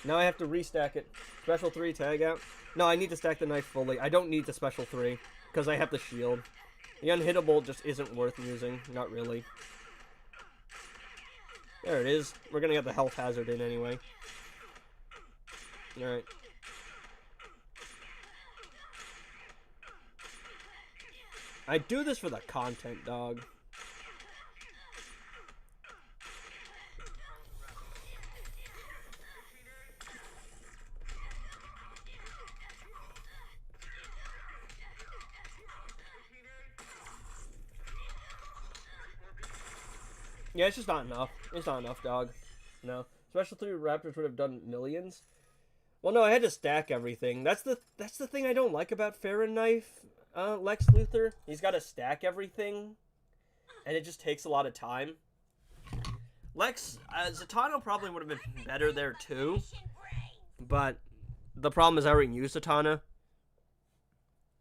Now I have to restack it. Special 3, tag out. No, I need to stack the knife fully. I don't need the special 3, because I have the shield. The unhittable just isn't worth using. Not really. There it is. We're gonna get the health hazard in anyway. Alright. I do this for the content, dog. Yeah, it's just not enough. It's not enough, dog. No. Special 3 Raptors would have done millions. Well, no, I had to stack everything. That's the thing I don't like about Farron Knife, Lex Luthor. He's got to stack everything, and it just takes a lot of time. Lex, Zatanna probably would have been better there too, but the problem is I already used Zatanna.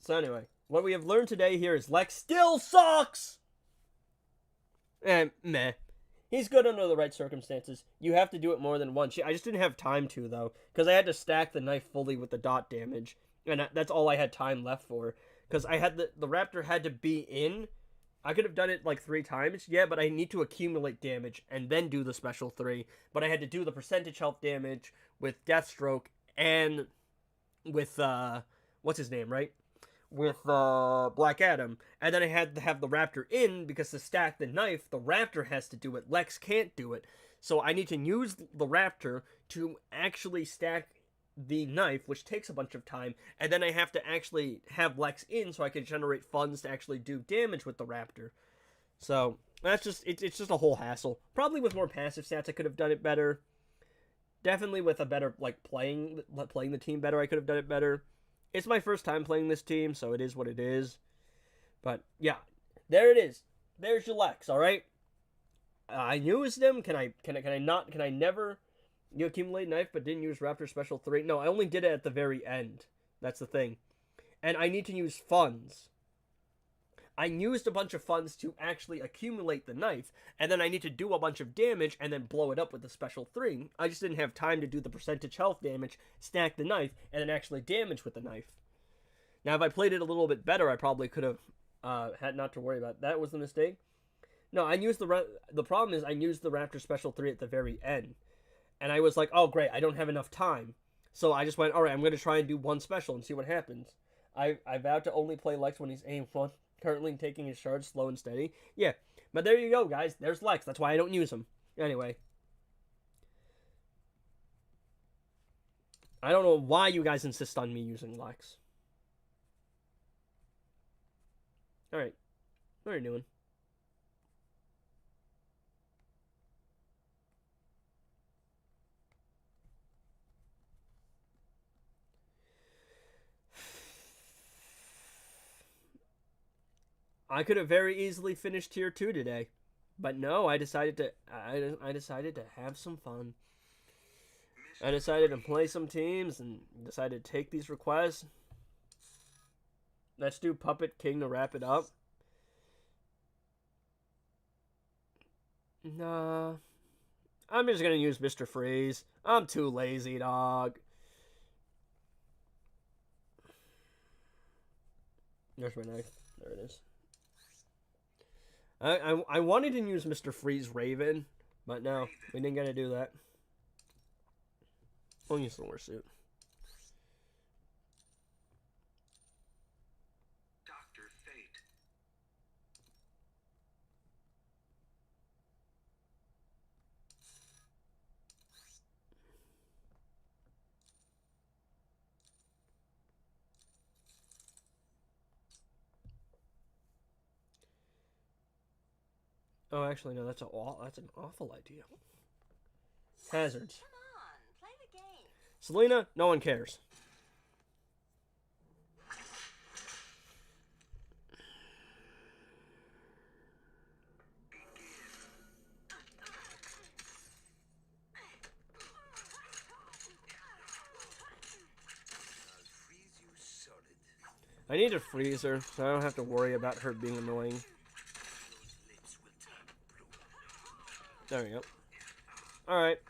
So anyway, what we have learned today here is Lex still sucks! And meh. He's good under the right circumstances. You have to do it more than once. I just didn't have time to, though, because I had to stack the knife fully with the dot damage, and that's all I had time left for, because I had the Raptor had to be in. I could have done it like 3 times, yeah, but I need to accumulate damage and then do the special 3, but I had to do the percentage health damage with Deathstroke and with, what's his name, right? With Black Adam, and then I had to have the Raptor in, because to stack the knife, the Raptor has to do it. Lex can't do it. So I need to use the Raptor to actually stack the knife, which takes a bunch of time, and then I have to actually have Lex in so I can generate funds to actually do damage with the Raptor. So that's just, it's just a whole hassle. Probably with more passive stats I could have done it better. Definitely with a better, like, playing the team better, I could have done it better. It's my first time playing this team, so it is what it is. But, yeah. There it is. There's your Lex, alright? I used him. Can I never accumulate knife but didn't use Raptor Special 3? No, I only did it at the very end. That's the thing. And I need to use funds. I used a bunch of funds to actually accumulate the knife, and then I need to do a bunch of damage and then blow it up with the special 3. I just didn't have time to do the percentage health damage, stack the knife, and then actually damage with the knife. Now, if I played it a little bit better, I probably could have had not to worry about it. That was the mistake. No, I used the problem is I used the Raptor Special 3 at the very end, and I was like, oh great, I don't have enough time. So I just went, alright, I'm going to try and do one special and see what happens. I vowed to only play Lex when he's aim-1. Currently taking his charge slow and steady. Yeah, but there you go, guys. There's Lex. That's why I don't use him. Anyway. I don't know why you guys insist on me using Lex. Alright. What are you doing? I could have very easily finished tier 2 today, but no, I decided to have some fun. I decided to play some teams and decided to take these requests. Let's do Puppet King to wrap it up. Nah, I'm just gonna use Mr. Freeze. I'm too lazy, dog. There's my knife. There it is. I wanted to use Mr. Freeze Raven, but no, we didn't get to do that. We'll use the Warsuit. Oh, actually, no, that's an awful idea. Hazards. Come on, play the game. Selena, no one cares. I'll freeze you solid. I need a freezer, so I don't have to worry about her being annoying. Those lips will turn blue. There we go. Alright.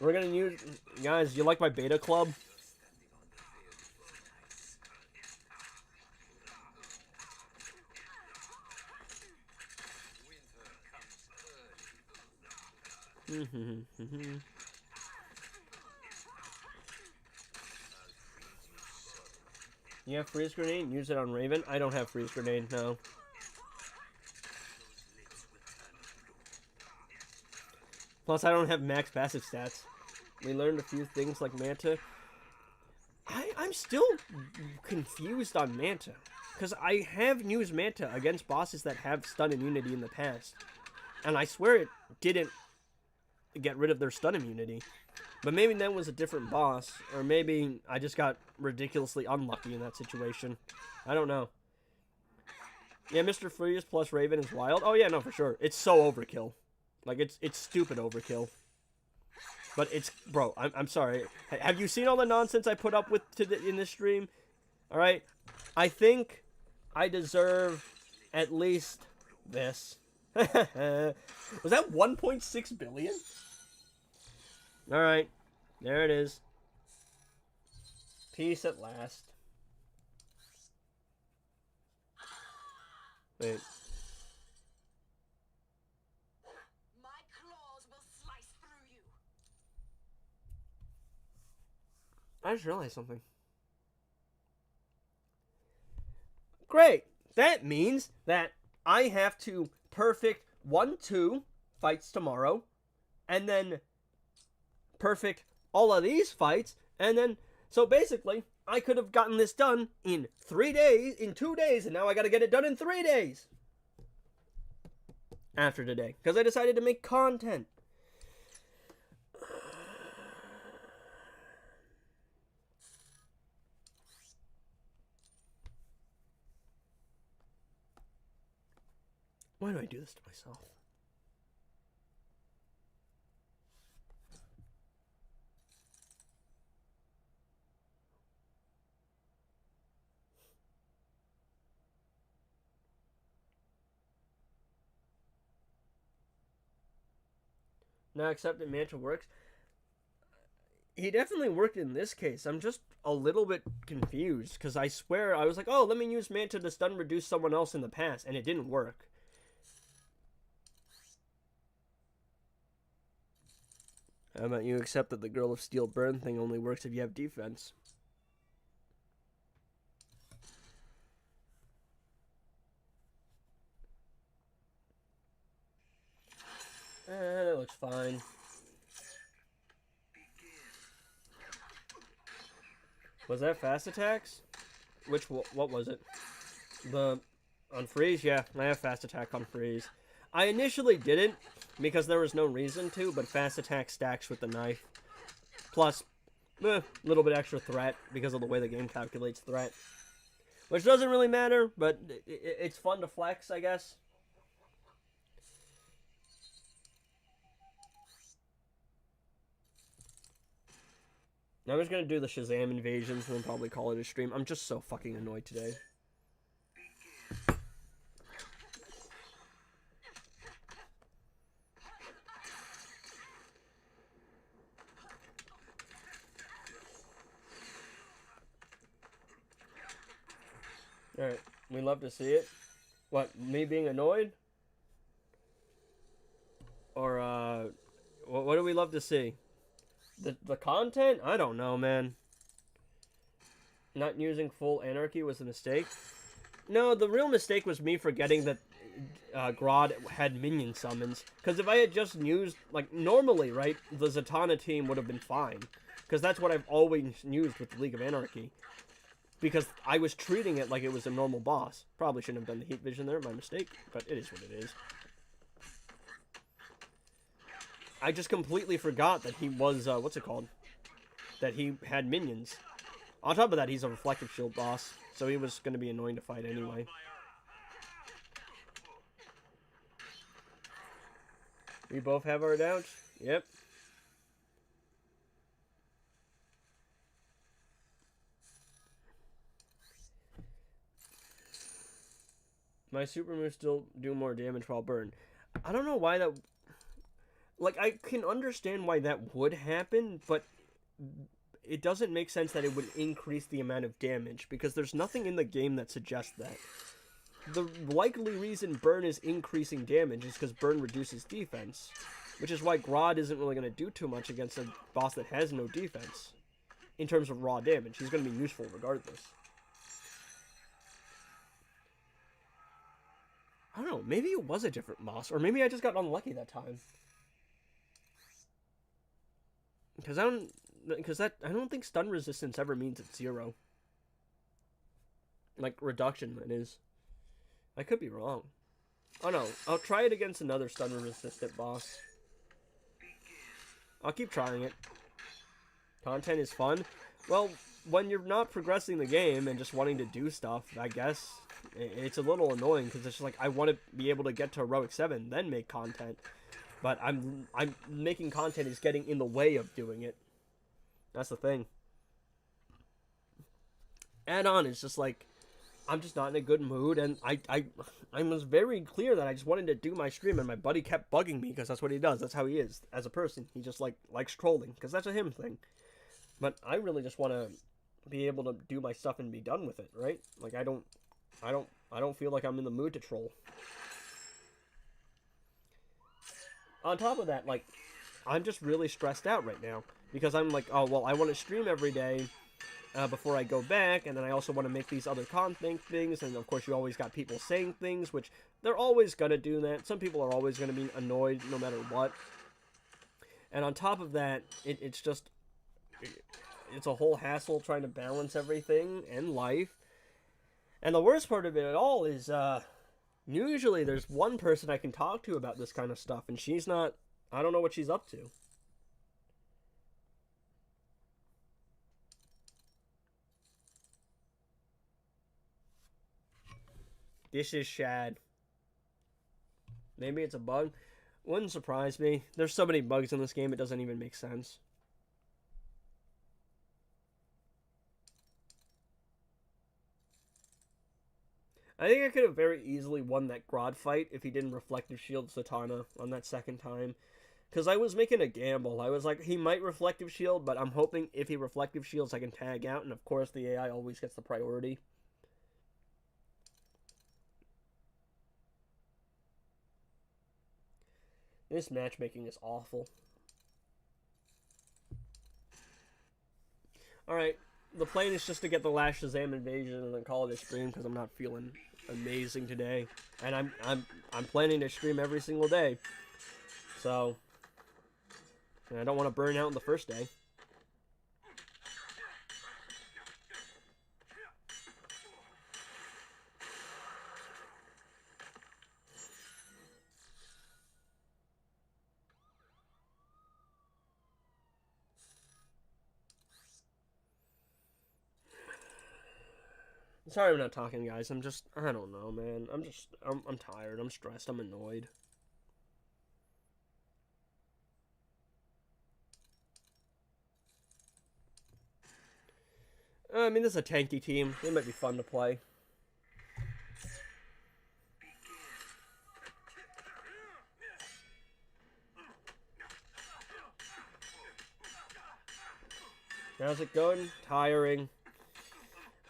We're gonna use... Guys, you like my beta club? Standing on the veil of ice. Winter comes early. You have freeze grenade? Use it on Raven? I don't have freeze grenade, no. Those lips will turn blue. Plus, I don't have max passive stats. We learned a few things like Manta. I'm still confused on Manta. Because I have used Manta against bosses that have stun immunity in the past. And I swear it didn't get rid of their stun immunity. But maybe that was a different boss. Or maybe I just got ridiculously unlucky in that situation. I don't know. Yeah, Mr. Freeze plus Raven is wild. Oh yeah, no, for sure. It's so overkill. Like, it's stupid overkill. But it's... Bro, I'm sorry. Have you seen all the nonsense I put up with in this stream? Alright? I think I deserve at least this. Was that 1.6 billion? Alright. There it is. Peace at last. Wait. My claws will slice through you. I just realized something. Great! That means that I have to perfect 1-2 fights tomorrow, and then perfect all of these fights, and then, so basically, I could have gotten this done in 3 days, in 2 days, and now I gotta get it done in 3 days. After today, because I decided to make content. Why do I do this to myself? Now accepted Manta works. He definitely worked in this case. I'm just a little bit confused because I swear I was like, oh, let me use Manta to stun reduce someone else in the past, and it didn't work. How about you accept that the Girl of Steel burn thing only works if you have defense? That looks fine. Was that fast attacks? What was it? On freeze? Yeah, I have fast attack on freeze. I initially didn't because there was no reason to, but fast attack stacks with the knife. Plus, a little bit extra threat because of the way the game calculates threat. Which doesn't really matter, but it's fun to flex, I guess. I'm just gonna do the Shazam invasions and then probably call it a stream. I'm just so fucking annoyed today. Alright, we love to see it. What, me being annoyed? Or, what do we love to see? The content? I don't know, man. Not using full anarchy was a mistake. No, the real mistake was me forgetting that Grodd had minion summons. Because if I had just used, like, normally, right, the Zatanna team would have been fine. Because that's what I've always used with the League of Anarchy. Because I was treating it like it was a normal boss. Probably shouldn't have done the heat vision there, my mistake. But it is what it is. I just completely forgot that he was, what's it called? That he had minions. On top of that, he's a reflective shield boss, so he was going to be annoying to fight anyway. We both have our doubts? Yep. My super moves still do more damage while burned. I don't know why that... Like, I can understand why that would happen, but it doesn't make sense that it would increase the amount of damage, because there's nothing in the game that suggests that. The likely reason burn is increasing damage is because burn reduces defense, which is why Grodd isn't really going to do too much against a boss that has no defense. In terms of raw damage, he's going to be useful regardless. I don't know, maybe it was a different boss, or maybe I just got unlucky that time. Because I don't think stun resistance ever means it's 0. Like, reduction, that is. I could be wrong. Oh no, I'll try it against another stun resistant boss. I'll keep trying it. Content is fun. Well, when you're not progressing the game and just wanting to do stuff, I guess, it's a little annoying, because it's just like, I want to be able to get to Heroic 7, then make content. But I'm making content is getting in the way of doing it. That's the thing. Add-on is just like, I'm just not in a good mood, and I was very clear that I just wanted to do my stream, and my buddy kept bugging me, because that's what he does. That's how he is as a person. He just likes trolling, because that's a him thing. But I really just want to be able to do my stuff and be done with it, right? Like, I don't feel like I'm in the mood to troll. On top of that, like, I'm just really stressed out right now, because I'm like, oh, well, I want to stream every day before I go back, and then I also want to make these other content things, and of course you always got people saying things, which they're always going to do that. Some people are always going to be annoyed no matter what. And on top of that, it's a whole hassle trying to balance everything and life. And the worst part of it all is, usually there's one person I can talk to about this kind of stuff, and she's not, I don't know what she's up to. This is Shad. Maybe it's a bug. Wouldn't surprise me. There's so many bugs in this game, it doesn't even make sense. I think I could have very easily won that Grodd fight if he didn't Reflective Shield Satana on that second time. Because I was making a gamble. I was like, he might Reflective Shield, but I'm hoping if he Reflective Shields, I can tag out. And of course, the AI always gets the priority. This matchmaking is awful. Alright, the plan is just to get the last Shazam invasion and then call it a stream, because I'm not feeling amazing today. And I'm planning to stream every single day. So, and I don't want to burn out on the first day. Sorry I'm not talking, guys. I don't know, man. I'm tired. I'm stressed. I'm annoyed. I mean, this is a tanky team. It might be fun to play. How's it going? Tiring.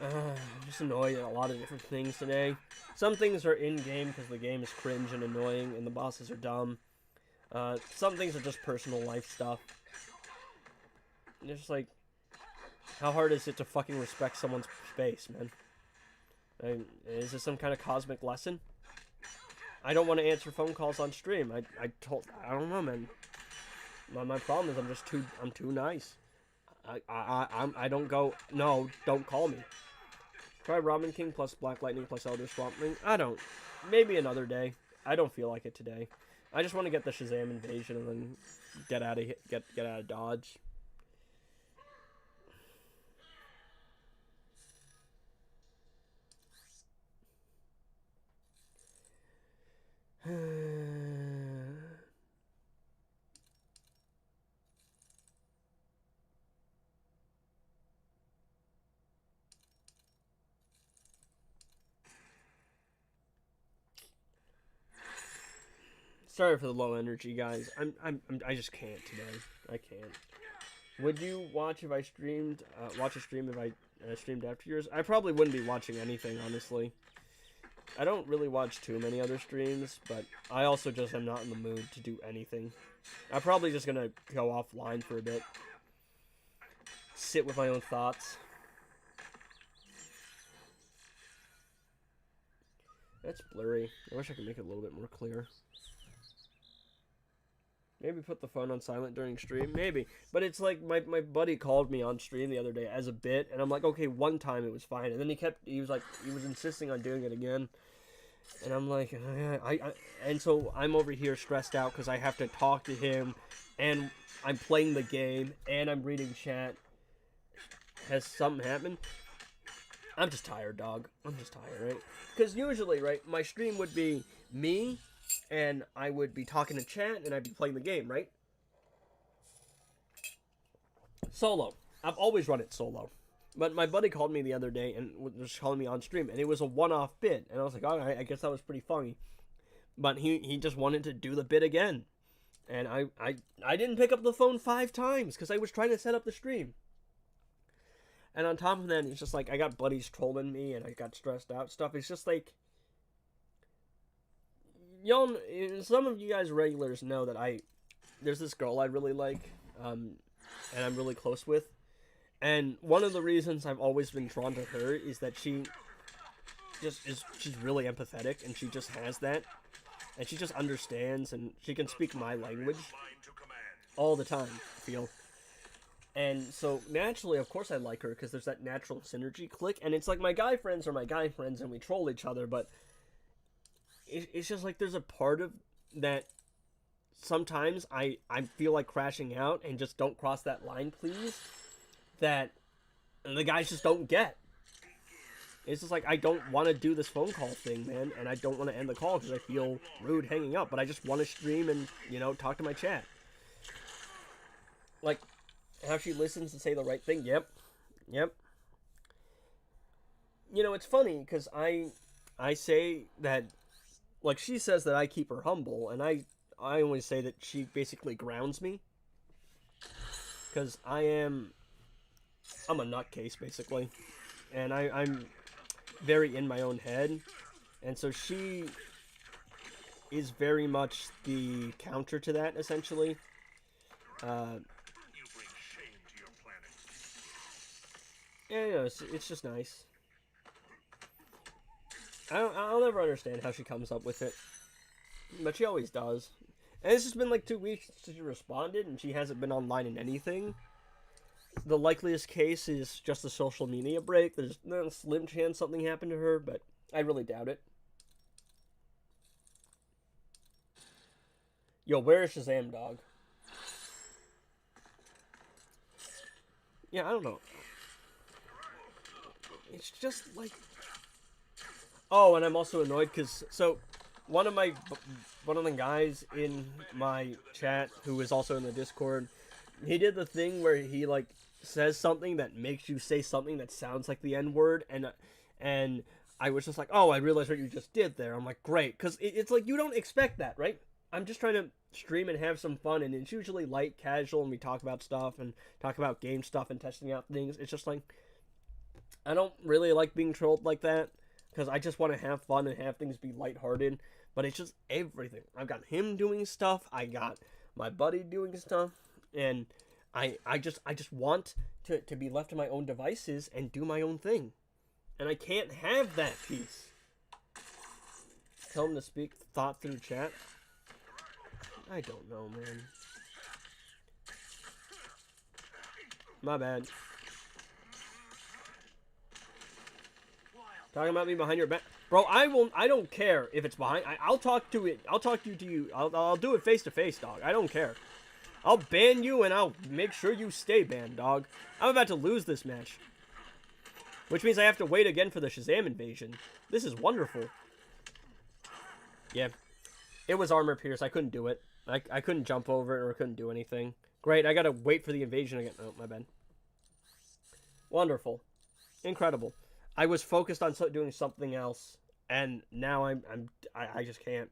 I'm just annoyed at a lot of different things today. Some things are in-game because the game is cringe and annoying and the bosses are dumb. Some things are just personal life stuff. And it's just like, how hard is it to fucking respect someone's space, man? Is this some kind of cosmic lesson? I don't want to answer phone calls on stream. I don't know, man. My problem is I'm too nice. I don't go, no, don't call me. Try Ramen King plus Black Lightning plus Elder Swamp Ring. Maybe another day. I don't feel like it today. I just want to get the Shazam invasion and then get out of get out of Dodge. Sorry for the low energy, guys. I just can't today. I can't. Would you watch if I streamed? Watch a stream if I streamed after yours? I probably wouldn't be watching anything, honestly. I don't really watch too many other streams, but I also just am not in the mood to do anything. I'm probably just gonna go offline for a bit. Sit with my own thoughts. That's blurry. I wish I could make it a little bit more clear. Maybe put the phone on silent during stream. Maybe. But it's like my buddy called me on stream the other day as a bit, and I'm like, okay, one time it was fine. And then he was insisting on doing it again. And I'm like, and so I'm over here stressed out because I have to talk to him, and I'm playing the game, and I'm reading chat. Has something happened? I'm just tired, dog. I'm just tired, right? Because usually, right, my stream would be me, and I would be talking to chat, and I'd be playing the game, right? Solo. I've always run it solo. But my buddy called me the other day and was calling me on stream, and it was a one-off bit. And I was like, all right, I guess that was pretty funny. But he just wanted to do the bit again. And I didn't pick up the phone 5 times because I was trying to set up the stream. And on top of that, it's just like I got buddies trolling me, and I got stressed out stuff. It's just like, y'all, some of you guys regulars know that there's this girl I really like, and I'm really close with. And one of the reasons I've always been drawn to her is that she's really empathetic, and she just has that. And she just understands, and she can speak my language all the time, I feel. And so, naturally, of course I like her, because there's that natural synergy click. And it's like my guy friends are my guy friends, and we troll each other, but it's just like there's a part of that sometimes I feel like crashing out and just don't cross that line, please. That the guys just don't get. It's just like, I don't want to do this phone call thing, man, and I don't want to end the call because I feel rude hanging up, but I just want to stream and, talk to my chat. Like, how she listens and say the right thing, yep. It's funny, because I say that, like, she says that I keep her humble, and I always say that she basically grounds me, because I'm a nutcase, basically, and I'm very in my own head, and so she is very much the counter to that, essentially. You bring shame to your planet. Yeah, it's just nice. I'll never understand how she comes up with it, but she always does. And it's just been like 2 weeks since she responded, and she hasn't been online in anything. The likeliest case is just a social media break. There's a slim chance something happened to her, but I really doubt it. Yo, where is Shazam, dog? Yeah, I don't know. It's just like... Oh, and I'm also annoyed because... So, one of the guys in my chat, who is also in the Discord, he did the thing where he, like, says something that makes you say something that sounds like the N-word, and I was just like, oh, I realized what you just did there. I'm like, great, because it's like, you don't expect that, right? I'm just trying to stream and have some fun, and it's usually light, casual, and we talk about stuff, and talk about game stuff, and testing out things. It's just like, I don't really like being trolled like that, because I just want to have fun and have things be lighthearted, but it's just everything. I've got him doing stuff, I got my buddy doing stuff, and I just want to be left to my own devices and do my own thing. And I can't have that piece. Tell him to speak thought through chat. I don't know, man. My bad. Talking about me behind your back. Bro, I don't care if it's behind. I'll talk to it. I'll talk to you. I'll do it face to face, dog. I don't care. I'll ban you and I'll make sure you stay banned, dog. I'm about to lose this match. Which means I have to wait again for the Shazam invasion. This is wonderful. Yeah. It was armor pierce. I couldn't do it. I couldn't jump over it or couldn't do anything. Great, I gotta wait for the invasion again. Oh, my bad. Wonderful. Incredible. I was focused on doing something else, and now I just can't.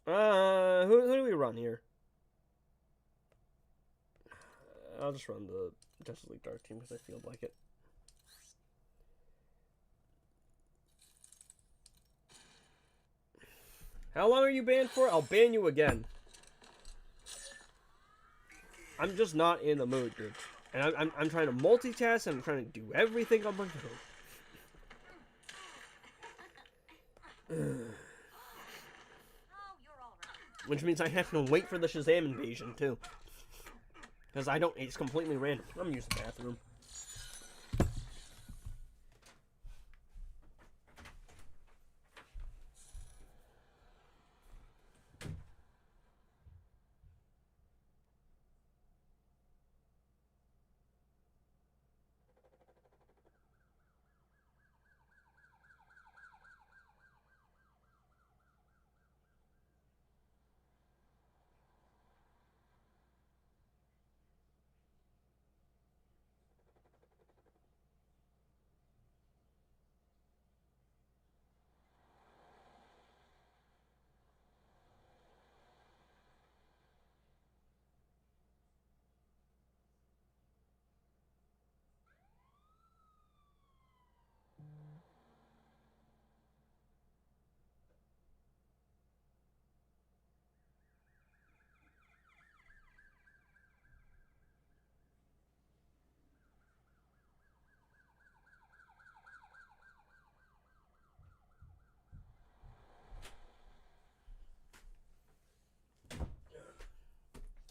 Who do we run here? I'll just run the Justice League Dark team because I feel like it. How long are you banned for? I'll ban you again. I'm just not in the mood, dude. And I'm trying to multitask and I'm trying to do everything on my phone. Oh, you're all right. Which means I have to wait for the Shazam invasion, too. Because I don't, it's completely random. I'm gonna use the bathroom.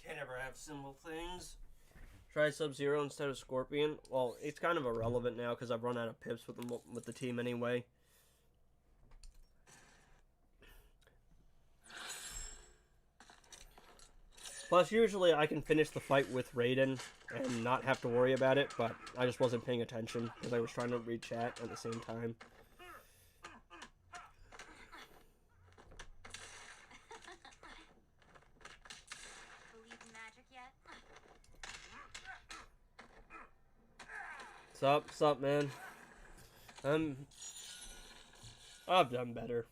Can't ever have simple things. Try Sub-Zero instead of Scorpion. Well, it's kind of irrelevant now because I've run out of pips with the team anyway. Plus, usually I can finish the fight with Raiden and not have to worry about it, but I just wasn't paying attention because I was trying to read chat at the same time. Believe in magic yet? Sup, man. I've done better.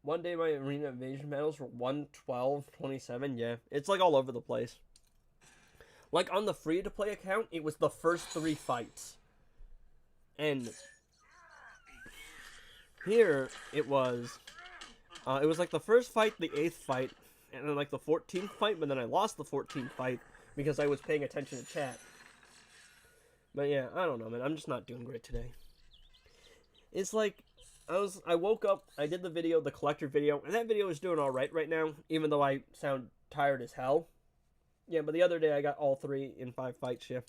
One day my arena invasion medals were 112.27. Yeah, it's like all over the place. Like on the free to play account, it was the first 3 fights. And here it was like the first fight, the 8th fight, and then like the 14th fight, but then I lost the 14th fight because I was paying attention to chat. But yeah, I don't know, man. I'm just not doing great today. It's like I woke up, I did the video, the collector video, and that video is doing alright right now, even though I sound tired as hell. Yeah, but the other day I got all 3 in 5 fights, yeah.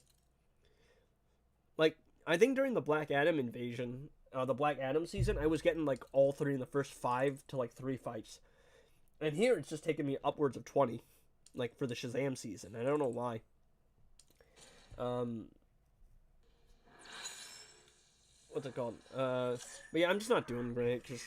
Like, I think during the Black Adam invasion, the Black Adam season, I was getting like all 3 in the first 5 to like 3 fights. And here it's just taking me upwards of 20, like for the Shazam season. I don't know why. What's it called? But yeah, I'm just not doing great, because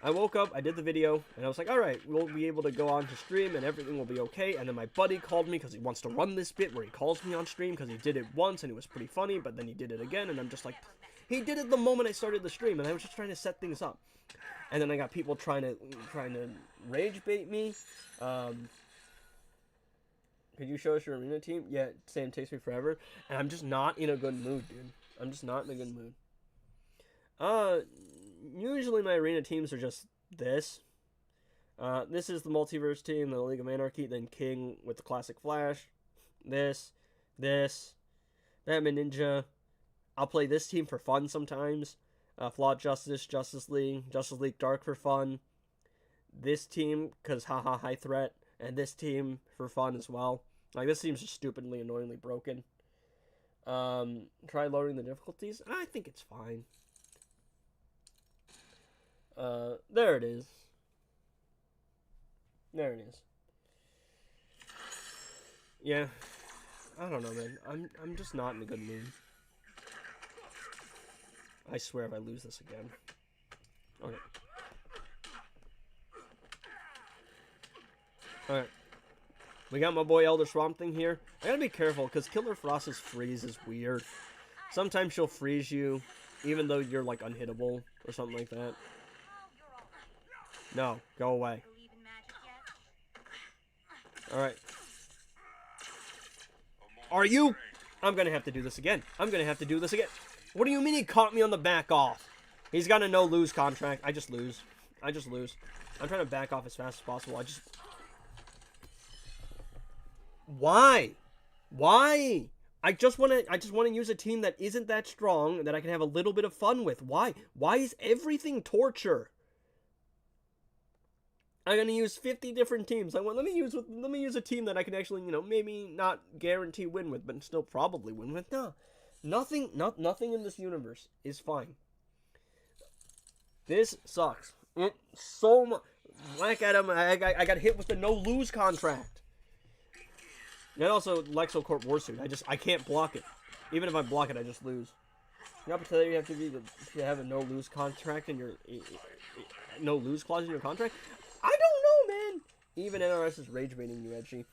I woke up, I did the video, and I was like, alright, we'll be able to go on to stream, and everything will be okay, and then my buddy called me, because he wants to run this bit, where he calls me on stream, because he did it once, and it was pretty funny, but then he did it again, and I'm just like, he did it the moment I started the stream, and I was just trying to set things up. And then I got people trying to rage bait me. Could you show us your arena team? Yeah, same, takes me forever, and I'm just not in a good mood, dude. I'm just not in a good mood. usually my arena teams are just this. This is the Multiverse team, the League of Anarchy, then King with the classic Flash. This, Batman Ninja. I'll play this team for fun sometimes. Flawed Justice, Justice League Dark for fun. This team, because haha, high threat. And this team for fun as well. Like, this team's just stupidly, annoyingly broken. Try lowering the difficulties. I think it's fine. There it is. There it is. Yeah. I don't know, man. I'm just not in a good mood. I swear if I lose this again. Okay. Alright. We got my boy Elder Swamp Thing here. I gotta be careful, because Killer Frost's freeze is weird. Sometimes she'll freeze you, even though you're, like, unhittable, or something like that. No, go away. Alright. Are you? I'm gonna have to do this again. What do you mean he caught me on the back off? He's got a no-lose contract. I just lose. I'm trying to back off as fast as possible. Why? I just want to use a team that isn't that strong that I can have a little bit of fun with. Why is everything torture? I'm gonna use 50 different teams. Let me use a team that I can actually, maybe not guarantee win with, but still probably win with. No, nothing in this universe is fine. This sucks. It's so much. Black Adam, I got hit with the no-lose contract. And also, LexoCorp Warsuit. I can't block it. Even if I block it, I just lose. Up until you have to have a no-lose contract in your no-lose clause in your contract. I don't know, man. Even NRS is rage baiting you, Edgy.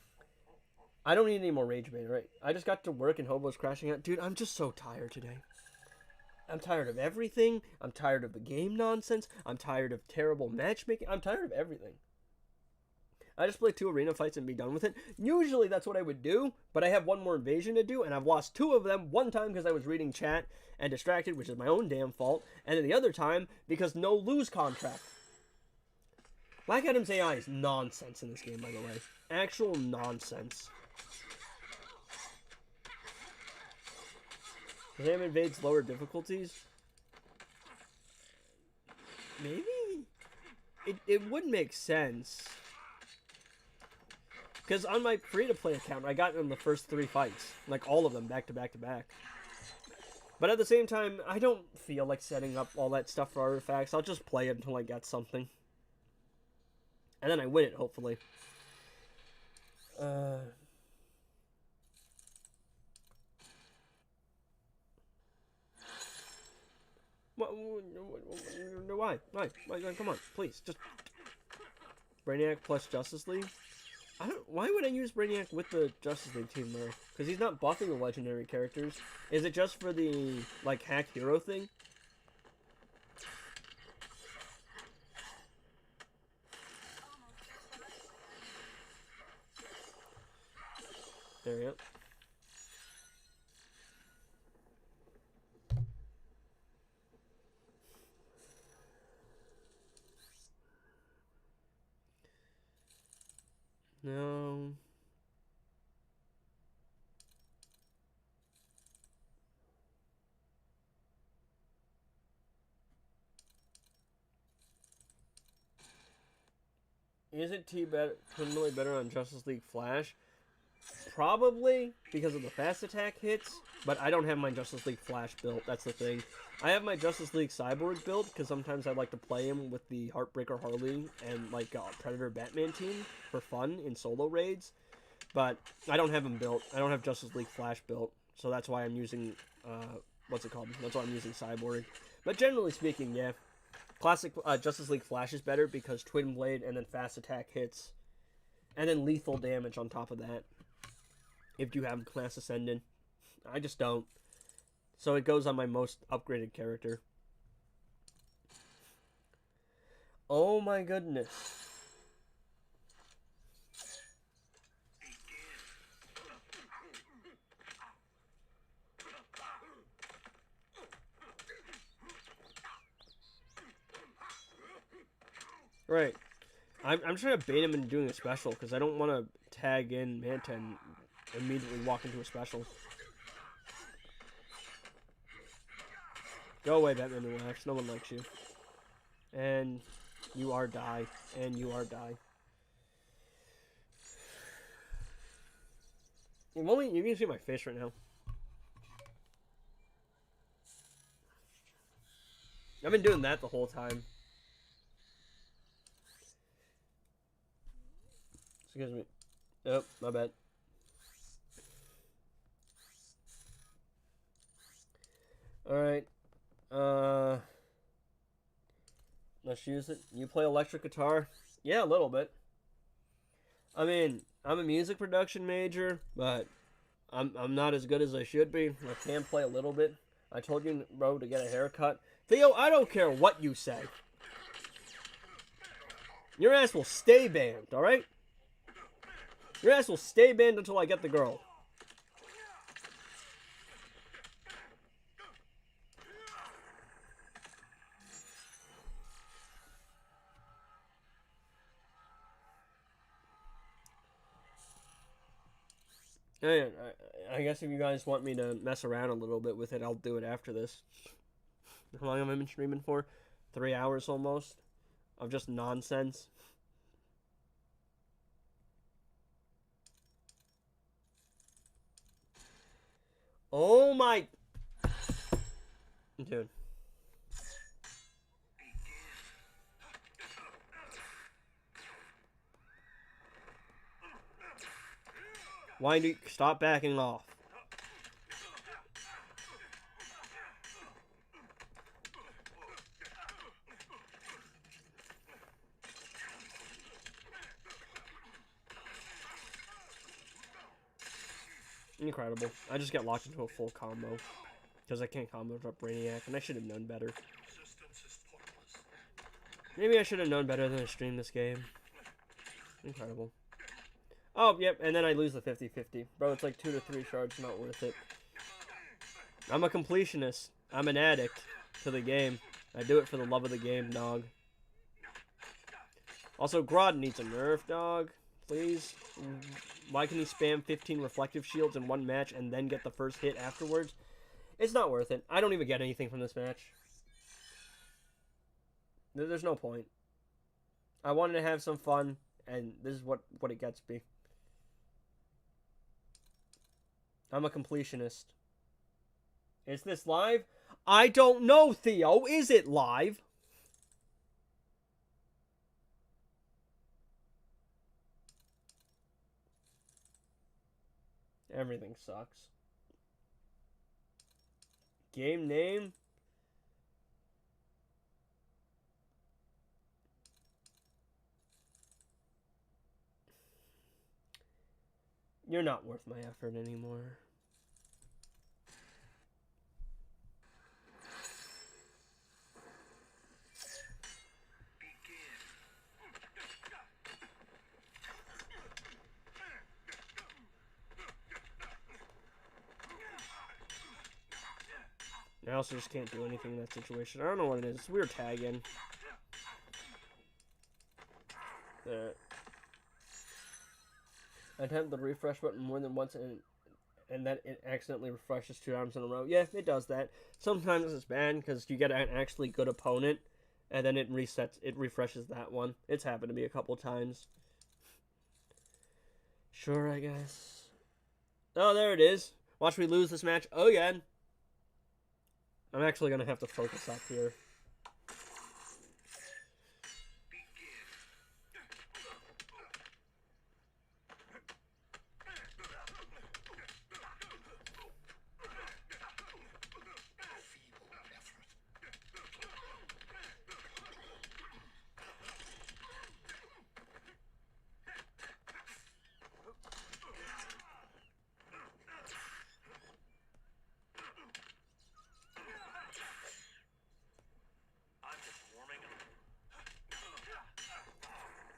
I don't need any more rage bait, right? I just got to work and Hobo's crashing out. Dude, I'm just so tired today. I'm tired of everything. I'm tired of the game nonsense. I'm tired of terrible matchmaking. I'm tired of everything. I just play 2 arena fights and be done with it. Usually that's what I would do, but I have one more invasion to do, and I've lost 2 of them. One time because I was reading chat and distracted, which is my own damn fault, and then the other time because no lose contract. Black Adam's AI is nonsense in this game, by the way. Actual nonsense. Shazam invades lower difficulties? Maybe? It would make sense. Because on my free-to-play account, I got in the first 3 fights. Like, all of them, back to back to back. But at the same time, I don't feel like setting up all that stuff for artifacts. I'll just play it until I get something. And then I win it, hopefully. Why? Come on, please, just... Brainiac plus Justice League? Why would I use Brainiac with the Justice League team, though? Because he's not buffing the legendary characters. Is it just for the, like, hack hero thing? There we go. No. Is it criminally better on Justice League Flash? Probably, because of the fast attack hits, but I don't have my Justice League Flash built, that's the thing. I have my Justice League Cyborg built, because sometimes I like to play him with the Heartbreaker Harley and, like, Predator Batman team for fun in solo raids, but I don't have him built. I don't have Justice League Flash built, so that's why I'm using, what's it called? That's why I'm using Cyborg. But generally speaking, yeah, classic Justice League Flash is better because Twin Blade and then fast attack hits, and then lethal damage on top of that. If you have Class Ascendant. I just don't. So it goes on my most upgraded character. Oh my goodness. Right. I'm trying to bait him into doing a special because I don't want to tag in Manta and immediately walk into a special. Go away, Batman and Wax. No one likes you. And you are die. And you are die. You can see my face right now. I've been doing that the whole time. Excuse me. Oh, my bad. Alright. Let's use it. You play electric guitar? Yeah, a little bit. I mean, I'm a music production major, but I'm not as good as I should be. I can play a little bit. I told you, bro, to get a haircut. Theo, I don't care what you say. Your ass will stay banned, alright? Your ass will stay banned until I get the girl. Hey, I guess if you guys want me to mess around a little bit with it, I'll do it after this. How long have I been streaming for? 3 hours almost of just nonsense. Oh my... Dude. Why do you stop backing off? Incredible. I just got locked into a full combo. Because I can't combo up Brainiac, and I should have known better. Maybe I should have known better than to stream this game. Incredible. Oh, yep, and then I lose the 50-50. Bro, it's like 2 to 3 shards, not worth it. I'm a completionist. I'm an addict to the game. I do it for the love of the game, dog. Also, Grodd needs a nerf, dog. Please. Why can he spam 15 reflective shields in one match and then get the first hit afterwards? It's not worth it. I don't even get anything from this match. There's no point. I wanted to have some fun, and this is what it gets me. I'm a completionist. Is this live? I don't know, Theo. Is it live? Everything sucks. Game name? You're not worth my effort anymore. I also just can't do anything in that situation. I don't know what it is. It's weird tagging. I'd have the refresh button more than once and that it accidentally refreshes 2 times in a row. Yeah, it does that. Sometimes it's bad because you get an actually good opponent and then it refreshes that one. It's happened to me a couple times. Sure, I guess. Oh, there it is. Watch me lose this match again. I'm actually going to have to focus up here.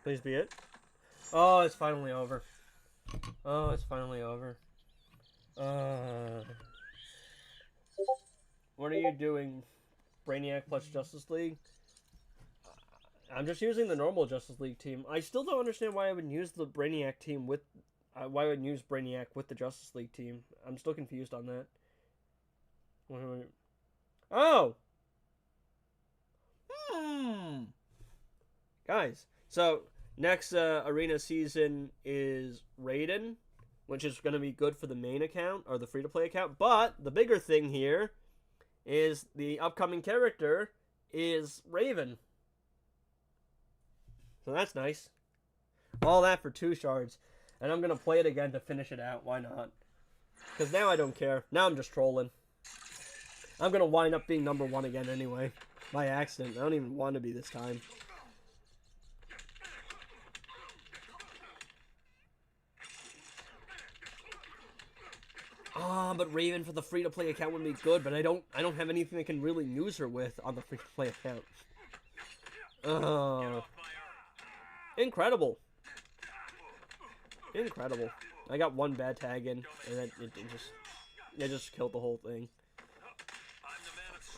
Please be it. Oh, it's finally over. Oh, it's finally over. What are you doing, Brainiac plus Justice League? I'm just using the normal Justice League team. I still don't understand why I would use the Brainiac team with... why I would use Brainiac with the Justice League team. I'm still confused on that. Wait. Oh! Guys, so next arena season is Raiden, which is going to be good for the main account, or the free-to-play account. But the bigger thing here is the upcoming character is Raven. So that's nice. All that for 2 shards. And I'm going to play it again to finish it out. Why not? Because now I don't care. Now I'm just trolling. I'm going to wind up being number 1 again anyway. By accident. I don't even want to be this time. But Raven for the free-to-play account would be good, but I don't have anything I can really use her with on the free-to-play account. Incredible. Incredible. I got 1 bad tag in, and it just killed the whole thing.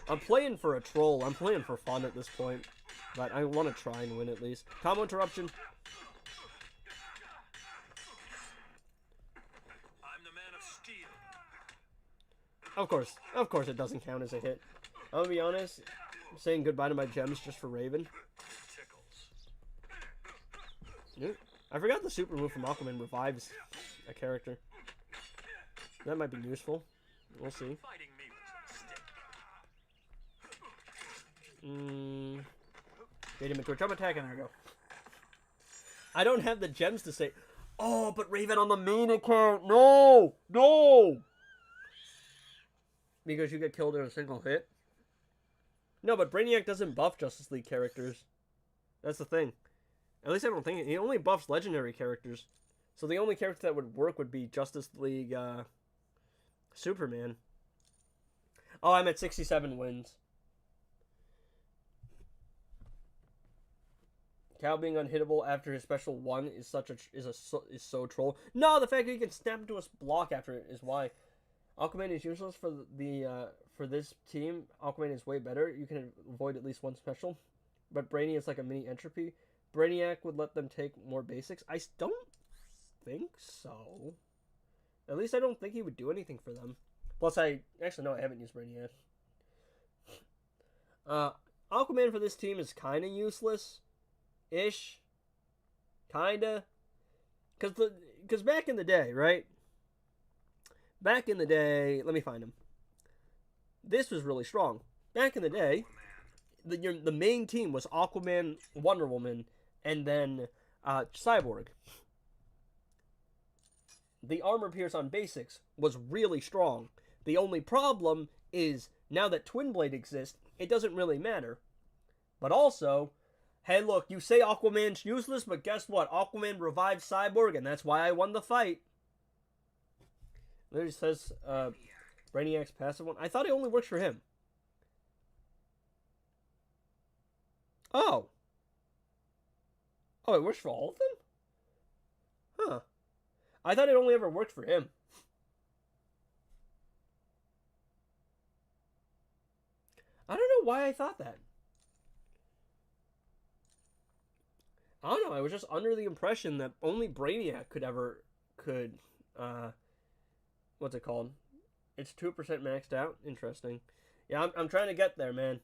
I'm playing for a troll. I'm playing for fun at this point, but I want to try and win at least. Combo interruption. Of course it doesn't count as a hit. I'm gonna be honest, I'm saying goodbye to my gems just for Raven. I forgot the super move from Aquaman revives a character. That might be useful. We'll see. Get him into a jump attack, and there we go. I don't have the gems to say, oh, but Raven on the main account, no! Because you get killed in a single hit? No, but Brainiac doesn't buff Justice League characters. That's the thing. At least I don't think... He only buffs legendary characters. So the only character that would work would be Justice League, Superman. Oh, I'm at 67 wins. Cal being unhittable after his special 1 is so troll. No, the fact that he can snap into a block after it is why. Aquaman is useless for for this team. Aquaman is way better. You can avoid at least 1 special. But Brainy is like a mini entropy. Brainiac would let them take more basics. I don't think so. At least I don't think he would do anything for them. Plus, actually, no, I haven't used Brainiac. Aquaman for this team is kind of useless-ish. Kinda. Because back in the day, right? Back in the day, let me find him. This was really strong. Back in the day, the main team was Aquaman, Wonder Woman, and then Cyborg. The armor pierce on basics was really strong. The only problem is, now that Twin Blade exists, it doesn't really matter. But also, hey look, you say Aquaman's useless, but guess what? Aquaman revived Cyborg, and that's why I won the fight. There it says, Brainiac's passive one. I thought it only works for him. Oh. Oh, it works for all of them? Huh. I thought it only ever worked for him. I don't know why I thought that. I don't know, I was just under the impression that only Brainiac could, what's it called? It's 2% maxed out? Interesting. Yeah, I'm trying to get there, man.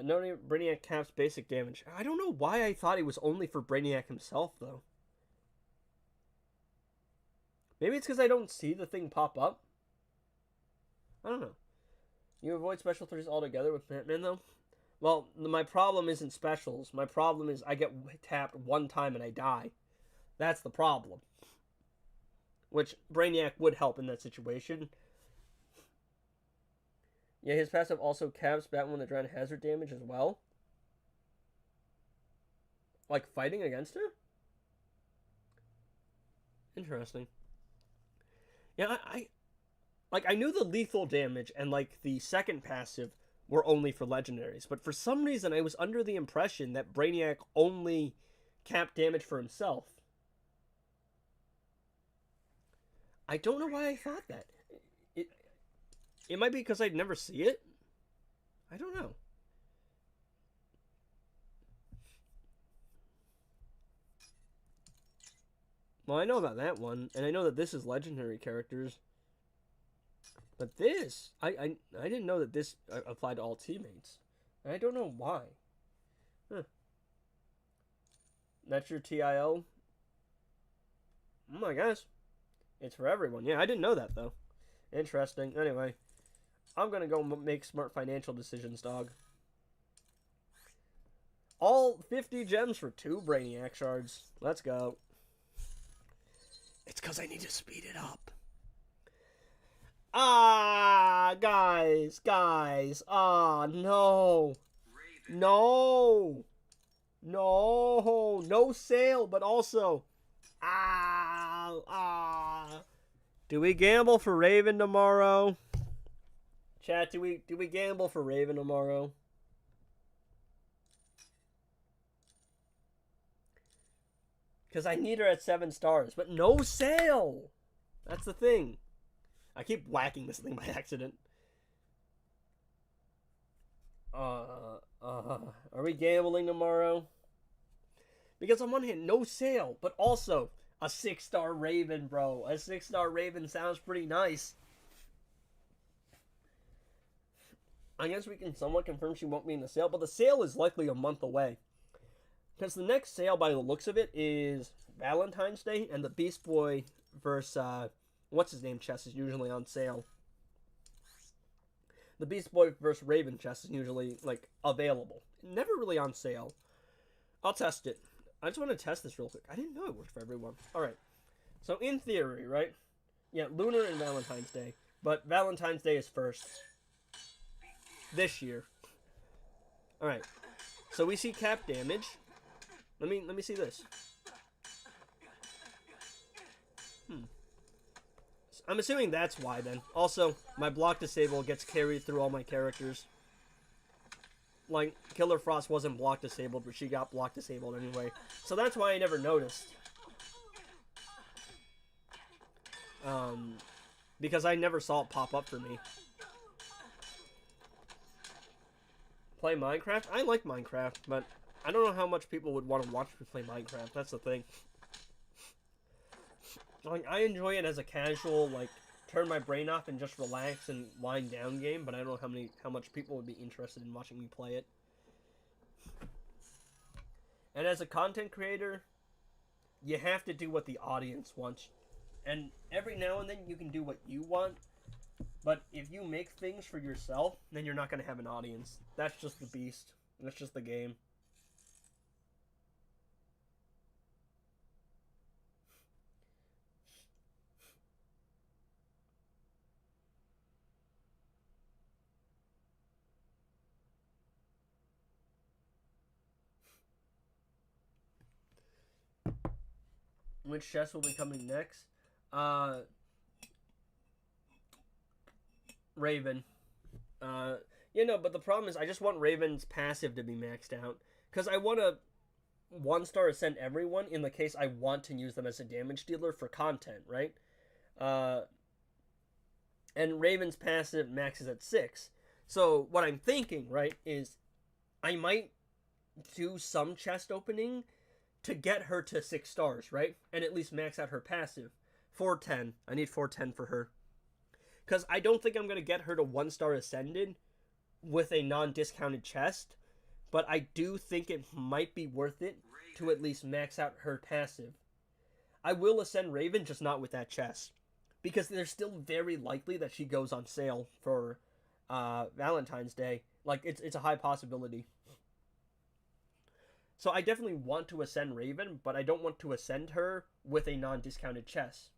No, Brainiac caps basic damage. I don't know why I thought it was only for Brainiac himself, though. Maybe it's because I don't see the thing pop up. I don't know. You avoid special 3s altogether with Batman, though? Well, my problem isn't specials. My problem is I get tapped 1 time and I die. That's the problem. Which Brainiac would help in that situation. Yeah, his passive also caps Batman the Drown hazard damage as well. Like fighting against her? Interesting. Yeah, I knew the lethal damage and like the second passive were only for legendaries, but for some reason I was under the impression that Brainiac only capped damage for himself. I don't know why I thought that. It might be because I'd never see it. I don't know. Well, I know about that one, and I know that this is legendary characters. But this, I didn't know that this applied to all teammates. And I don't know why. Huh. That's your TIL? I guess. It's for everyone. Yeah, I didn't know that, though. Interesting. Anyway, I'm going to go make smart financial decisions, dog. All 50 gems for 2 Brainiac shards. Let's go. It's because I need to speed it up. Ah, guys. Ah, no. No. No sale, but also, do we gamble for Raven tomorrow? Chat, do we gamble for Raven tomorrow? Because I need her at 7 stars, but no sale. That's the thing. I keep whacking this thing by accident. Are we gambling tomorrow? Because on one hand, no sale, but also a 6-star Raven, bro. A 6-star Raven sounds pretty nice. I guess we can somewhat confirm she won't be in the sale, but the sale is likely a month away. Because the next sale, by the looks of it, is Valentine's Day, and the Beast Boy versus, what's-his-name chest is usually on sale. The Beast Boy versus Raven chest is usually, like, available. Never really on sale. I'll test it. I just want to test this real quick. I didn't know it worked for everyone. Alright. So, in theory, right? Yeah, Lunar and Valentine's Day. But Valentine's Day is first. This year. Alright. So, we see cap damage. Let me see this. I'm assuming that's why, then. Also, my block disable gets carried through all my characters. Like, Killer Frost wasn't block disabled, but she got block disabled anyway. So that's why I never noticed. Because I never saw it pop up for me. Play Minecraft? I like Minecraft, but I don't know how much people would want to watch me play Minecraft. That's the thing. Like, I enjoy it as a casual, like, turn my brain off and just relax and wind down game, but I don't know how much people would be interested in watching me play it. And as a content creator, you have to do what the audience wants. And every now and then you can do what you want, but if you make things for yourself, then you're not going to have an audience. That's just the beast. That's just the game. Which chest will be coming next? Raven. But the problem is I just want Raven's passive to be maxed out. Because I want to 1-star ascend everyone in the case I want to use them as a damage dealer for content, right? And Raven's passive maxes at 6. So what I'm thinking, right, is I might do some chest opening to get her to 6 stars, right? And at least max out her passive. 410. I need 410 for her. Because I don't think I'm going to get her to 1-star ascended with a non-discounted chest. But I do think it might be worth it to at least max out her passive. I will ascend Raven, just not with that chest. Because there's still very likely that she goes on sale for Valentine's Day. Like, it's a high possibility. So I definitely want to ascend Raven, but I don't want to ascend her with a non-discounted chest.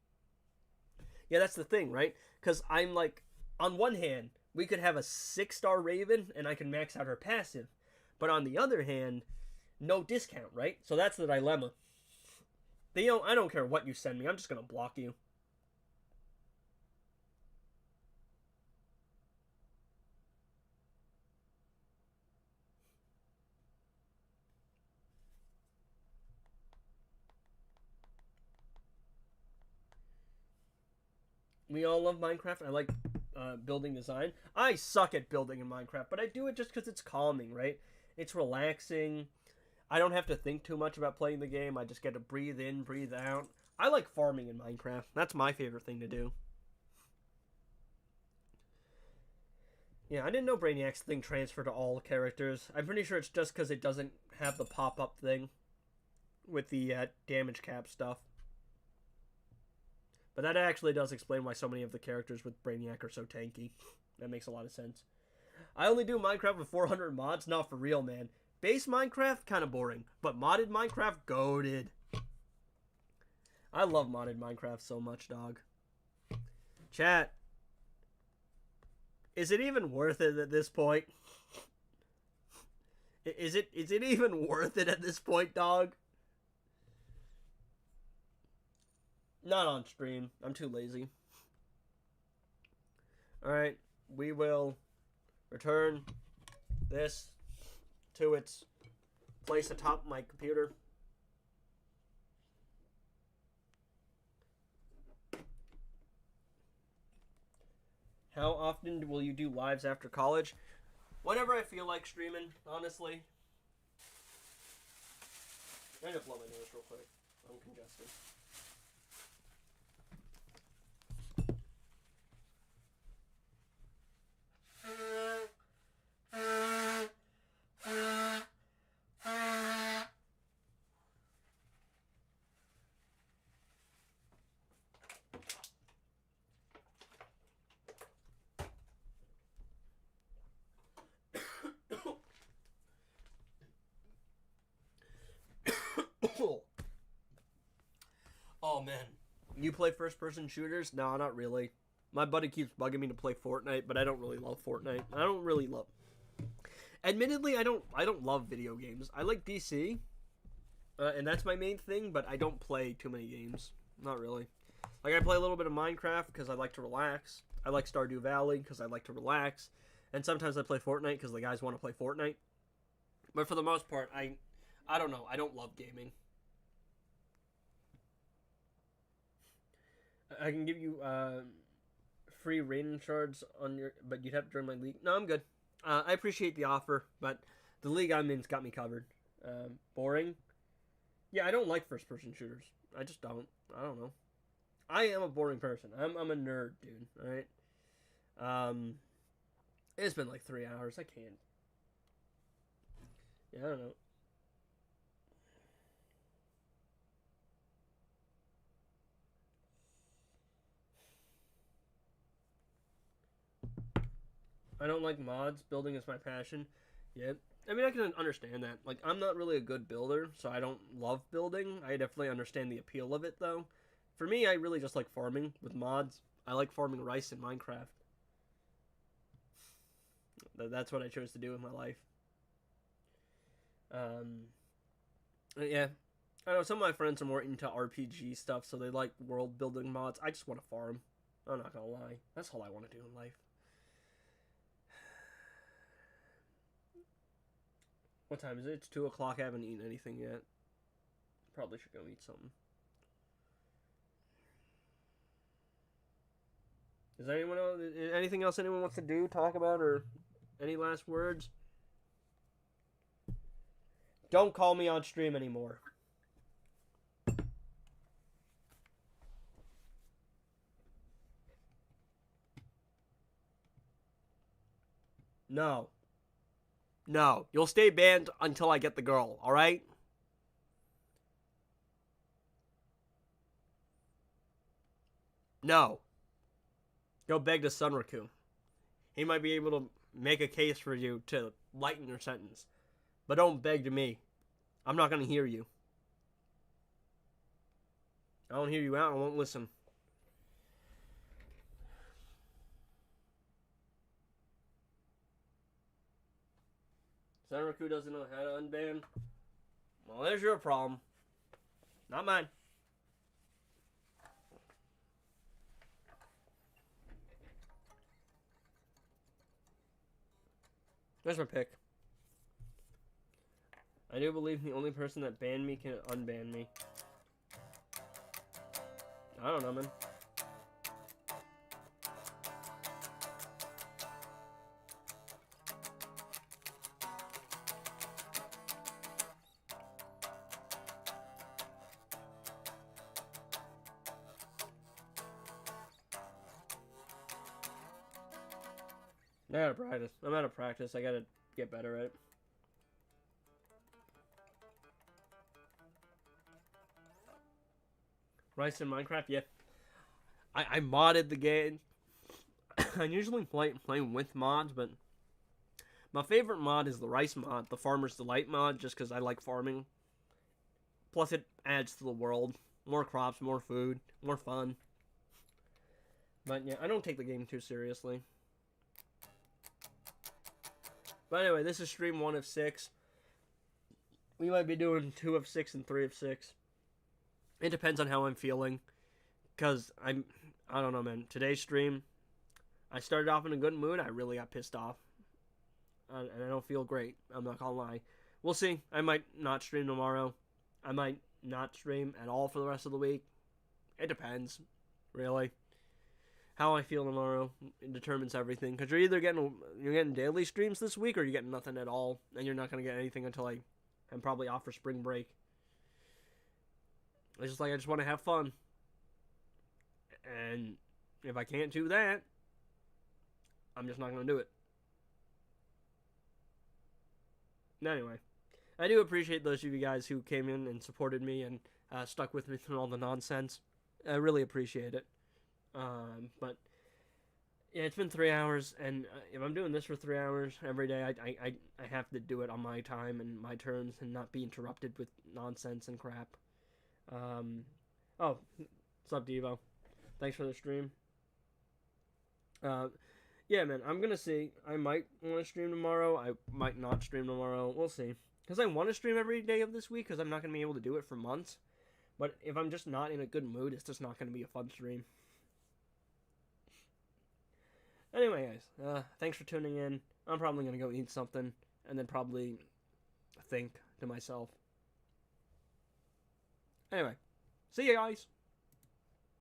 Yeah, that's the thing, right? Because I'm like, on one hand, we could have a 6-star Raven, and I can max out her passive. But on the other hand, no discount, right? So that's the dilemma. Theo, I don't care what you send me. I'm just going to block you. We all love Minecraft. I like building design. I suck at building in Minecraft, but I do it just because it's calming, right? It's relaxing. I don't have to think too much about playing the game. I just get to breathe in, breathe out, I like farming in Minecraft. That's my favorite thing to do. Yeah, I didn't know Brainiac's thing transferred to all characters. I'm pretty sure it's just because it doesn't have the pop-up thing with the damage cap stuff. But that actually does explain why so many of the characters with Brainiac are so tanky. That makes a lot of sense. I only do Minecraft with 400 mods, not for real, man. Base Minecraft, kind of boring. But modded Minecraft, goated. I love modded Minecraft so much, dog. Chat. Is it even worth it at this point? Is it even worth it at this point, dog? Not on stream. I'm too lazy. Alright, we will return this to its place atop my computer. How often will you do lives after college? Whenever I feel like streaming, honestly. I'm gonna blow my nose real quick. I'm congested. Oh man, you play first-person shooters? No, not really. My buddy keeps bugging me to play Fortnite, but I don't really love Fortnite. I don't really love. Admittedly, I don't love video games. I like DC, and that's my main thing. But I don't play too many games. Not really. Like I play a little bit of Minecraft because I like to relax. I like Stardew Valley because I like to relax, and sometimes I play Fortnite because the guys want to play Fortnite. But for the most part, I don't know. I don't love gaming. I can give you free rating shards on your, but you'd have to join my league. No, I'm good. I appreciate the offer, but the league I'm in's got me covered. Boring? Yeah, I don't like first-person shooters. I just don't. I don't know. I am a boring person. I'm a nerd, dude. All right. It's been like 3 hours. I can't. Yeah, I don't know. I don't like mods. Building is my passion. Yeah. I mean, I can understand that. Like, I'm not really a good builder, so I don't love building. I definitely understand the appeal of it, though. For me, I really just like farming with mods. I like farming rice in Minecraft. That's what I chose to do with my life. Yeah. I know some of my friends are more into RPG stuff, so they like world building mods. I just want to farm. I'm not gonna lie. That's all I want to do in life. What time is it? It's 2 o'clock. I haven't eaten anything yet. Probably should go eat something. Is there anything else anyone wants to do, talk about, or any last words? Don't call me on stream anymore. No. No. You'll stay banned until I get the girl, alright? No. Go beg to Sunraku. He might be able to make a case for you to lighten your sentence. But don't beg to me. I'm not going to hear you. I don't hear you out. I won't listen. Sunraku doesn't know how to unban. Well, there's your problem. Not mine. There's my pick. I do believe the only person that banned me can unban me. I don't know, man. I gotta practice. I'm out of practice. I gotta get better at it. Rice in Minecraft? Yeah. I modded the game. I usually play with mods, but my favorite mod is the Rice mod, the Farmer's Delight mod, just because I like farming. Plus, it adds to the world. More crops, more food, more fun. But yeah, I don't take the game too seriously. But anyway, this is stream 1 of 6. We might be doing 2 of 6 and 3 of 6. It depends on how I'm feeling. Because I don't know, man. Today's stream, I started off in a good mood. I really got pissed off. And I don't feel great. I'm not gonna lie. We'll see. I might not stream tomorrow. I might not stream at all for the rest of the week. It depends, really. How I feel tomorrow determines everything. Because you're either getting daily streams this week, or you're getting nothing at all, and you're not gonna get anything until I'm probably off for spring break. It's just like I just want to have fun, and if I can't do that, I'm just not gonna do it. Anyway, I do appreciate those of you guys who came in and supported me and stuck with me through all the nonsense. I really appreciate it. But yeah, it's been 3 hours, and if I'm doing this for 3 hours every day, I have to do it on my time and my terms and not be interrupted with nonsense and crap. Oh, what's up, Devo? Thanks for the stream. Yeah, man, I'm gonna see. I might want to stream tomorrow. I might not stream tomorrow. We'll see. Because I want to stream every day of this week, because I'm not gonna be able to do it for months. But if I'm just not in a good mood, it's just not gonna be a fun stream. Anyway, guys, thanks for tuning in. I'm probably going to go eat something and then probably think to myself. Anyway, see you guys.